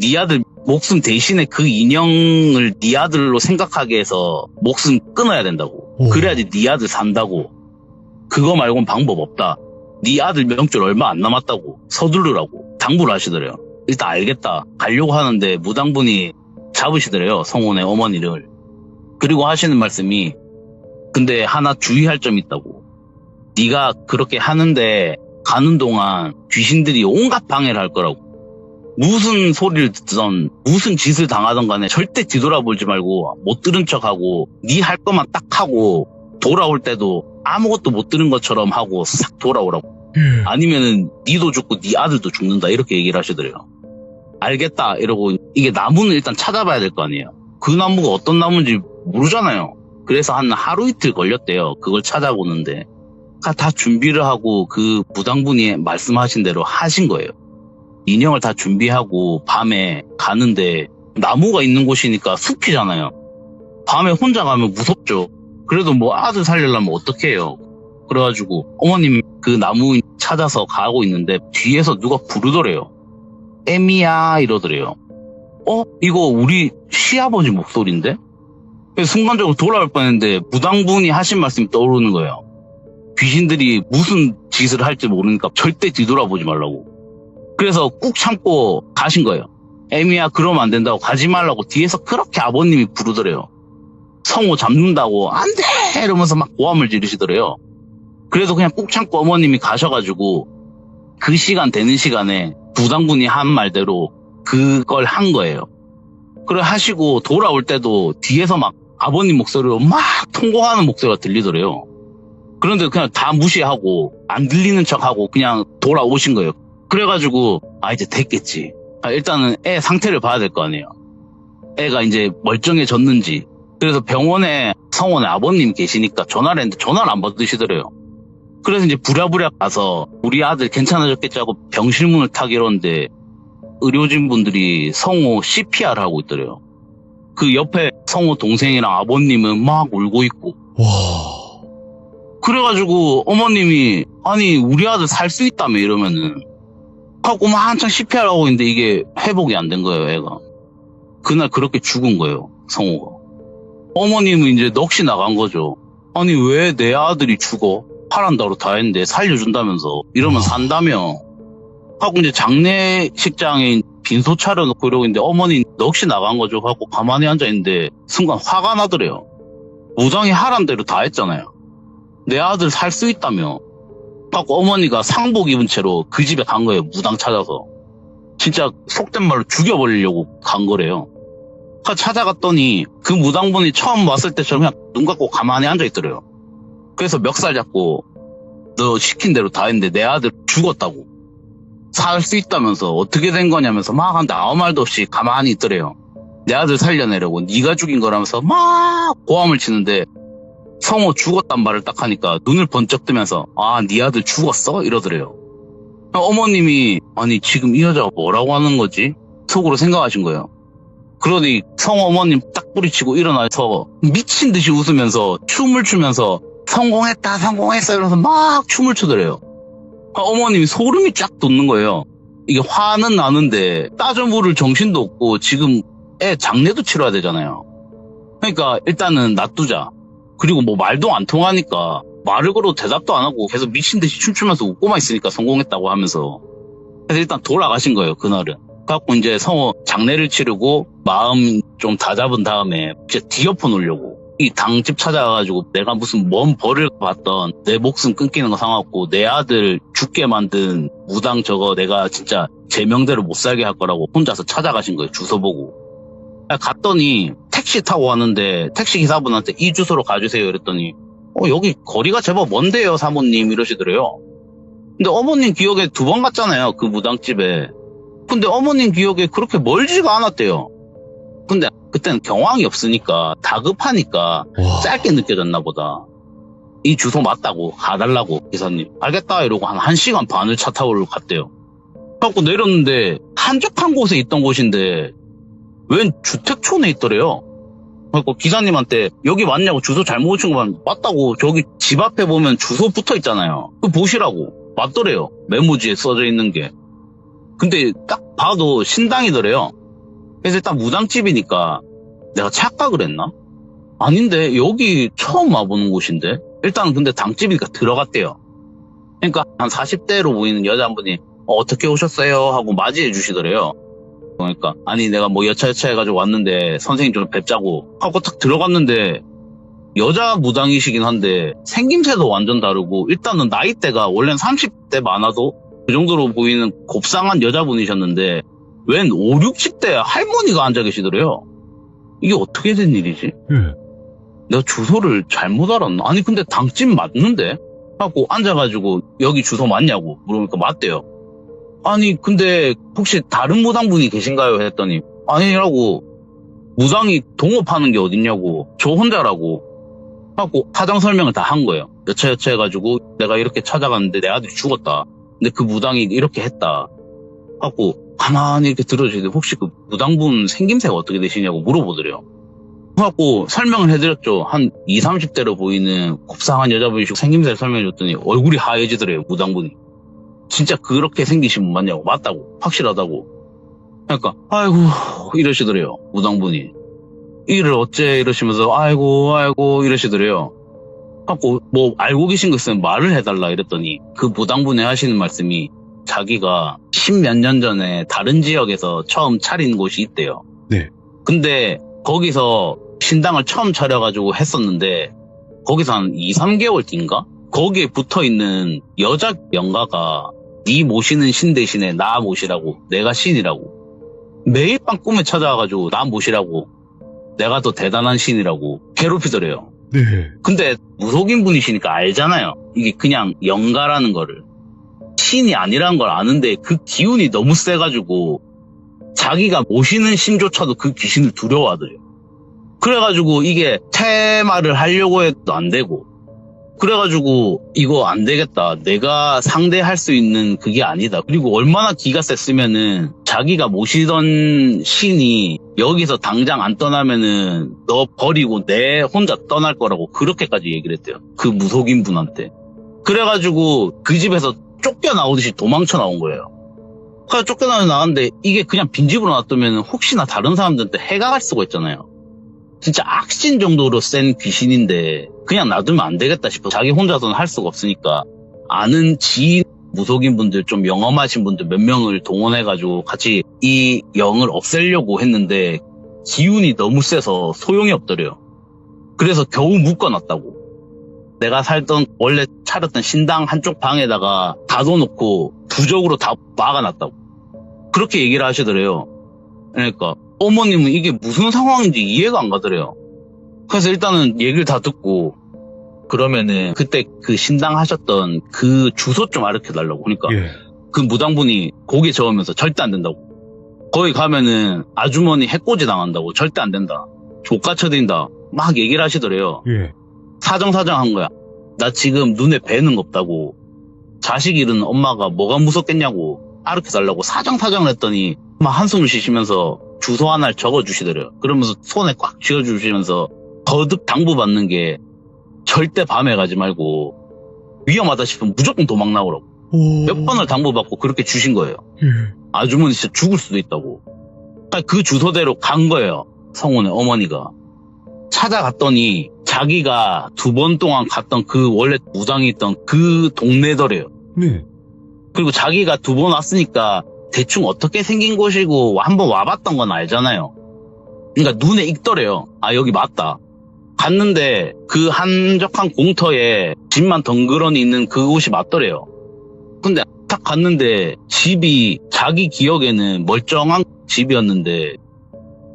네 아들 목숨 대신에 그 인형을 네 아들로 생각하게 해서 목숨 끊어야 된다고. 그래야지 네 아들 산다고. 그거 말고는 방법 없다. 네 아들 명줄 얼마 안 남았다고. 서두르라고 당부를 하시더래요. 일단 알겠다. 가려고 하는데 무당분이 잡으시더래요. 성혼의 어머니를. 그리고 하시는 말씀이 근데 하나 주의할 점이 있다고. 네가 그렇게 하는데 가는 동안 귀신들이 온갖 방해를 할 거라고. 무슨 소리를 듣던 무슨 짓을 당하던 간에 절대 뒤돌아보지 말고 못 들은 척하고 네 할 것만 딱 하고 돌아올 때도 아무것도 못 들은 것처럼 하고 싹 돌아오라고. 아니면은 니도 죽고 네 아들도 죽는다 이렇게 얘기를 하시더래요. 알겠다 이러고 이게 나무는 일단 찾아봐야 될 거 아니에요. 그 나무가 어떤 나무인지 모르잖아요. 그래서 한 하루 이틀 걸렸대요. 그걸 찾아보는데 다 준비를 하고 그 무당분이 말씀하신 대로 하신 거예요. 인형을 다 준비하고 밤에 가는데 나무가 있는 곳이니까 숲이잖아요. 밤에 혼자 가면 무섭죠. 그래도 뭐 아들 살리려면 어떻게 해요. 그래가지고 어머님 그 나무 찾아서 가고 있는데 뒤에서 누가 부르더래요. 에미야 이러더래요. 이거 우리 시아버지 목소리인데? 그래서 순간적으로 돌아올 뻔했는데 무당분이 하신 말씀이 떠오르는 거예요. 귀신들이 무슨 짓을 할지 모르니까 절대 뒤돌아보지 말라고. 그래서 꾹 참고 가신 거예요. 에미야 그러면 안 된다고 가지 말라고 뒤에서 그렇게 아버님이 부르더래요. 성호 잡는다고 안 돼 이러면서 막 고함을 지르시더래요. 그래서 그냥 꾹 참고 어머님이 가셔가지고 그 시간 되는 시간에 무당분이 한 말대로 그걸 한 거예요. 그래 하시고 돌아올 때도 뒤에서 막 아버님 목소리로 막 통곡하는 목소리가 들리더래요. 그런데 그냥 다 무시하고 안 들리는 척하고 그냥 돌아오신 거예요. 그래가지고 이제 됐겠지. 일단은 애 상태를 봐야 될 거 아니에요. 애가 이제 멀쩡해졌는지. 그래서 병원에 성원에 아버님 계시니까 전화를 했는데 전화를 안 받으시더래요. 그래서 이제 부랴부랴 가서 우리 아들 괜찮아졌겠지 하고 병실문을 탁 열었는데 의료진 분들이 성호 CPR 하고 있더래요. 그 옆에 성호 동생이랑 아버님은 막 울고 있고. 와. 그래가지고 어머님이 아니 우리 아들 살 수 있다며 이러면은 하고 막 한창 CPR 하고 있는데 이게 회복이 안 된 거예요. 애가. 그날 그렇게 죽은 거예요, 성호가. 어머님은 이제 넋이 나간 거죠. 아니, 왜 내 아들이 죽어? 하란다로 다 했는데 살려준다면서. 이러면 산다며. 하고 이제 장례식장에 빈소 차려놓고 이러고 있는데 어머니 넋이 나간 거죠. 하고 가만히 앉아있는데 순간 화가 나더래요. 무당이 하란 대로 다 했잖아요. 내 아들 살 수 있다며. 하고 어머니가 상복 입은 채로 그 집에 간 거예요. 무당 찾아서. 진짜 속된 말로 죽여버리려고 간 거래요. 찾아갔더니 그 무당분이 처음 왔을 때처럼 그냥 눈 감고 가만히 앉아있더래요. 그래서 멱살 잡고 너 시킨 대로 다 했는데 내 아들 죽었다고. 살 수 있다면서 어떻게 된 거냐면서 막 아무 말도 없이 가만히 있더래요. 내 아들 살려내려고 네가 죽인 거라면서 막 고함을 치는데 성호 죽었단 말을 딱 하니까 눈을 번쩍 뜨면서 아, 네 아들 죽었어? 이러더래요. 어머님이 아니 지금 이 여자가 뭐라고 하는 거지? 속으로 생각하신 거예요. 그러니 성호 어머님 딱 뿌리치고 일어나서 미친 듯이 웃으면서 춤을 추면서 성공했다 성공했어 이러면서 막 춤을 추더래요. 어머님이 소름이 쫙 돋는 거예요. 이게 화는 나는데 따져 물을 정신도 없고 지금 애 장례도 치러야 되잖아요. 그러니까 일단은 놔두자. 그리고 뭐 말도 안 통하니까 말을 걸어도 대답도 안 하고 계속 미친 듯이 춤추면서 웃고만 있으니까 성공했다고 하면서. 그래서 일단 돌아가신 거예요, 그날은. 그래갖고 이제 성호 장례를 치르고 마음 좀 다잡은 다음에 이제 디어폰 오려고. 이 당집 찾아가가지고 내가 무슨 먼 벌을 받던 내 목숨 끊기는 거 상관없고 내 아들 죽게 만든 무당 저거 내가 진짜 제 명대로 못 살게 할 거라고 혼자서 찾아가신 거예요. 주소 보고. 갔더니 택시 타고 왔는데 택시 기사분한테 이 주소로 가주세요 이랬더니 여기 거리가 제법 먼데요 사모님 이러시더래요. 근데 어머님 기억에 2번 갔잖아요. 그 무당집에. 근데 어머님 기억에 그렇게 멀지가 않았대요. 근데 그때는 경황이 없으니까 다급하니까 와. 짧게 느껴졌나 보다. 이 주소 맞다고 가달라고 기사님. 알겠다 이러고 한 1시간 반을 차 타고 갔대요. 그래갖고 내렸는데 한적한 곳에 있던 곳인데 웬 주택촌에 있더래요. 그래갖고 기사님한테 여기 맞냐고 주소 잘못 오신 거 맞다고 저기 집 앞에 보면 주소 붙어 있잖아요. 그거 보시라고. 맞더래요. 메모지에 써져 있는 게. 근데 딱 봐도 신당이더래요. 그래서 일단 무당집이니까 내가 착각을 했나? 아닌데 여기 처음 와보는 곳인데? 일단 근데 당집이니까 들어갔대요. 그러니까 한 40대로 보이는 여자 한 분이 어떻게 오셨어요? 하고 맞이해 주시더래요. 그러니까 아니 내가 뭐 여차여차 해가지고 왔는데 선생님 좀 뵙자고 하고 딱 들어갔는데 여자 무당이시긴 한데 생김새도 완전 다르고 일단은 나이대가 원래는 30대 많아도 그 정도로 보이는 곱상한 여자분이셨는데 웬 5, 60대 할머니가 앉아 계시더래요. 이게 어떻게 된 일이지? 내가 주소를 잘못 알았나? 아니 근데 당집 맞는데? 하고 앉아가지고 여기 주소 맞냐고 물으니까 맞대요. 아니 근데 혹시 다른 무당분이 계신가요? 했더니 아니라고. 무당이 동업하는 게 어딨냐고. 저 혼자라고. 하고 사정 설명을 다 한 거예요. 여차여차 해가지고 내가 이렇게 찾아갔는데 내 아들이 죽었다. 근데 그 무당이 이렇게 했다. 하고 가만히 이렇게 들어주시는데 혹시 그 무당분 생김새가 어떻게 되시냐고 물어보더래요. 그래갖고 설명을 해드렸죠. 한 20, 30대로 보이는 곱상한 여자분이시고 생김새를 설명해줬더니 얼굴이 하얘지더래요. 무당분이. 진짜 그렇게 생기신 분 맞냐고. 맞다고. 확실하다고. 그러니까 아이고 이러시더래요. 무당분이. 일을 어째 이러시면서 아이고 이러시더래요. 그래갖고 뭐 알고 계신 거 있으면 말을 해달라 이랬더니 그 무당분이 하시는 말씀이 자기가 10몇 년 전에 다른 지역에서 처음 차린 곳이 있대요. 네. 근데 거기서 신당을 처음 차려가지고 했었는데 거기서 한 2, 3개월 뒤인가? 거기에 붙어있는 여자 영가가 네 모시는 신 대신에 나 모시라고. 내가 신이라고. 매일 밤 꿈에 찾아와가지고 나 모시라고. 내가 더 대단한 신이라고 괴롭히더래요. 네. 근데 무속인 분이시니까 알잖아요. 이게 그냥 영가라는 거를. 신이 아니라는 걸 아는데 그 기운이 너무 세가지고 자기가 모시는 신조차도 그 귀신을 두려워하더래요. 그래가지고 이게 테마를 하려고 해도 안 되고 그래가지고 이거 안 되겠다. 내가 상대할 수 있는 그게 아니다. 그리고 얼마나 기가 셌으면은 자기가 모시던 신이 여기서 당장 안 떠나면은 너 버리고 내 혼자 떠날 거라고 그렇게까지 얘기를 했대요. 그 무속인 분한테. 그래가지고 그 집에서 쫓겨나오듯이 도망쳐 나온 거예요. 그래서 쫓겨나서 나갔는데 이게 그냥 빈집으로 놔두면 혹시나 다른 사람들한테 해가 갈 수가 있잖아요. 진짜 악신 정도로 센 귀신인데 그냥 놔두면 안 되겠다 싶어. 자기 혼자서는 할 수가 없으니까 아는 지인 무속인 분들 좀 영험하신 분들 몇 명을 동원해가지고 같이 이 영을 없애려고 했는데 기운이 너무 세서 소용이 없더래요. 그래서 겨우 묶어놨다고. 내가 살던 원래 차렸던 신당 한쪽 방에다가 닫아놓고 부적으로 다 막아놨다고. 그렇게 얘기를 하시더래요. 그러니까 어머님은 이게 무슨 상황인지 이해가 안 가더래요. 그래서 일단은 얘기를 다 듣고 그러면은 그때 그 신당 하셨던 그 주소 좀 알려달라고. 그러니까 예. 그 무당분이 고개 저으면서 절대 안 된다고. 거기 가면은 아주머니 해코지 당한다고. 절대 안 된다. 족같쳐진다. 막 얘기를 하시더래요. 예. 사정한 거야. 나 지금 눈에 뵈는 거 없다고. 자식 잃은 엄마가 뭐가 무섭겠냐고. 알려달라고 사정을 했더니 막 한숨을 쉬시면서 주소 하나를 적어주시더래요. 그러면서 손에 꽉 쥐어주시면서 거듭 당부받는 게 절대 밤에 가지 말고 위험하다 싶으면 무조건 도망 나오라고. 몇 번을 당부받고 그렇게 주신 거예요. 아주머니 진짜 죽을 수도 있다고. 그 주소대로 간 거예요. 성훈의 어머니가. 찾아갔더니 자기가 2번 동안 갔던 그 원래 무당이 있던 그 동네더래요. 네. 그리고 자기가 2번 왔으니까 대충 어떻게 생긴 곳이고 한번 와봤던 건 알잖아요. 그러니까 눈에 익더래요. 아, 여기 맞다. 갔는데 그 한적한 공터에 집만 덩그러니 있는 그곳이 맞더래요. 근데 딱 갔는데 집이 자기 기억에는 멀쩡한 집이었는데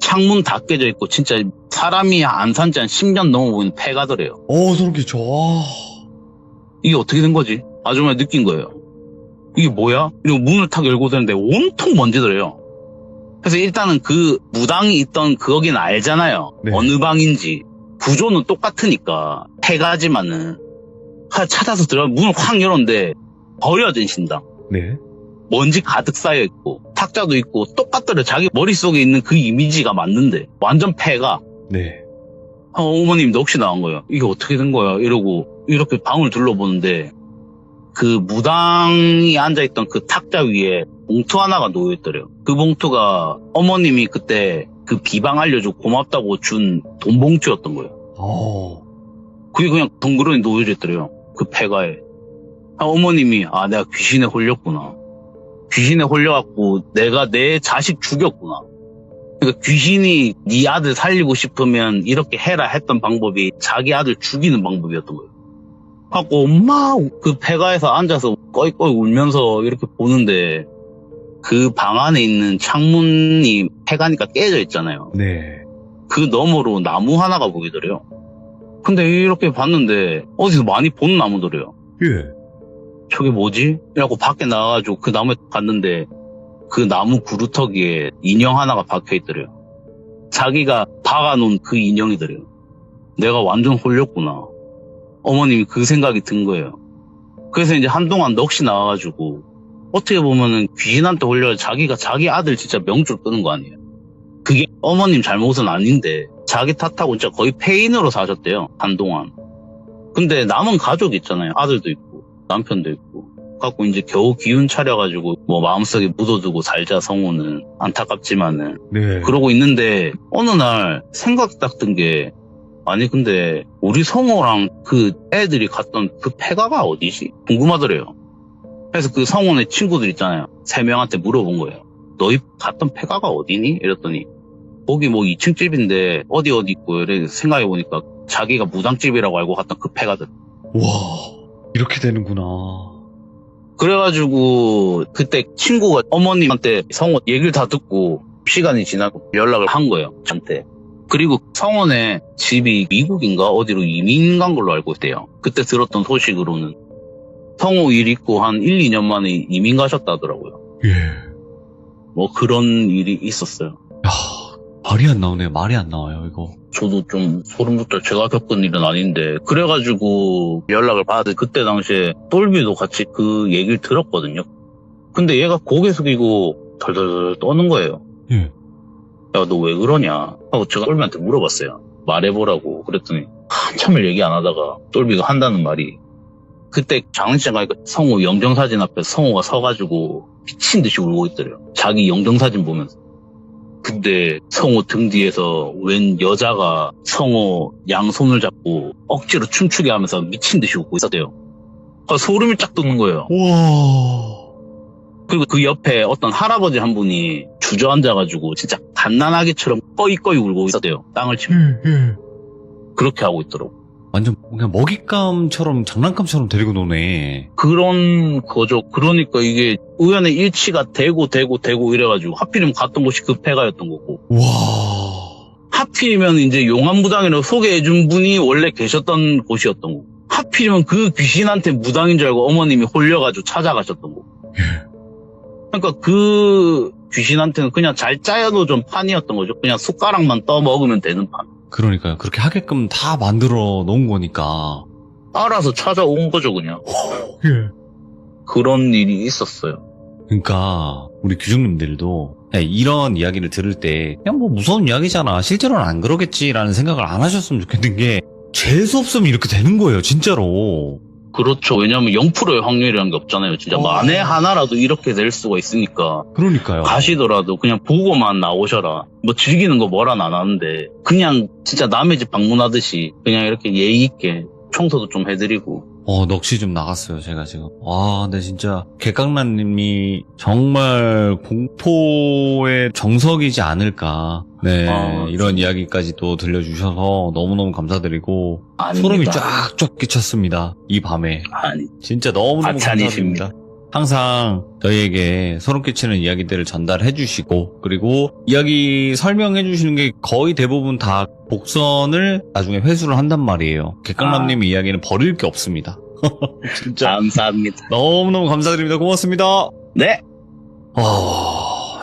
창문 다 깨져 있고 진짜 사람이 안 산지 한 10년 넘어 보이는 폐가더래요. 소름 끼쳐. 이게 어떻게 된 거지? 아주머니 느낀 거예요. 이게 뭐야? 이러고 문을 탁 열고 되는데 온통 먼지더래요. 그래서 일단은 그 무당이 있던 거기는 알잖아요. 네. 어느 방인지. 구조는 똑같으니까 폐가지만은 찾아서 들어가 문을 확 열었는데 버려진 신당. 네. 먼지 가득 쌓여있고 탁자도 있고 똑같더래. 자기 머릿속에 있는 그 이미지가 맞는데 완전 폐가. 네. 어머님도 혹시 나온 거예요. 이게 어떻게 된 거야? 이러고 이렇게 방을 둘러보는데 그 무당이 앉아있던 그 탁자 위에 봉투 하나가 놓여있더래요. 그 봉투가 어머님이 그때 그 비방 알려주고 고맙다고 준 돈 봉투였던 거예요. 그게 그냥 덩그러니 놓여져 있더래요. 그 폐가에. 어머님이 내가 귀신에 홀렸구나. 귀신에 홀려갖고 내가 내 자식 죽였구나. 그러니까 귀신이 네 아들 살리고 싶으면 이렇게 해라 했던 방법이 자기 아들 죽이는 방법이었던 거예요. 하고 막 그 폐가에서 앉아서 꺼이꺼이 울면서 이렇게 보는데 그 방 안에 있는 창문이 폐가니까 깨져 있잖아요. 네. 그 너머로 나무 하나가 보이더래요. 근데 이렇게 봤는데 어디서 많이 본 나무더래요. 예. 저게 뭐지? 이라고 밖에 나가가지고 그 나무에 갔는데 그 나무 구루터기에 인형 하나가 박혀있더래요. 자기가 박아놓은 그 인형이더래요. 내가 완전 홀렸구나. 어머님이 그 생각이 든 거예요. 그래서 이제 한동안 넋이 나와가지고 어떻게 보면은 귀신한테 홀려 자기가 자기 아들 진짜 명줄 끄는 거 아니에요. 그게 어머님 잘못은 아닌데 자기 탓하고 진짜 거의 폐인으로 사셨대요. 한동안. 근데 남은 가족이 있잖아요. 아들도 있고 남편도 있고. 갖고 이제 겨우 기운 차려가지고 뭐 마음속에 묻어두고 살자 성우는 안타깝지만은. 네. 그러고 있는데 어느 날 생각이 딱 든 게 아니 근데 우리 성우랑 그 애들이 갔던 그 폐가가 어디지? 궁금하더래요. 그래서 그 성우네 친구들 있잖아요. 3명한테 물어본 거예요. 너희 갔던 폐가가 어디니? 이랬더니 거기 뭐 2층 집인데 어디 있고 이래 생각해보니까 자기가 무당집이라고 알고 갔던 그 폐가들. 와, 이렇게 되는구나. 그래가지고 그때 친구가 어머님한테 성우 얘기를 다 듣고 시간이 지나고 연락을 한 거예요. 저한테. 그리고 성원의 집이 미국인가 어디로 이민 간 걸로 알고 있대요. 그때 들었던 소식으로는 성우 일 있고 한 1, 2년 만에 이민 가셨다더라고요. 예. 뭐 그런 일이 있었어요. 야, 말이 안 나오네요. 말이 안 나와요, 이거. 저도 좀 소름 돋죠. 제가 겪은 일은 아닌데 그래가지고 연락을 받았는데 그때 당시에 똘비도 같이 그 얘기를 들었거든요. 근데 얘가 고개 숙이고 덜덜덜 떠는 거예요. 예. 야, 너 왜 그러냐? 하고 제가 똘비한테 물어봤어요. 말해보라고. 그랬더니 한참을 얘기 안 하다가 똘비가 한다는 말이 그때 장례식장 가니까 성우 영정사진 앞에 성우가 서가지고 미친 듯이 울고 있더래요. 자기 영정사진 보면서. 근데 성호 등 뒤에서 웬 여자가 성호 양손을 잡고 억지로 춤추게 하면서 미친 듯이 웃고 있었대요. 소름이 쫙 돋는 거예요. 와. 그리고 그 옆에 어떤 할아버지 한 분이 주저앉아가지고 진짜 갓난아기처럼 꺼이꺼이 울고 있었대요. 땅을 치고. 그렇게 하고 있더라고. 완전 그냥 먹잇감처럼 장난감처럼 데리고 노네. 그런 거죠. 그러니까 이게 우연의 일치가 되고 이래가지고 하필이면 갔던 곳이 그 폐가였던 거고. 와. 하필이면 이제 용암무당이라고 소개해준 분이 원래 계셨던 곳이었던 거고. 하필이면 그 귀신한테 무당인 줄 알고 어머님이 홀려가지고 찾아가셨던 거고. 그러니까 그 귀신한테는 그냥 잘 짜여놓은 판이었던 거죠. 그냥 숟가락만 떠먹으면 되는 판. 그러니까요. 그렇게 하게끔 다 만들어 놓은 거니까. 알아서 찾아온 거죠, 그냥. 그런 일이 있었어요. 그러니까 우리 귀중님들도 이런 이야기를 들을 때 그냥 뭐 무서운 이야기잖아. 실제로는 안 그러겠지라는 생각을 안 하셨으면 좋겠는 게 재수 없으면 이렇게 되는 거예요. 진짜로. 그렇죠. 왜냐하면 0%의 확률이라는 게 없잖아요. 진짜 만에 하나라도 이렇게 될 수가 있으니까. 그러니까요. 가시더라도 그냥 보고만 나오셔라. 뭐 즐기는 거 뭐란 안 하는데 그냥 진짜 남의 집 방문하듯이 그냥 이렇게 예의 있게 청소도 좀 해드리고. 넋이 좀 나갔어요, 제가 지금. 근데 진짜, 개깡남님이 정말 공포의 정석이지 않을까. 네, 이런 이야기까지 또 들려주셔서 너무너무 감사드리고, 아닙니다. 소름이 쫙쫙 끼쳤습니다. 이 밤에. 아니, 진짜 너무너무 하찮으십니다. 감사드립니다. 항상 저희에게 소름 끼치는 이야기들을 전달해 주시고, 그리고 이야기 설명해 주시는 게 거의 대부분 다 복선을 나중에 회수를 한단 말이에요. 개깡남님 이야기는 버릴 게 없습니다. 진짜 감사합니다. 너무너무 감사드립니다. 고맙습니다. 네.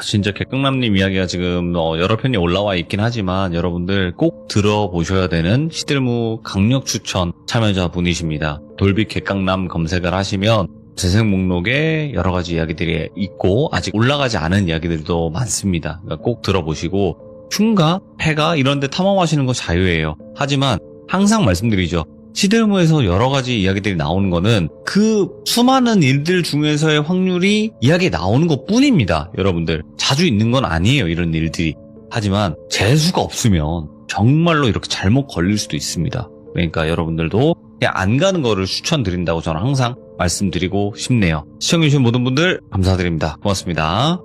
진짜 개깡남님 이야기가 지금 여러 편이 올라와 있긴 하지만 여러분들 꼭 들어보셔야 되는 시들무 강력 추천 참여자분이십니다. 돌비 개깡남 검색을 하시면 재생 목록에 여러 가지 이야기들이 있고 아직 올라가지 않은 이야기들도 많습니다. 그러니까 꼭 들어보시고 흉가, 폐가 이런 데 탐험하시는 거 자유예요. 하지만 항상 말씀드리죠. 시들무에서 여러 가지 이야기들이 나오는 거는 그 수많은 일들 중에서의 확률이 이야기에 나오는 것 뿐입니다. 여러분들. 자주 있는 건 아니에요. 이런 일들이. 하지만 재수가 없으면 정말로 이렇게 잘못 걸릴 수도 있습니다. 그러니까 여러분들도 그냥 안 가는 거를 추천드린다고 저는 항상 말씀드리고 싶네요. 시청해주신 모든 분들 감사드립니다. 고맙습니다.